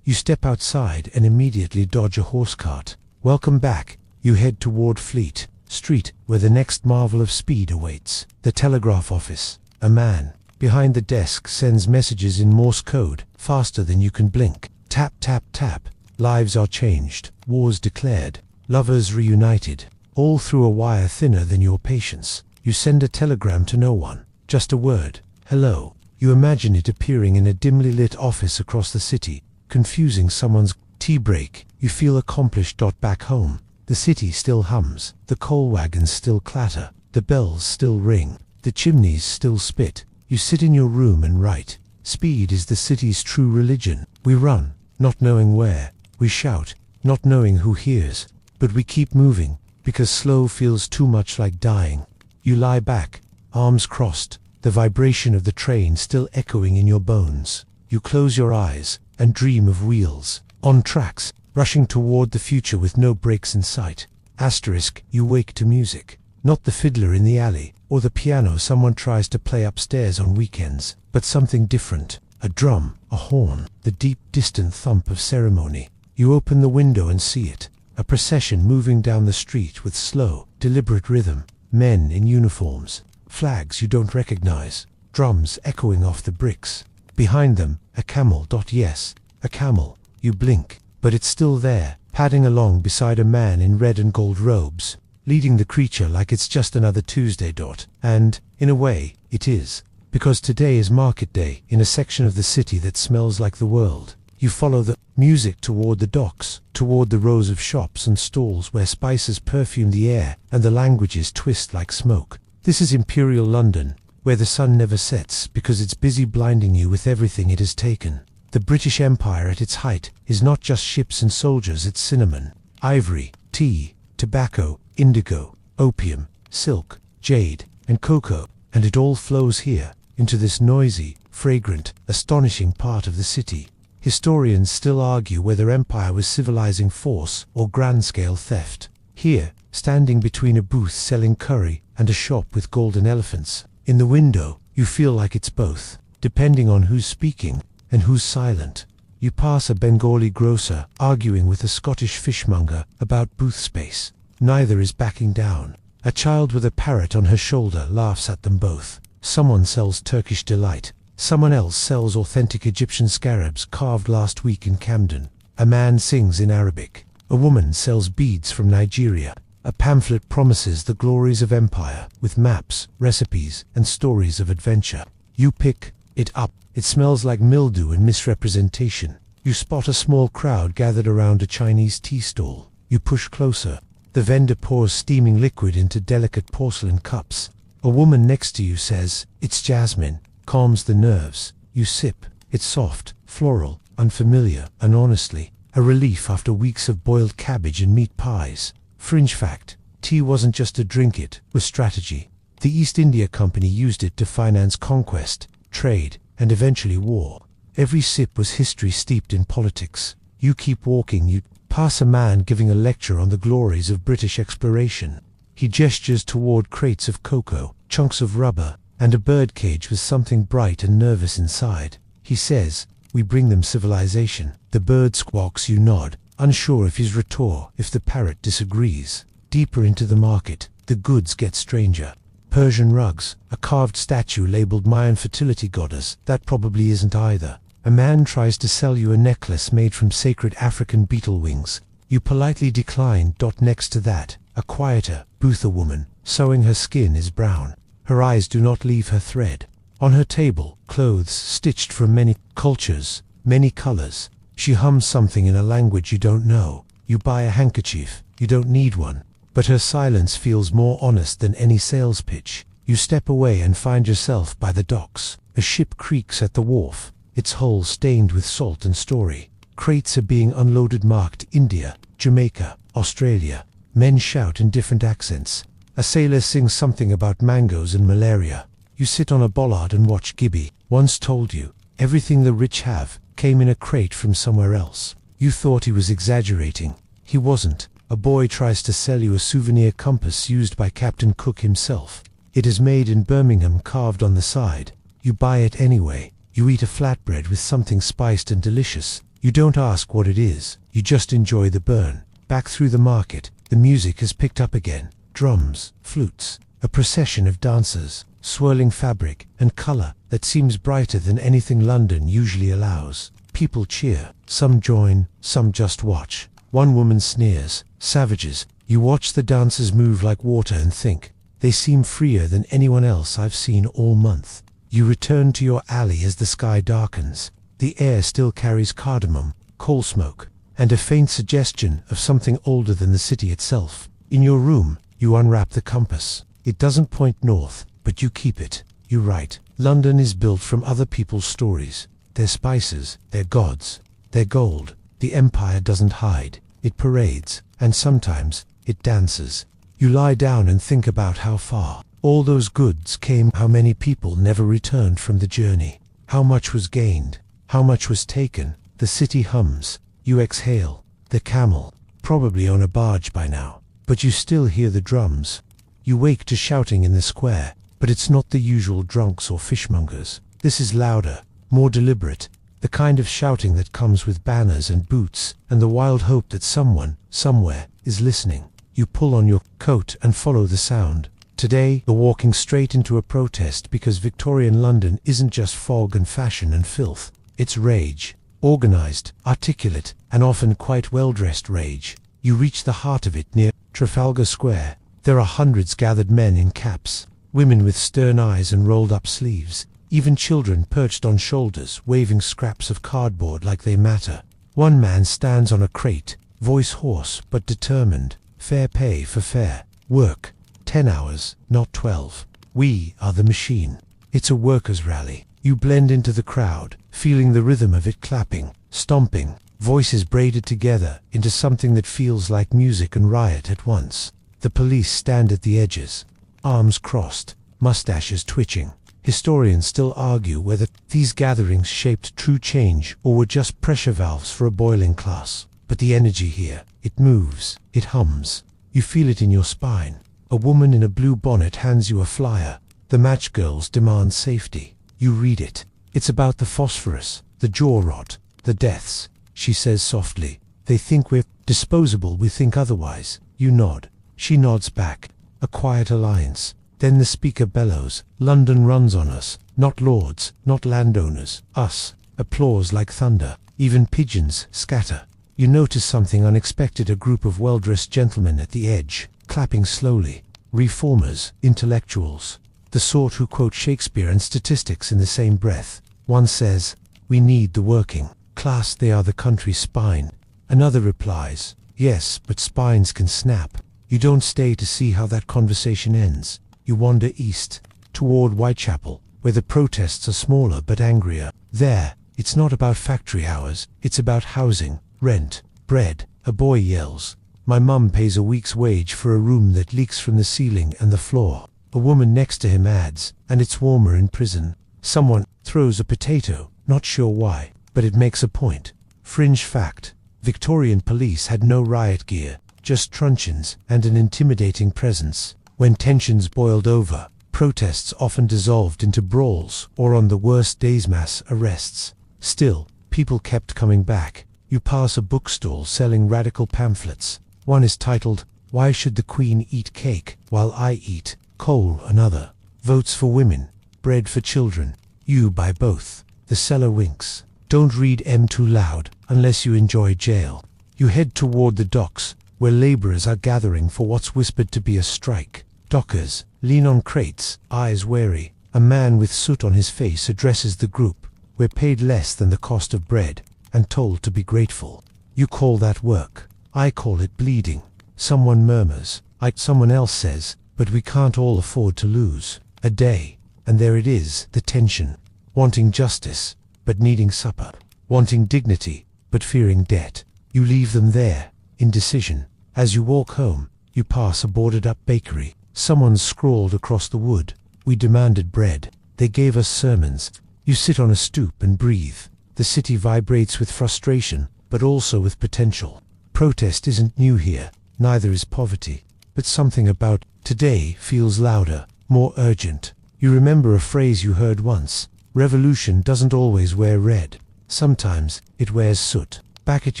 You step outside and immediately dodge a horse cart. Welcome back. You head toward Fleet Street, where the next marvel of speed awaits. The telegraph office. A man behind the desk sends messages in Morse code, faster than you can blink. Tap, tap, tap. Lives are changed. Wars declared. Lovers reunited. All through a wire thinner than your patience. You send a telegram to no one. Just a word. Hello. You imagine it appearing in a dimly lit office across the city, confusing someone's tea break. You feel accomplished. Back home. The city still hums. The coal wagons still clatter. The bells still ring. The chimneys still spit. You sit in your room and write. Speed is the city's true religion. We run, not knowing where. We shout, not knowing who hears. But we keep moving, because slow feels too much like dying. You lie back, arms crossed, the vibration of the train still echoing in your bones. You close your eyes and dream of wheels, on tracks, rushing toward the future with no brakes in sight. Asterisk, you wake to music. Not the fiddler in the alley, or the piano someone tries to play upstairs on weekends, but something different. A drum, a horn, the deep, distant thump of ceremony. You open the window and see it. A procession moving down the street with slow, deliberate rhythm. Men in uniforms. Flags you don't recognize. Drums echoing off the bricks. Behind them, a camel. Yes, a camel. You blink, but it's still there, padding along beside a man in red and gold robes, leading the creature like it's just another Tuesday. And, in a way, it is. Because today is market day in a section of the city that smells like the world. You follow the music toward the docks, toward the rows of shops and stalls where spices perfume the air and the languages twist like smoke. This is Imperial London, where the sun never sets because it's busy blinding you with everything it has taken. The British Empire at its height is not just ships and soldiers, it's cinnamon, ivory, tea, tobacco, indigo, opium, silk, jade, and cocoa, and it all flows here, into this noisy, fragrant, astonishing part of the city. Historians still argue whether empire was civilizing force or grand-scale theft. Here, standing between a booth selling curry and a shop with golden elephants, in the window, you feel like it's both, depending on who's speaking and who's silent. You pass a Bengali grocer arguing with a Scottish fishmonger about booth space. Neither is backing down. A child with a parrot on her shoulder laughs at them both. Someone sells Turkish delight. Someone else sells authentic Egyptian scarabs carved last week in Camden. A man sings in Arabic. A woman sells beads from Nigeria. A pamphlet promises the glories of empire, with maps, recipes, and stories of adventure. You pick it up. It smells like mildew and misrepresentation. You spot a small crowd gathered around a Chinese tea stall. You push closer. The vendor pours steaming liquid into delicate porcelain cups. A woman next to you says, "It's jasmine," calms the nerves. You sip. It's soft, floral, unfamiliar, and honestly, a relief after weeks of boiled cabbage and meat pies. Fringe fact: tea wasn't just a drink, it was strategy. The East India Company used it to finance conquest, trade, and eventually war. Every sip was history steeped in politics. You keep walking, you pass a man giving a lecture on the glories of British exploration. He gestures toward crates of cocoa, chunks of rubber, and a birdcage with something bright and nervous inside. He says, "We bring them civilization." The bird squawks, you nod, unsure if he's retort, if the parrot disagrees. Deeper into the market, the goods get stranger. Persian rugs, a carved statue labeled Mayan fertility goddess, that probably isn't either. A man tries to sell you a necklace made from sacred African beetle wings. You politely decline. Next to that, a quieter, Butha woman, sewing her skin is brown. Her eyes do not leave her thread. On her table, clothes stitched from many cultures, many colors. She hums something in a language you don't know. You buy a handkerchief. You don't need one. But her silence feels more honest than any sales pitch. You step away and find yourself by the docks. A ship creaks at the wharf, its hull stained with salt and story. Crates are being unloaded marked India, Jamaica, Australia. Men shout in different accents. A sailor sings something about mangoes and malaria. You sit on a bollard and watch. Gibby once told you, everything the rich have came in a crate from somewhere else. You thought he was exaggerating. He wasn't. A boy tries to sell you a souvenir compass used by Captain Cook himself. It is made in Birmingham, carved on the side. You buy it anyway. You eat a flatbread with something spiced and delicious. You don't ask what it is. You just enjoy the burn. Back through the market, the music has picked up again. Drums, flutes, a procession of dancers, swirling fabric and color that seems brighter than anything London usually allows. People cheer. Some join, some just watch. One woman sneers, "Savages." You watch the dancers move like water and think, they seem freer than anyone else I've seen all month. You return to your alley as the sky darkens. The air still carries cardamom, coal smoke, and a faint suggestion of something older than the city itself. In your room, you unwrap the compass. It doesn't point north, but you keep it. You write, "London is built from other people's stories. Their spices, their gods, their gold. The empire doesn't hide. It parades, and sometimes, it dances." You lie down and think about how far all those goods came, how many people never returned from the journey, how much was gained, how much was taken. The city hums. You exhale. The camel, probably on a barge by now, but you still hear the drums. You wake to shouting in the square, but it's not the usual drunks or fishmongers. This is louder, more deliberate, the kind of shouting that comes with banners and boots, and the wild hope that someone, somewhere, is listening. You pull on your coat and follow the sound. Today, you're walking straight into a protest because Victorian London isn't just fog and fashion and filth. It's rage. Organized, articulate, and often quite well-dressed rage. You reach the heart of it near Trafalgar Square. There are hundreds gathered, men in caps, women with stern eyes and rolled-up sleeves, even children perched on shoulders, waving scraps of cardboard like they matter. One man stands on a crate, voice hoarse but determined. "Fair pay for fair work. 10 hours, not 12. We are the machine." It's a workers' rally. You blend into the crowd, feeling the rhythm of it, clapping, stomping, voices braided together into something that feels like music and riot at once. The police stand at the edges, arms crossed, mustaches twitching. Historians still argue whether these gatherings shaped true change or were just pressure valves for a boiling class. But the energy here, it moves, it hums. You feel it in your spine. A woman in a blue bonnet hands you a flyer. The match girls demand safety. You read it. It's about the phosphorus, the jaw rot, the deaths. She says softly, "They think we're disposable, we think otherwise." You nod. She nods back. A quiet alliance. Then the speaker bellows, "London runs on us. Not lords, not landowners. Us." Applause like thunder. Even pigeons scatter. You notice something unexpected, a group of well-dressed gentlemen at the edge, clapping slowly. Reformers, intellectuals. The sort who quote Shakespeare and statistics in the same breath. One says, "We need the working class, they are the country's spine." Another replies, "Yes, but spines can snap." You don't stay to see how that conversation ends. You wander east, toward Whitechapel, where the protests are smaller but angrier. There, it's not about factory hours, it's about housing, rent, bread. A boy yells, "My mum pays a week's wage for a room that leaks from the ceiling and the floor." A woman next to him adds, "And it's warmer in prison." Someone throws a potato, not sure why, but it makes a point. Fringe fact: Victorian police had no riot gear, just truncheons and an intimidating presence. When tensions boiled over, protests often dissolved into brawls or, on the worst days, mass arrests. Still, people kept coming back. You pass a bookstall selling radical pamphlets. One is titled, "Why Should the Queen Eat Cake While I Eat Coal?" Another, "Votes for Women, Bread for Children." You buy both. The seller winks. Don't read M too loud, unless you enjoy jail. You head toward the docks, where laborers are gathering for what's whispered to be a strike. Dockers lean on crates, eyes wary. A man with soot on his face addresses the group. "We're paid less than the cost of bread, and told to be grateful." You call that work. I call it bleeding. Someone murmurs. Someone else says, "But we can't all afford to lose." A day, and there it is, the tension. Wanting justice, but needing supper. Wanting dignity, but fearing debt. You leave them there, indecision. As you walk home, you pass a boarded-up bakery. Someone scrawled across the wood, "We demanded bread. They gave us sermons." You sit on a stoop and breathe. The city vibrates with frustration, but also with potential. Protest isn't new here, neither is poverty. But something about today feels louder, more urgent. You remember a phrase you heard once: "Revolution doesn't always wear red. Sometimes it wears soot." Back at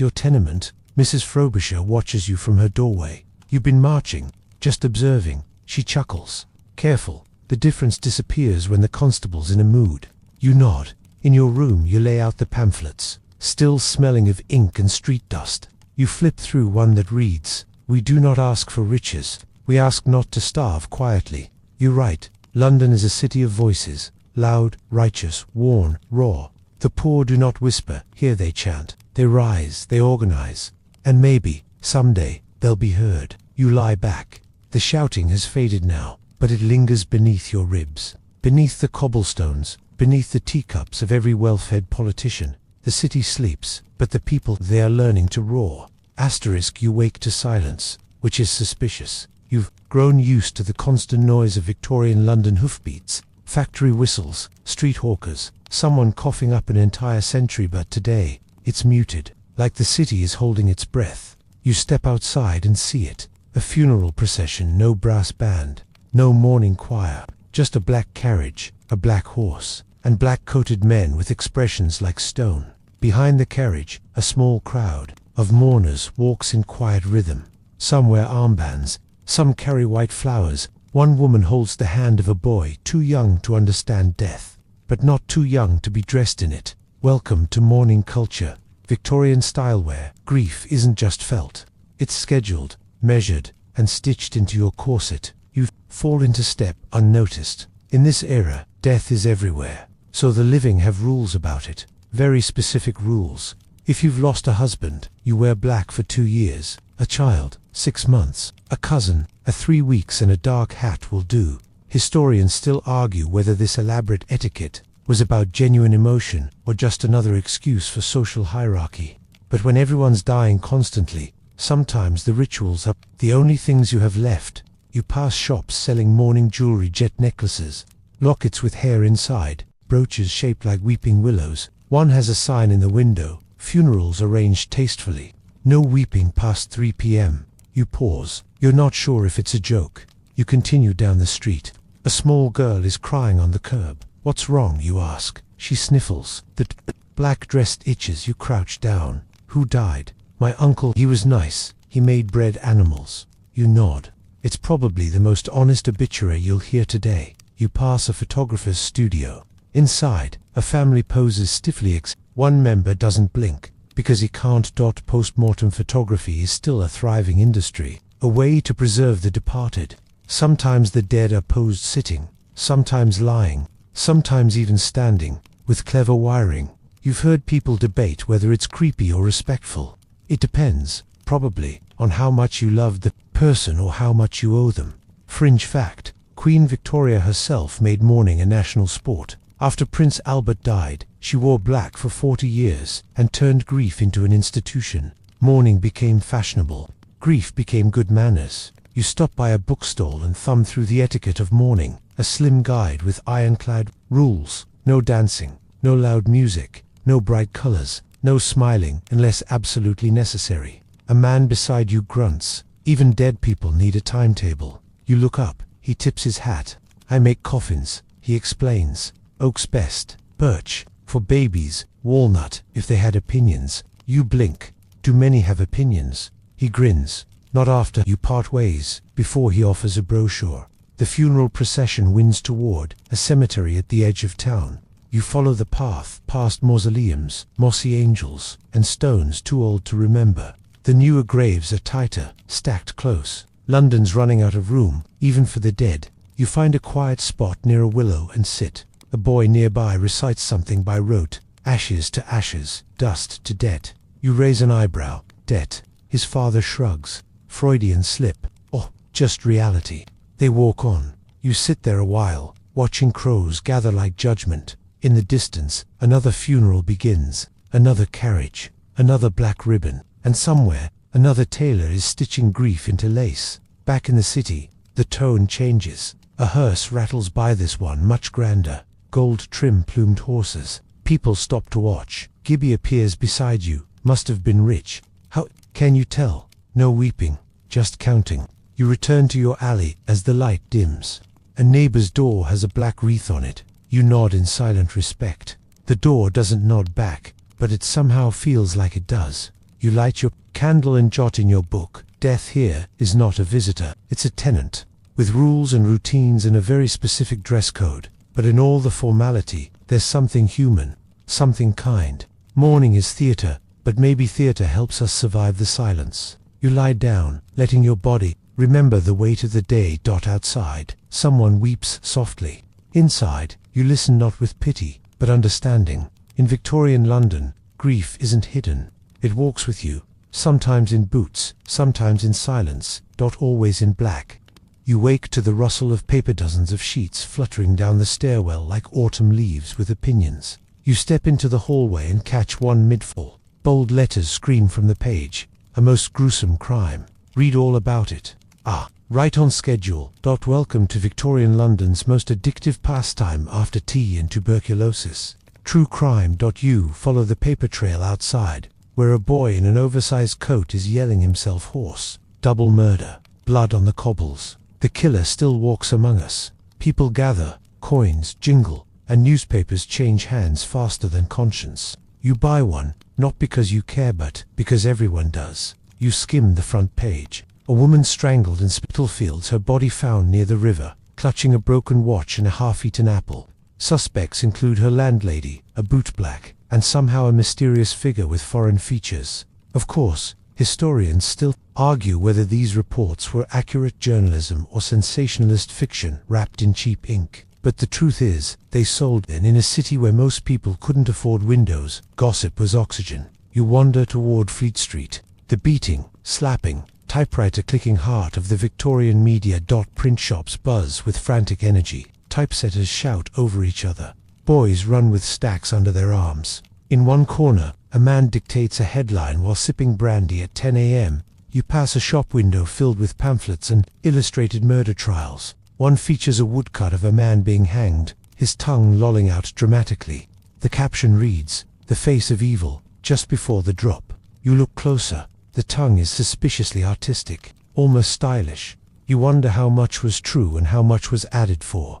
your tenement, Mrs. Frobisher watches you from her doorway. You've been marching, just observing. She chuckles. "Careful, the difference disappears when the constable's in a mood." You nod. In your room you lay out the pamphlets, still smelling of ink and street dust. You flip through one that reads, "We do not ask for riches. We ask not to starve quietly." You write, "London is a city of voices, loud, righteous, worn, raw. The poor do not whisper, here they chant. They rise, they organize. And maybe, someday, they'll be heard." You lie back. The shouting has faded now, but it lingers beneath your ribs. Beneath the cobblestones, beneath the teacups of every well-fed politician. The city sleeps, but the people, they are learning to roar. Asterisk, you wake to silence, which is suspicious. You've grown used to the constant noise of Victorian London hoofbeats, factory whistles, street hawkers, someone coughing up an entire century, but today, it's muted, like the city is holding its breath. You step outside and see it. A funeral procession, no brass band, no mourning choir, just a black carriage, a black horse, and black-coated men with expressions like stone. Behind the carriage, a small crowd of mourners walks in quiet rhythm. Some wear armbands, some carry white flowers. One woman holds the hand of a boy too young to understand death, but not too young to be dressed in it. Welcome to mourning culture. Victorian style where grief isn't just felt. It's scheduled, measured, and stitched into your corset. You fall into step unnoticed. In this era, death is everywhere, so the living have rules about it. Very specific rules. If you've lost a husband, you wear black for 2 years. A child, 6 months. A cousin, 3 weeks, and a dark hat will do. Historians still argue whether this elaborate etiquette was about genuine emotion or just another excuse for social hierarchy. But when everyone's dying constantly, sometimes the rituals are the only things you have left. You pass shops selling mourning jewelry, jet necklaces, lockets with hair inside, brooches shaped like weeping willows. One has a sign in the window, "Funerals arranged tastefully. No weeping past 3 p.m. You pause. You're not sure if it's a joke. You continue down the street. A small girl is crying on the curb. "What's wrong?" you ask. She sniffles. The black dress itches. You crouch down. "Who died?" "My uncle. He was nice. He made bread animals." You nod. It's probably the most honest obituary you'll hear today. You pass a photographer's studio. Inside, a family poses stiffly. One member doesn't blink, because he can't. Post-mortem photography is still a thriving industry, a way to preserve the departed. Sometimes the dead are posed sitting, sometimes lying, sometimes even standing, with clever wiring. You've heard people debate whether it's creepy or respectful. It depends, probably, on how much you love the person or how much you owe them. Fringe fact: Queen Victoria herself made mourning a national sport. After Prince Albert died, she wore black for 40 years and turned grief into an institution. Mourning became fashionable. Grief became good manners. You stop by a bookstall and thumb through the etiquette of mourning, a slim guide with ironclad rules. No dancing, no loud music, no bright colors, no smiling unless absolutely necessary. A man beside you grunts. Even dead people need a timetable. You look up. He tips his hat. "I make coffins," he explains. "Oak's best. Birch for babies. Walnut if they had opinions." You blink. "Do many have opinions?" He grins. "Not after you part ways," before he offers a brochure. The funeral procession winds toward a cemetery at the edge of town. You follow the path past mausoleums, mossy angels, and stones too old to remember. The newer graves are tighter, stacked close. London's running out of room, even for the dead. You find a quiet spot near a willow and sit. A boy nearby recites something by rote. Ashes to ashes, dust to debt. You raise an eyebrow. Debt. His father shrugs. Freudian slip. Oh, just reality. They walk on. You sit there a while, watching crows gather like judgment. In the distance, another funeral begins. Another carriage. Another black ribbon. And somewhere, another tailor is stitching grief into lace. Back in the city, the tone changes. A hearse rattles by, this one much grander. Gold trim plumed horses. People stop to watch. Gibby appears beside you. Must have been rich. How can you tell? No weeping, just counting. You return to your alley as the light dims. A neighbor's door has a black wreath on it. You nod in silent respect. The door doesn't nod back, but it somehow feels like it does. You light your candle and jot in your book. Death here is not a visitor, it's a tenant, with rules and routines and a very specific dress code. But in all the formality, there's something human, something kind. Mourning is theater, but maybe theater helps us survive the silence. You lie down, letting your body remember the weight of the day. Outside, someone weeps softly. Inside, you listen not with pity, but understanding. In Victorian London, grief isn't hidden. It walks with you, sometimes in boots, sometimes in silence, always in black. You wake to the rustle of paper, dozens of sheets fluttering down the stairwell like autumn leaves with opinions. You step into the hallway and catch one mid-fall. Bold letters scream from the page. A most gruesome crime. Read all about it. Ah, right on schedule. Welcome to Victorian London's most addictive pastime after tea and tuberculosis. True crime. You follow the paper trail outside, where a boy in an oversized coat is yelling himself hoarse. Double murder. Blood on the cobbles. The killer still walks among us. People gather, coins jingle, and newspapers change hands faster than conscience. You buy one, not because you care but because everyone does. You skim the front page. A woman strangled in Spitalfields, her body found near the river, clutching a broken watch and a half-eaten apple. Suspects include her landlady, a bootblack, and somehow a mysterious figure with foreign features. Of course, historians still argue whether these reports were accurate journalism or sensationalist fiction wrapped in cheap ink. But the truth is, they sold in a city where most people couldn't afford windows. Gossip was oxygen. You wander toward Fleet Street. The beating, slapping, typewriter clicking heart of the Victorian media. Print shops buzz with frantic energy. Typesetters shout over each other. Boys run with stacks under their arms. In one corner, a man dictates a headline while sipping brandy at 10 a.m. You pass a shop window filled with pamphlets and illustrated murder trials. One features a woodcut of a man being hanged, his tongue lolling out dramatically. The caption reads, "The face of evil," just before the drop. You look closer. The tongue is suspiciously artistic, almost stylish. You wonder how much was true and how much was added for.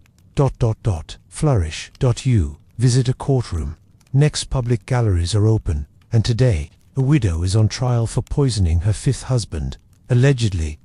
Flourish. You visit a courtroom. Next, public galleries are open, and today, a widow is on trial for poisoning her fifth husband, allegedly.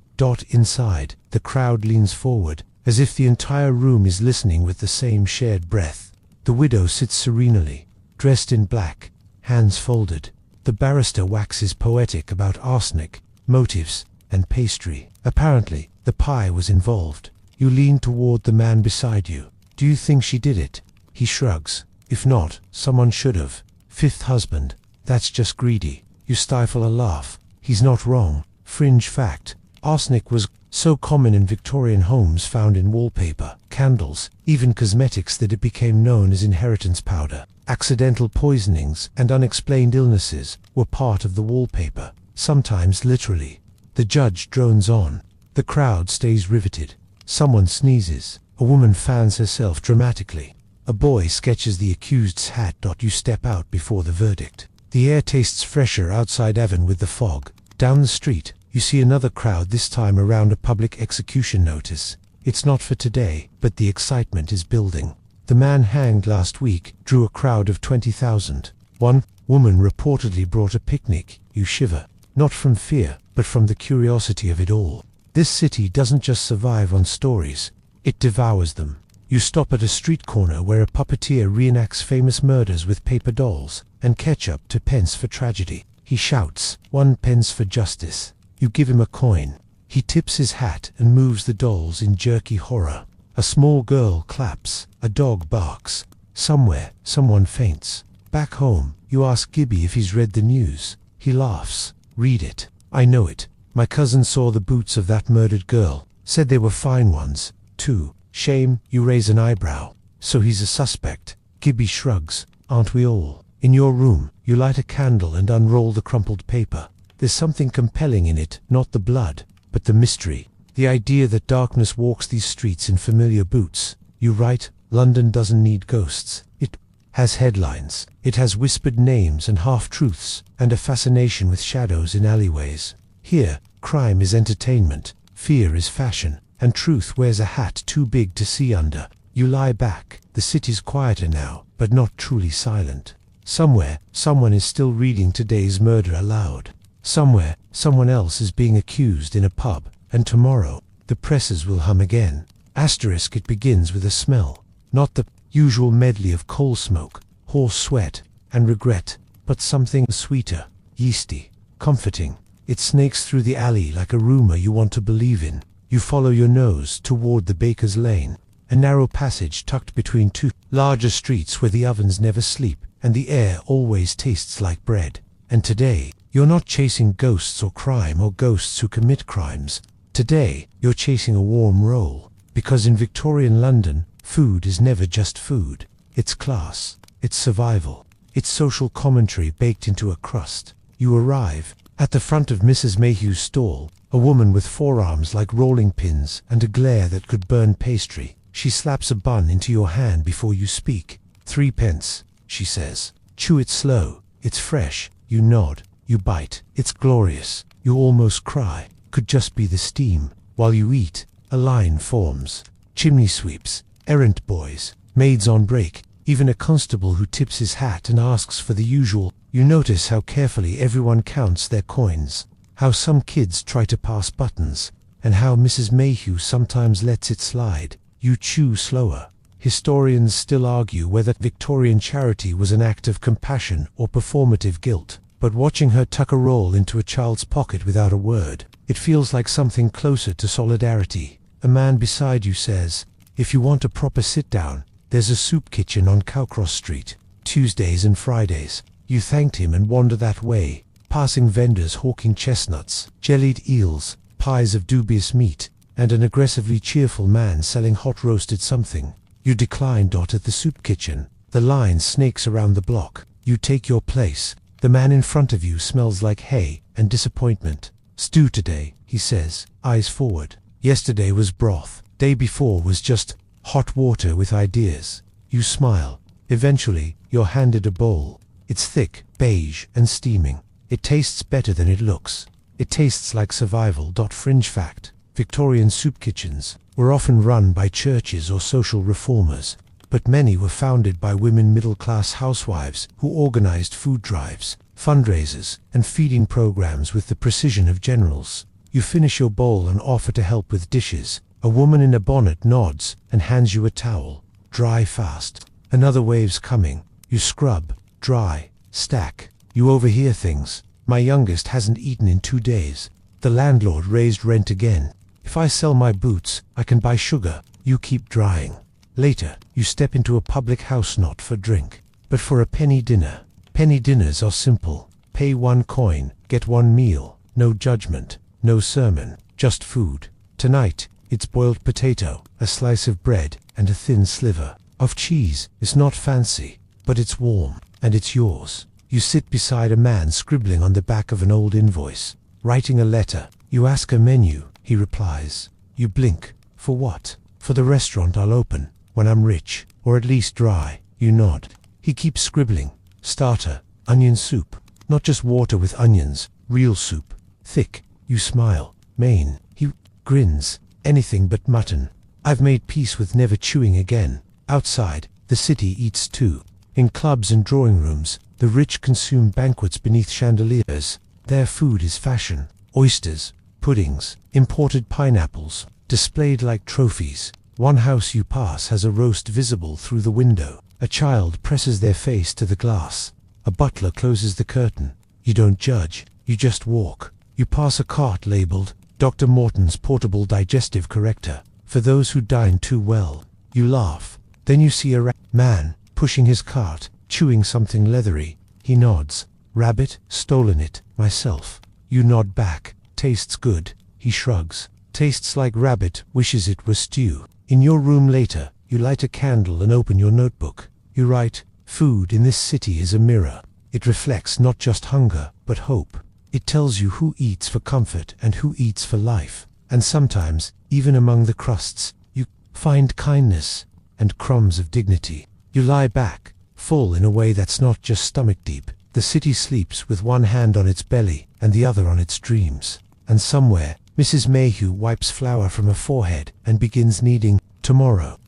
Inside, the crowd leans forward, as if the entire room is listening with the same shared breath. The widow sits serenely, dressed in black, hands folded. The barrister waxes poetic about arsenic, motives, and pastry. Apparently, the pie was involved. You lean toward the man beside you. "Do you think she did it?" He shrugs. "If not, someone should have. Fifth husband. That's just greedy." You stifle a laugh. He's not wrong. Fringe fact. Arsenic was so common in Victorian homes, found in wallpaper, candles, even cosmetics, that it became known as inheritance powder. Accidental poisonings and unexplained illnesses were part of the wallpaper, sometimes literally. The judge drones on. The crowd stays riveted. Someone sneezes. A woman fans herself dramatically. A boy sketches the accused's hat. You step out before the verdict. The air tastes fresher outside Avon with the fog. Down the street, you see another crowd, this time around a public execution notice. It's not for today, but the excitement is building. The man hanged last week drew a crowd of 20,000. One woman reportedly brought a picnic. You shiver, not from fear, but from the curiosity of it all. This city doesn't just survive on stories, it devours them. You stop at a street corner where a puppeteer reenacts famous murders with paper dolls and ketchup to pence for tragedy. He shouts, 1 pence for justice. You give him a coin. He tips his hat and moves the dolls in jerky horror. A small girl claps. A dog barks. Somewhere, someone faints. Back home, you ask Gibby if he's read the news. He laughs. Read it. I know it. My cousin saw the boots of that murdered girl. Said they were fine ones, too. Shame. You raise an eyebrow. So he's a suspect. Gibby shrugs. Aren't we all? In your room, you light a candle and unroll the crumpled paper. There's something compelling in it, not the blood, but the mystery. The idea that darkness walks these streets in familiar boots. You write, London doesn't need ghosts. It has headlines. It has whispered names and half-truths, and a fascination with shadows in alleyways. Here, crime is entertainment, fear is fashion, and truth wears a hat too big to see under. You lie back. The city's quieter now, but not truly silent. Somewhere, someone is still reading today's murder aloud. Somewhere, someone else is being accused in a pub, and tomorrow, the presses will hum again. Asterisk, it begins with a smell. Not the usual medley of coal smoke, horse sweat, and regret, but something sweeter, yeasty, comforting. It snakes through the alley like a rumor you want to believe in. You follow your nose toward the baker's lane, a narrow passage tucked between two larger streets where the ovens never sleep, and the air always tastes like bread. And today, you're not chasing ghosts or crime or ghosts who commit crimes. Today, you're chasing a warm roll. Because in Victorian London, food is never just food. It's class. It's survival. It's social commentary baked into a crust. You arrive at the front of Mrs. Mayhew's stall, a woman with forearms like rolling pins and a glare that could burn pastry. She slaps a bun into your hand before you speak. 3 pence, she says. Chew it slow. It's fresh. You nod. You bite. It's glorious. You almost cry. Could just be the steam. While you eat, a line forms. Chimney sweeps, errant boys, maids on break, even a constable who tips his hat and asks for the usual. You notice how carefully everyone counts their coins, how some kids try to pass buttons, and how Mrs. Mayhew sometimes lets it slide. You chew slower. Historians still argue whether Victorian charity was an act of compassion or performative guilt, but watching her tuck a roll into a child's pocket without a word, it feels like something closer to solidarity. A man beside you says, if you want a proper sit-down, there's a soup kitchen on Cowcross Street, Tuesdays and Fridays. You thanked him and wander that way, passing vendors hawking chestnuts, jellied eels, pies of dubious meat, and an aggressively cheerful man selling hot roasted something. You decline. At the soup kitchen, the line snakes around the block. You take your place. The man in front of you smells like hay and disappointment. Stew today, he says, eyes forward. Yesterday was broth. Day before was just hot water with ideas. You smile. Eventually, you're handed a bowl. It's thick, beige, and steaming. It tastes better than it looks. It tastes like survival. Fringe fact: Victorian soup kitchens were often run by churches or social reformers, but many were founded by women middle-class housewives who organized food drives, fundraisers, and feeding programs with the precision of generals. You finish your bowl and offer to help with dishes. A woman in a bonnet nods and hands you a towel. Dry fast. Another wave's coming. You scrub, dry, stack. You overhear things. My youngest hasn't eaten in 2 days. The landlord raised rent again. If I sell my boots, I can buy sugar. You keep drying. Later, you step into a public house, not for drink, but for a penny dinner. Penny dinners are simple. Pay 1 coin, get 1 meal. No judgment, no sermon, just food. Tonight, it's boiled potato, a slice of bread, and a thin sliver of cheese. It's not fancy, but it's warm, and it's yours. You sit beside a man scribbling on the back of an old invoice, writing a letter. You ask a menu, he replies. You blink. For what? For the restaurant I'll open when I'm rich, or at least dry. You nod. He keeps scribbling. Starter, onion soup. Not just water with onions, real soup. Thick. You smile. Main. He grins. Anything but mutton. I've made peace with never chewing again. Outside, the city eats too. In clubs and drawing rooms, the rich consume banquets beneath chandeliers. Their food is fashion. Oysters, puddings, imported pineapples, displayed like trophies. One house you pass has a roast visible through the window. A child presses their face to the glass. A butler closes the curtain. You don't judge, you just walk. You pass a cart labeled Dr. Morton's Portable Digestive Corrector for those who dine too well. You laugh. Then you see a man pushing his cart, chewing something leathery. He nods. Rabbit, stolen it, myself. You nod back. Tastes good. He shrugs. Tastes like rabbit, wishes it was stew. In your room later, you light a candle and open your notebook. You write, food in this city is a mirror. It reflects not just hunger, but hope. It tells you who eats for comfort and who eats for life. And sometimes, even among the crusts, you find kindness and crumbs of dignity. You lie back, full in a way that's not just stomach deep. The city sleeps with one hand on its belly and the other on its dreams. And somewhere, Mrs. Mayhew wipes flour from her forehead and begins kneading tomorrow.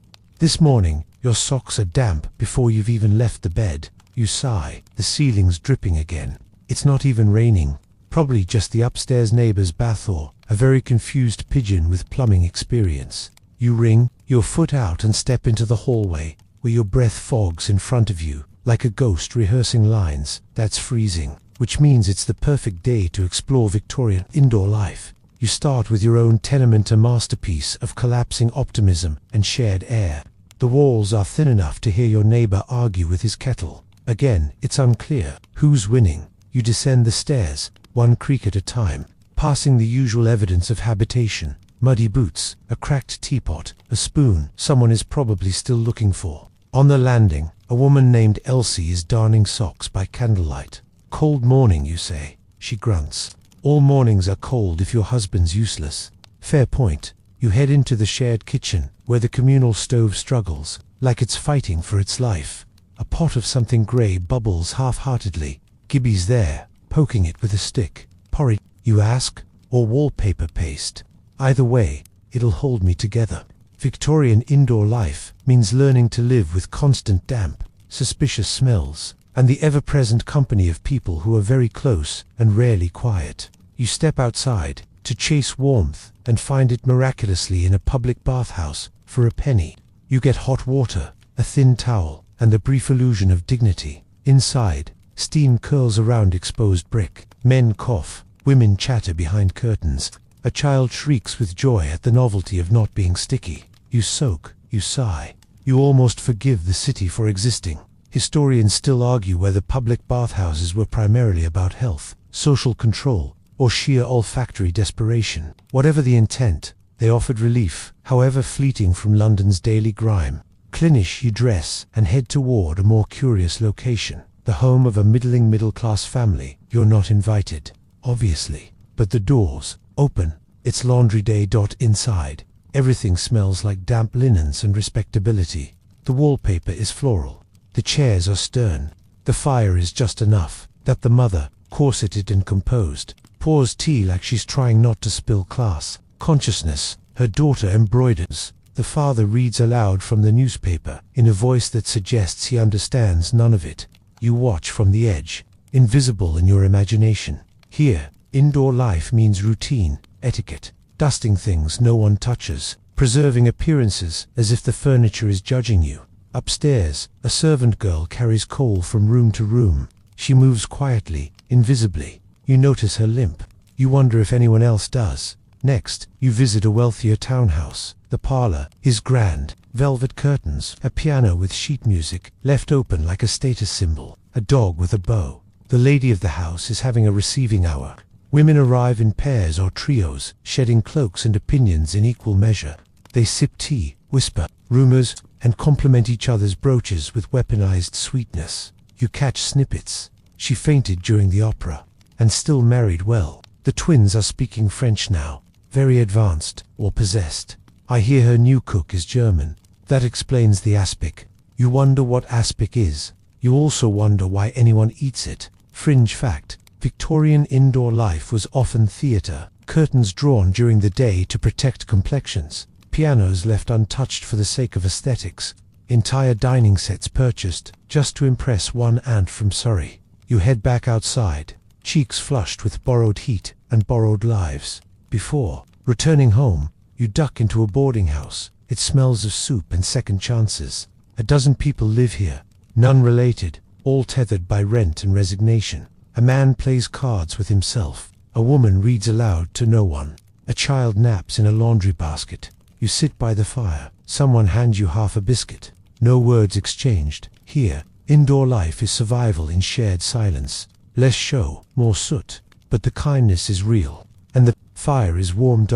This morning, your socks are damp before you've even left the bed. You sigh, the ceiling's dripping again. It's not even raining. Probably just the upstairs neighbor's bath or a very confused pigeon with plumbing experience. You ring, your foot out and step into the hallway, where your breath fogs in front of you, like a ghost rehearsing lines. That's freezing, which means it's the perfect day to explore Victorian indoor life. You start with your own tenement, a masterpiece of collapsing optimism and shared air. The walls are thin enough to hear your neighbor argue with his kettle. Again, it's unclear who's winning. You descend the stairs, one creak at a time, passing the usual evidence of habitation. Muddy boots, a cracked teapot, a spoon someone is probably still looking for. On the landing, a woman named Elsie is darning socks by candlelight. Cold morning, you say. She grunts. All mornings are cold if your husband's useless. Fair point. You head into the shared kitchen, where the communal stove struggles, like it's fighting for its life. A pot of something grey bubbles half-heartedly. Gibby's there, poking it with a stick. Porridge, you ask, or wallpaper paste? Either way, it'll hold me together. Victorian indoor life means learning to live with constant damp, suspicious smells, and the ever-present company of people who are very close and rarely quiet. You step outside to chase warmth and find it miraculously in a public bathhouse for a penny. You get hot water, a thin towel, and a brief illusion of dignity. Inside, steam curls around exposed brick. Men cough, women chatter behind curtains. A child shrieks with joy at the novelty of not being sticky. You soak, you sigh. You almost forgive the city for existing. Historians still argue whether public bathhouses were primarily about health, social control, or sheer olfactory desperation. Whatever the intent, they offered relief, however fleeting, from London's daily grime. Clinish, you dress and head toward a more curious location. The home of a middle-class family. You're not invited, obviously, but the doors open. It's laundry day. Inside, everything smells like damp linens and respectability. The wallpaper is floral. The chairs are stern. The fire is just enough that the mother, corseted and composed, pours tea like she's trying not to spill class consciousness. Her daughter embroiders. The father reads aloud from the newspaper in a voice that suggests he understands none of it. You watch from the edge, invisible in your imagination. Here, indoor life means routine, etiquette, dusting things no one touches, preserving appearances as if the furniture is judging you. Upstairs, a servant girl carries coal from room to room. She moves quietly, invisibly. You notice her limp. You wonder if anyone else does. Next, you visit a wealthier townhouse. The parlor is grand. Velvet curtains, a piano with sheet music, left open like a status symbol, a dog with a bow. The lady of the house is having a receiving hour. Women arrive in pairs or trios, shedding cloaks and opinions in equal measure. They sip tea, whisper rumors, and compliment each other's brooches with weaponized sweetness. You catch snippets. She fainted during the opera, and still married well. The twins are speaking French now, very advanced, or possessed. I hear her new cook is German. That explains the aspic. You wonder what aspic is. You also wonder why anyone eats it. Fringe fact: Victorian indoor life was often theatre, curtains drawn during the day to protect complexions, pianos left untouched for the sake of aesthetics, entire dining sets purchased just to impress one aunt from Surrey. You head back outside, cheeks flushed with borrowed heat and borrowed lives. Before returning home, you duck into a boarding house. It smells of soup and second chances. A dozen people live here, none related, all tethered by rent and resignation. A man plays cards with himself. A woman reads aloud to no one. A child naps in a laundry basket. You sit by the fire. Someone hands you half a biscuit. No words exchanged. Here, indoor life is survival in shared silence. Less show, more soot. But the kindness is real. And the fire is warm.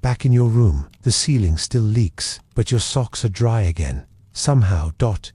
Back in your room, the ceiling still leaks, but your socks are dry again. Somehow.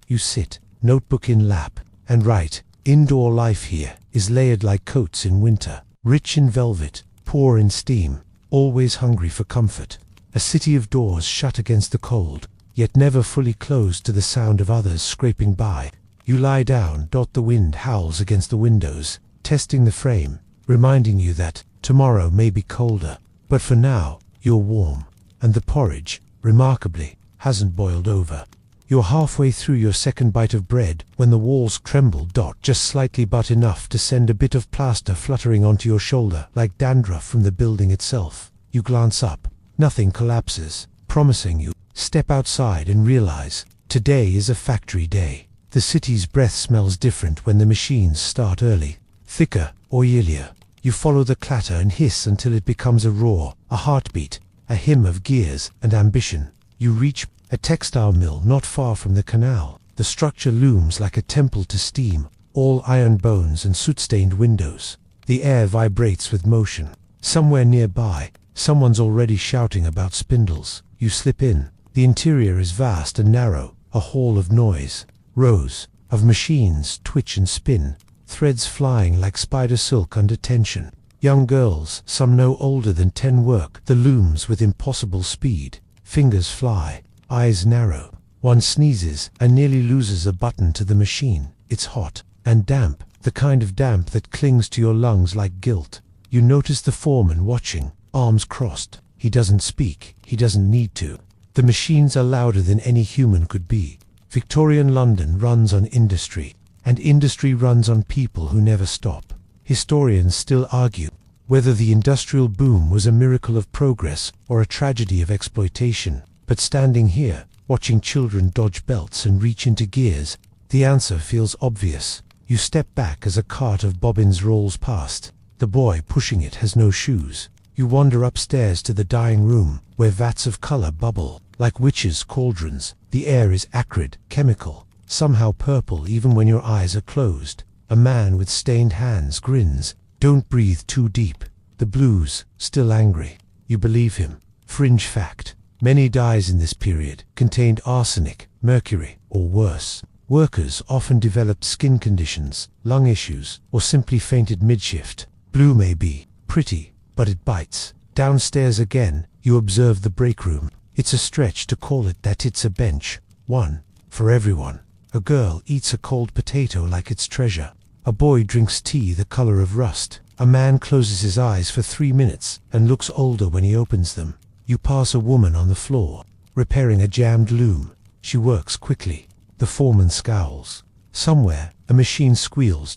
You sit, notebook in lap, and write. Indoor life here is layered like coats in winter, rich in velvet, poor in steam, always hungry for comfort. A city of doors shut against the cold, yet never fully closed to the sound of others scraping by. You lie down. The wind howls against the windows, testing the frame, reminding you that tomorrow may be colder, but for now, you're warm, and the porridge, remarkably, hasn't boiled over. You're halfway through your second bite of bread when the walls tremble. Just slightly, but enough to send a bit of plaster fluttering onto your shoulder like dandruff from the building itself. You glance up. Nothing collapses, promising you. Step outside and realize, today is a factory day. The city's breath smells different when the machines start early, thicker, oilier. You follow the clatter and hiss until it becomes a roar, a heartbeat, a hymn of gears and ambition. You reach a textile mill not far from the canal. The structure looms like a temple to steam, all iron bones and soot-stained windows. The air vibrates with motion. Somewhere nearby, someone's already shouting about spindles. You slip in. The interior is vast and narrow, a hall of noise. Rows of machines twitch and spin, threads flying like spider silk under tension. Young girls, some no older than 10, work the looms with impossible speed. Fingers fly. Eyes narrow. One sneezes and nearly loses a button to the machine. It's hot and damp, the kind of damp that clings to your lungs like guilt. You notice the foreman watching, arms crossed. He doesn't speak. He doesn't need to. The machines are louder than any human could be. Victorian London runs on industry, and industry runs on people who never stop. Historians still argue whether the industrial boom was a miracle of progress or a tragedy of exploitation. But standing here, watching children dodge belts and reach into gears, the answer feels obvious. You step back as a cart of bobbins rolls past. The boy pushing it has no shoes. You wander upstairs to the dyeing room, where vats of color bubble, like witches' cauldrons. The air is acrid, chemical, somehow purple even when your eyes are closed. A man with stained hands grins. Don't breathe too deep. The blues, still angry. You believe him. Fringe fact: many dyes in this period contained arsenic, mercury, or worse. Workers often developed skin conditions, lung issues, or simply fainted mid-shift. Blue may be pretty, but it bites. Downstairs again, you observe the break room. It's a stretch to call it that. It's a bench. One for everyone. A girl eats a cold potato like it's treasure. A boy drinks tea the color of rust. A man closes his eyes for 3 minutes and looks older when he opens them. You pass a woman on the floor, repairing a jammed loom. She works quickly. The foreman scowls. Somewhere, a machine squeals.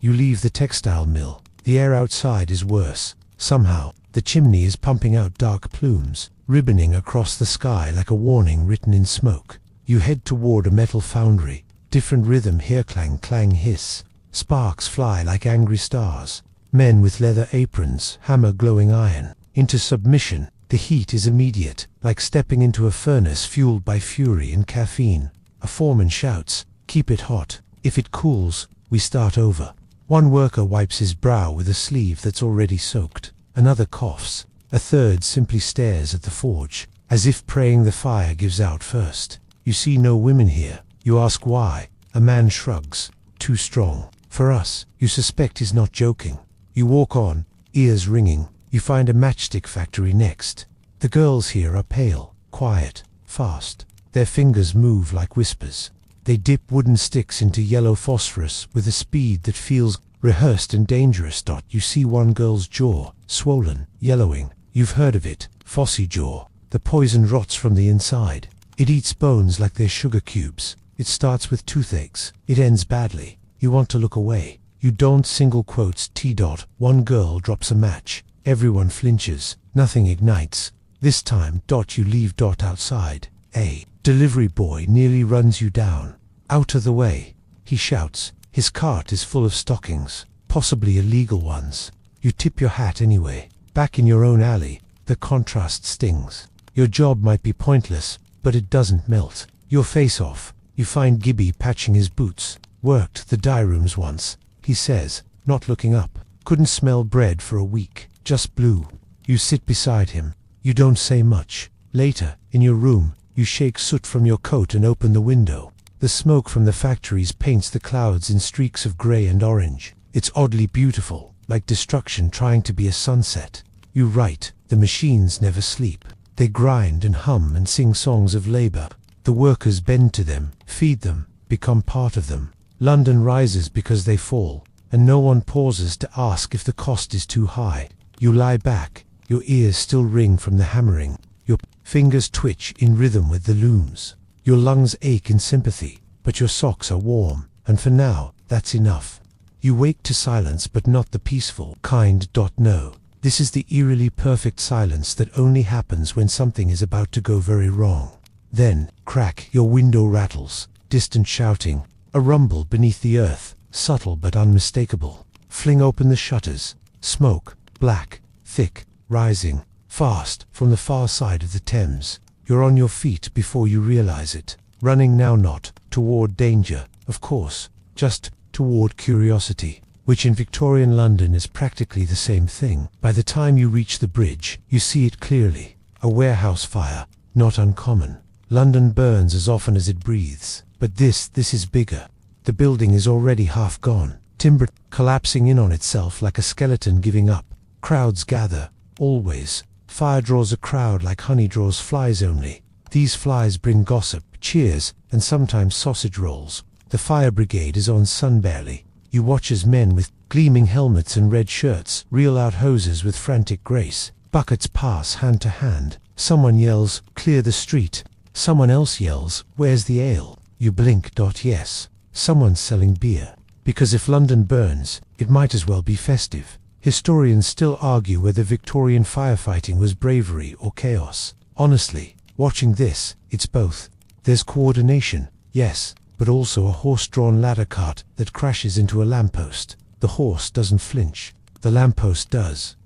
You leave the textile mill. The air outside is worse. Somehow, the chimney is pumping out dark plumes, ribboning across the sky like a warning written in smoke. You head toward a metal foundry. Different rhythm here: clang, clang, hiss. Sparks fly like angry stars. Men with leather aprons hammer glowing iron into submission. The heat is immediate, like stepping into a furnace fueled by fury and caffeine. A foreman shouts, "Keep it hot. If it cools, we start over." One worker wipes his brow with a sleeve that's already soaked. Another coughs. A third simply stares at the forge, as if praying the fire gives out first. You see no women here. You ask why. A man shrugs. Too strong. For us. You suspect he's not joking. You walk on, ears ringing. You find a matchstick factory next. The girls here are pale, quiet, fast. Their fingers move like whispers. They dip wooden sticks into yellow phosphorus with a speed that feels rehearsed and dangerous. You see one girl's jaw, swollen, yellowing. You've heard of it, phossy jaw. The poison rots from the inside. It eats bones like they're sugar cubes. It starts with toothaches. It ends badly. You want to look away. You don't. Single quotes T. One girl drops a match. Everyone flinches. Nothing ignites. This time. You leave. Outside. A delivery boy nearly runs you down. Out of the way. He shouts. His cart is full of stockings. Possibly illegal ones. You tip your hat anyway. Back in your own alley. The contrast stings. Your job might be pointless, but it doesn't melt your face off. You find Gibby patching his boots. Worked the dye rooms once, he says, not looking up. Couldn't smell bread for a week. Just blue. You sit beside him. You don't say much. Later, in your room, you shake soot from your coat and open the window. The smoke from the factories paints the clouds in streaks of grey and orange. It's oddly beautiful, like destruction trying to be a sunset. You write. The machines never sleep. They grind and hum and sing songs of labor. The workers bend to them, feed them, become part of them. London rises because they fall, and no one pauses to ask if the cost is too high. You lie back, your ears still ring from the hammering. Your fingers twitch in rhythm with the looms. Your lungs ache in sympathy, but your socks are warm, and for now, that's enough. You wake to silence, but not the peaceful kind. No. This is the eerily perfect silence that only happens when something is about to go very wrong. Then, crack, your window rattles. Distant shouting. A rumble beneath the earth, subtle but unmistakable. Fling open the shutters. Smoke, black, thick, rising, fast, from the far side of the Thames. You're on your feet before you realize it. Running now, not toward danger, of course, just toward curiosity, which in Victorian London is practically the same thing. By the time you reach the bridge, you see it clearly. A warehouse fire, not uncommon. London burns as often as it breathes. But this is bigger. The building is already half gone. Timber collapsing in on itself like a skeleton giving up. Crowds gather, always. Fire draws a crowd like honey draws flies only. These flies bring gossip, cheers, and sometimes sausage rolls. The fire brigade is on Sunbarely. You watch as men with gleaming helmets and red shirts reel out hoses with frantic grace. Buckets pass hand to hand. Someone yells, "Clear the street." Someone else yells, "Where's the ale?" You blink. Yes. Someone's selling beer. Because if London burns, it might as well be festive. Historians still argue whether Victorian firefighting was bravery or chaos. Honestly, watching this, it's both. There's coordination, yes, but also a horse-drawn ladder cart that crashes into a lamppost. The horse doesn't flinch. The lamppost does.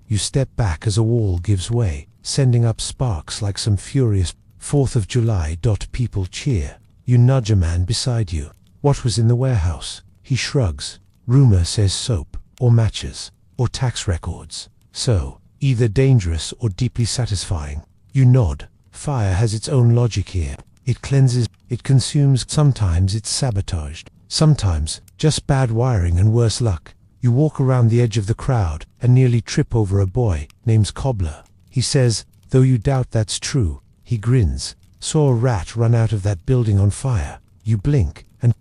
You step back as a wall gives way, sending up sparks like some furious 4th of July. People cheer. You nudge a man beside you. What was in the warehouse? He shrugs. Rumor says soap, or matches, or tax records. So, either dangerous or deeply satisfying. You nod. Fire has its own logic here. It cleanses, it consumes, sometimes it's sabotaged. Sometimes, just bad wiring and worse luck. You walk around the edge of the crowd and nearly trip over a boy named Cobbler. He says, though you doubt that's true. He grins. Saw a rat run out of that building on fire. You blink, and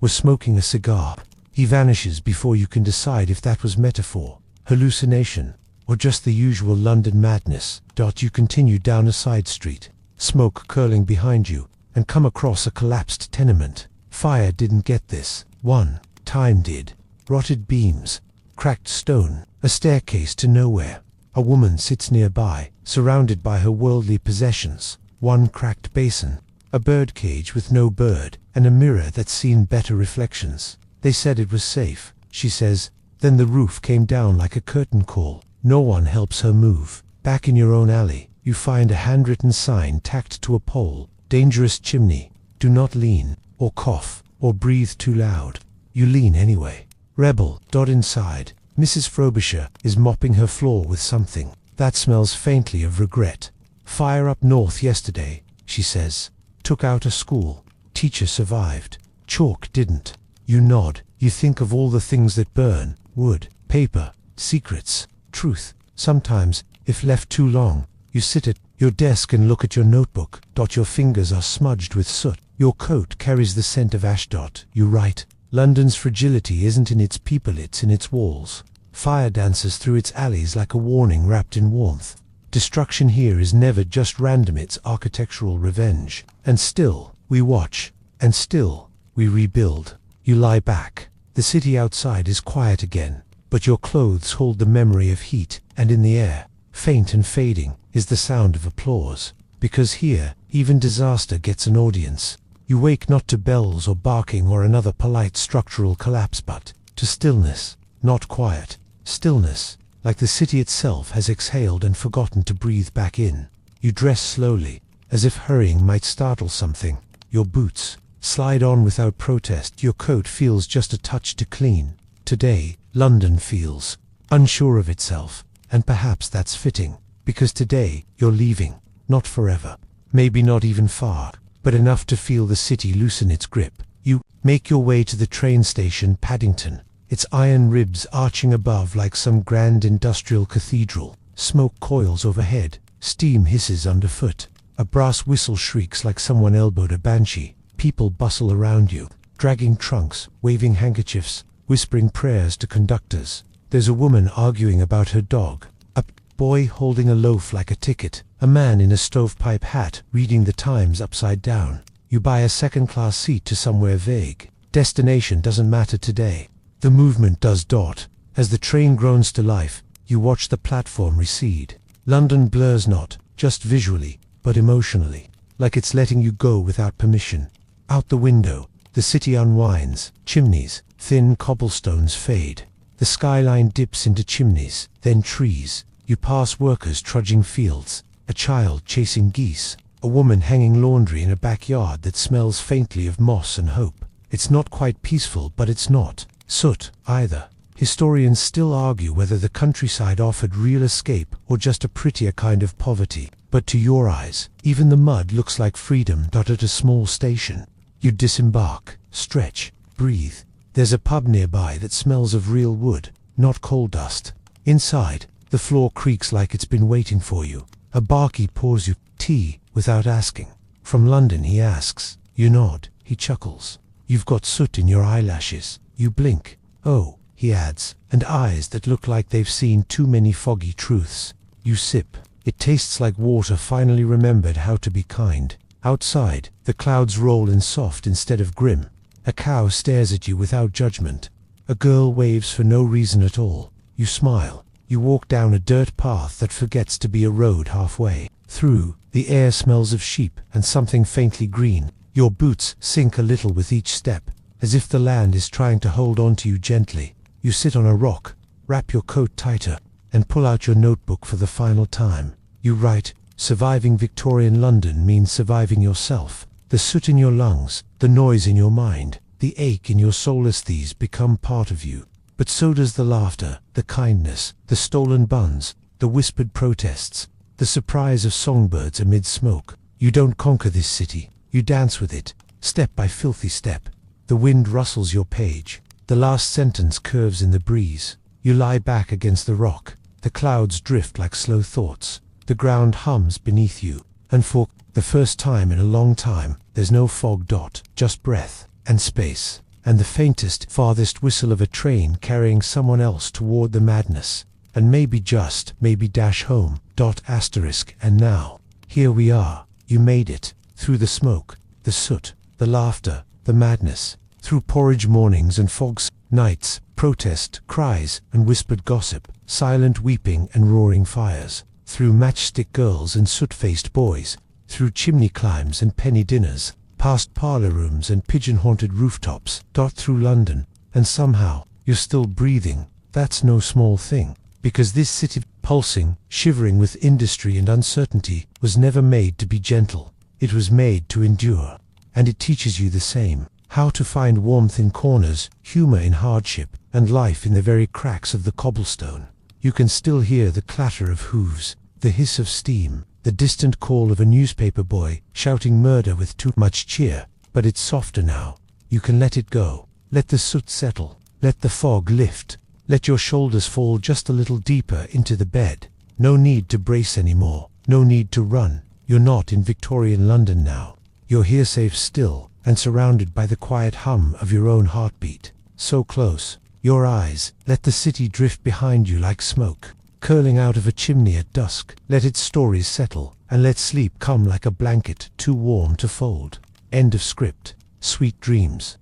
was smoking a cigar. He vanishes before you can decide if that was metaphor, hallucination, or just the usual London madness. You continue down a side street, smoke curling behind you, and come across a collapsed tenement. Fire didn't get this. One time did. Rotted beams, cracked stone, a staircase to nowhere. A woman sits nearby, surrounded by her worldly possessions. One cracked basin, a bird cage with no bird, and a mirror that's seen better reflections. They said it was safe, she says. Then the roof came down like a curtain call. No one helps her move. Back in your own alley, you find a handwritten sign tacked to a pole. Dangerous chimney. Do not lean, or cough, or breathe too loud. You lean anyway. Rebel. Inside, Mrs. Frobisher is mopping her floor with something that smells faintly of regret. Fire up north yesterday, she says. Took out a school. Teacher survived. Chalk didn't. You nod. You think of all the things that burn. Wood, paper, secrets, truth. Sometimes, if left too long, you sit at your desk and look at your notebook. Your fingers are smudged with soot. Your coat carries the scent of ash. You write. London's fragility isn't in its people, it's in its walls. Fire dances through its alleys like a warning wrapped in warmth. Destruction here is never just random, it's architectural revenge. And still, we watch. And still, we rebuild. You lie back. The city outside is quiet again, but your clothes hold the memory of heat, and in the air, faint and fading, is the sound of applause. Because here, even disaster gets an audience. You wake not to bells or barking or another polite structural collapse, but to stillness. Not quiet. Stillness, like the city itself has exhaled and forgotten to breathe back in. You dress slowly, as if hurrying might startle something. Your boots slide on without protest. Your coat feels just a touch too clean. Today, London feels unsure of itself, and perhaps that's fitting, because today you're leaving, not forever, maybe not even far, but enough to feel the city loosen its grip. You make your way to the train station, Paddington, its iron ribs arching above like some grand industrial cathedral. Smoke coils overhead, steam hisses underfoot. A brass whistle shrieks like someone elbowed a banshee. People bustle around you, dragging trunks, waving handkerchiefs, whispering prayers to conductors. There's a woman arguing about her dog. A boy holding a loaf like a ticket. A man in a stovepipe hat reading the Times upside down. You buy a second-class seat to somewhere vague. Destination doesn't matter today. The movement does. As the train groans to life, you watch the platform recede. London blurs not just visually, but emotionally, like it's letting you go without permission. Out the window, the city unwinds. Chimneys, thin cobblestones fade. The skyline dips into chimneys, then trees. You pass workers trudging fields. A child chasing geese. A woman hanging laundry in a backyard that smells faintly of moss and hope. It's not quite peaceful, but it's not soot either. Historians still argue whether the countryside offered real escape or just a prettier kind of poverty. But to your eyes, even the mud looks like freedom. At a small station, you disembark, stretch, breathe. There's a pub nearby that smells of real wood, not coal dust. Inside, the floor creaks like it's been waiting for you. A barkeep pours you tea without asking. From London, he asks. You nod. He chuckles. You've got soot in your eyelashes. You blink. Oh, he adds, and eyes that look like they've seen too many foggy truths. You sip. It tastes like water finally remembered how to be kind. Outside, the clouds roll in soft instead of grim. A cow stares at you without judgment. A girl waves for no reason at all. You smile. You walk down a dirt path that forgets to be a road halfway through. The air smells of sheep and something faintly green. Your boots sink a little with each step, as if the land is trying to hold on to you gently. You sit on a rock, wrap your coat tighter, and pull out your notebook for the final time. You write, surviving Victorian London means surviving yourself. The soot in your lungs, the noise in your mind, the ache in your soul, as these become part of you. But so does the laughter, the kindness, the stolen buns, the whispered protests, the surprise of songbirds amid smoke. You don't conquer this city, you dance with it, step by filthy step. The wind rustles your page. The last sentence curves in the breeze. You lie back against the rock. The clouds drift like slow thoughts. The ground hums beneath you. And for the first time in a long time, there's no fog. Just breath and space, and the faintest, farthest whistle of a train carrying someone else toward the madness. And maybe dash home. And now, here we are. You made it. Through the smoke, the soot, the laughter, the madness. Through porridge mornings and fogs, nights, protest, cries, and whispered gossip. Silent weeping and roaring fires. Through matchstick girls and soot-faced boys. Through chimney climbs and penny dinners. Past parlor rooms and pigeon-haunted rooftops. Through London. And somehow, you're still breathing. That's no small thing. Because this city, pulsing, shivering with industry and uncertainty, was never made to be gentle. It was made to endure. And it teaches you the same. How to find warmth in corners, humor in hardship, and life in the very cracks of the cobblestone. You can still hear the clatter of hooves, the hiss of steam, the distant call of a newspaper boy shouting murder with too much cheer. But it's softer now. You can let it go. Let the soot settle. Let the fog lift. Let your shoulders fall just a little deeper into the bed. No need to brace anymore. No need to run. You're not in Victorian London now. You're here safe still, and surrounded by the quiet hum of your own heartbeat. So close. Your eyes, let the city drift behind you like smoke, curling out of a chimney at dusk. Let its stories settle, and let sleep come like a blanket too warm to fold. End of script. Sweet dreams.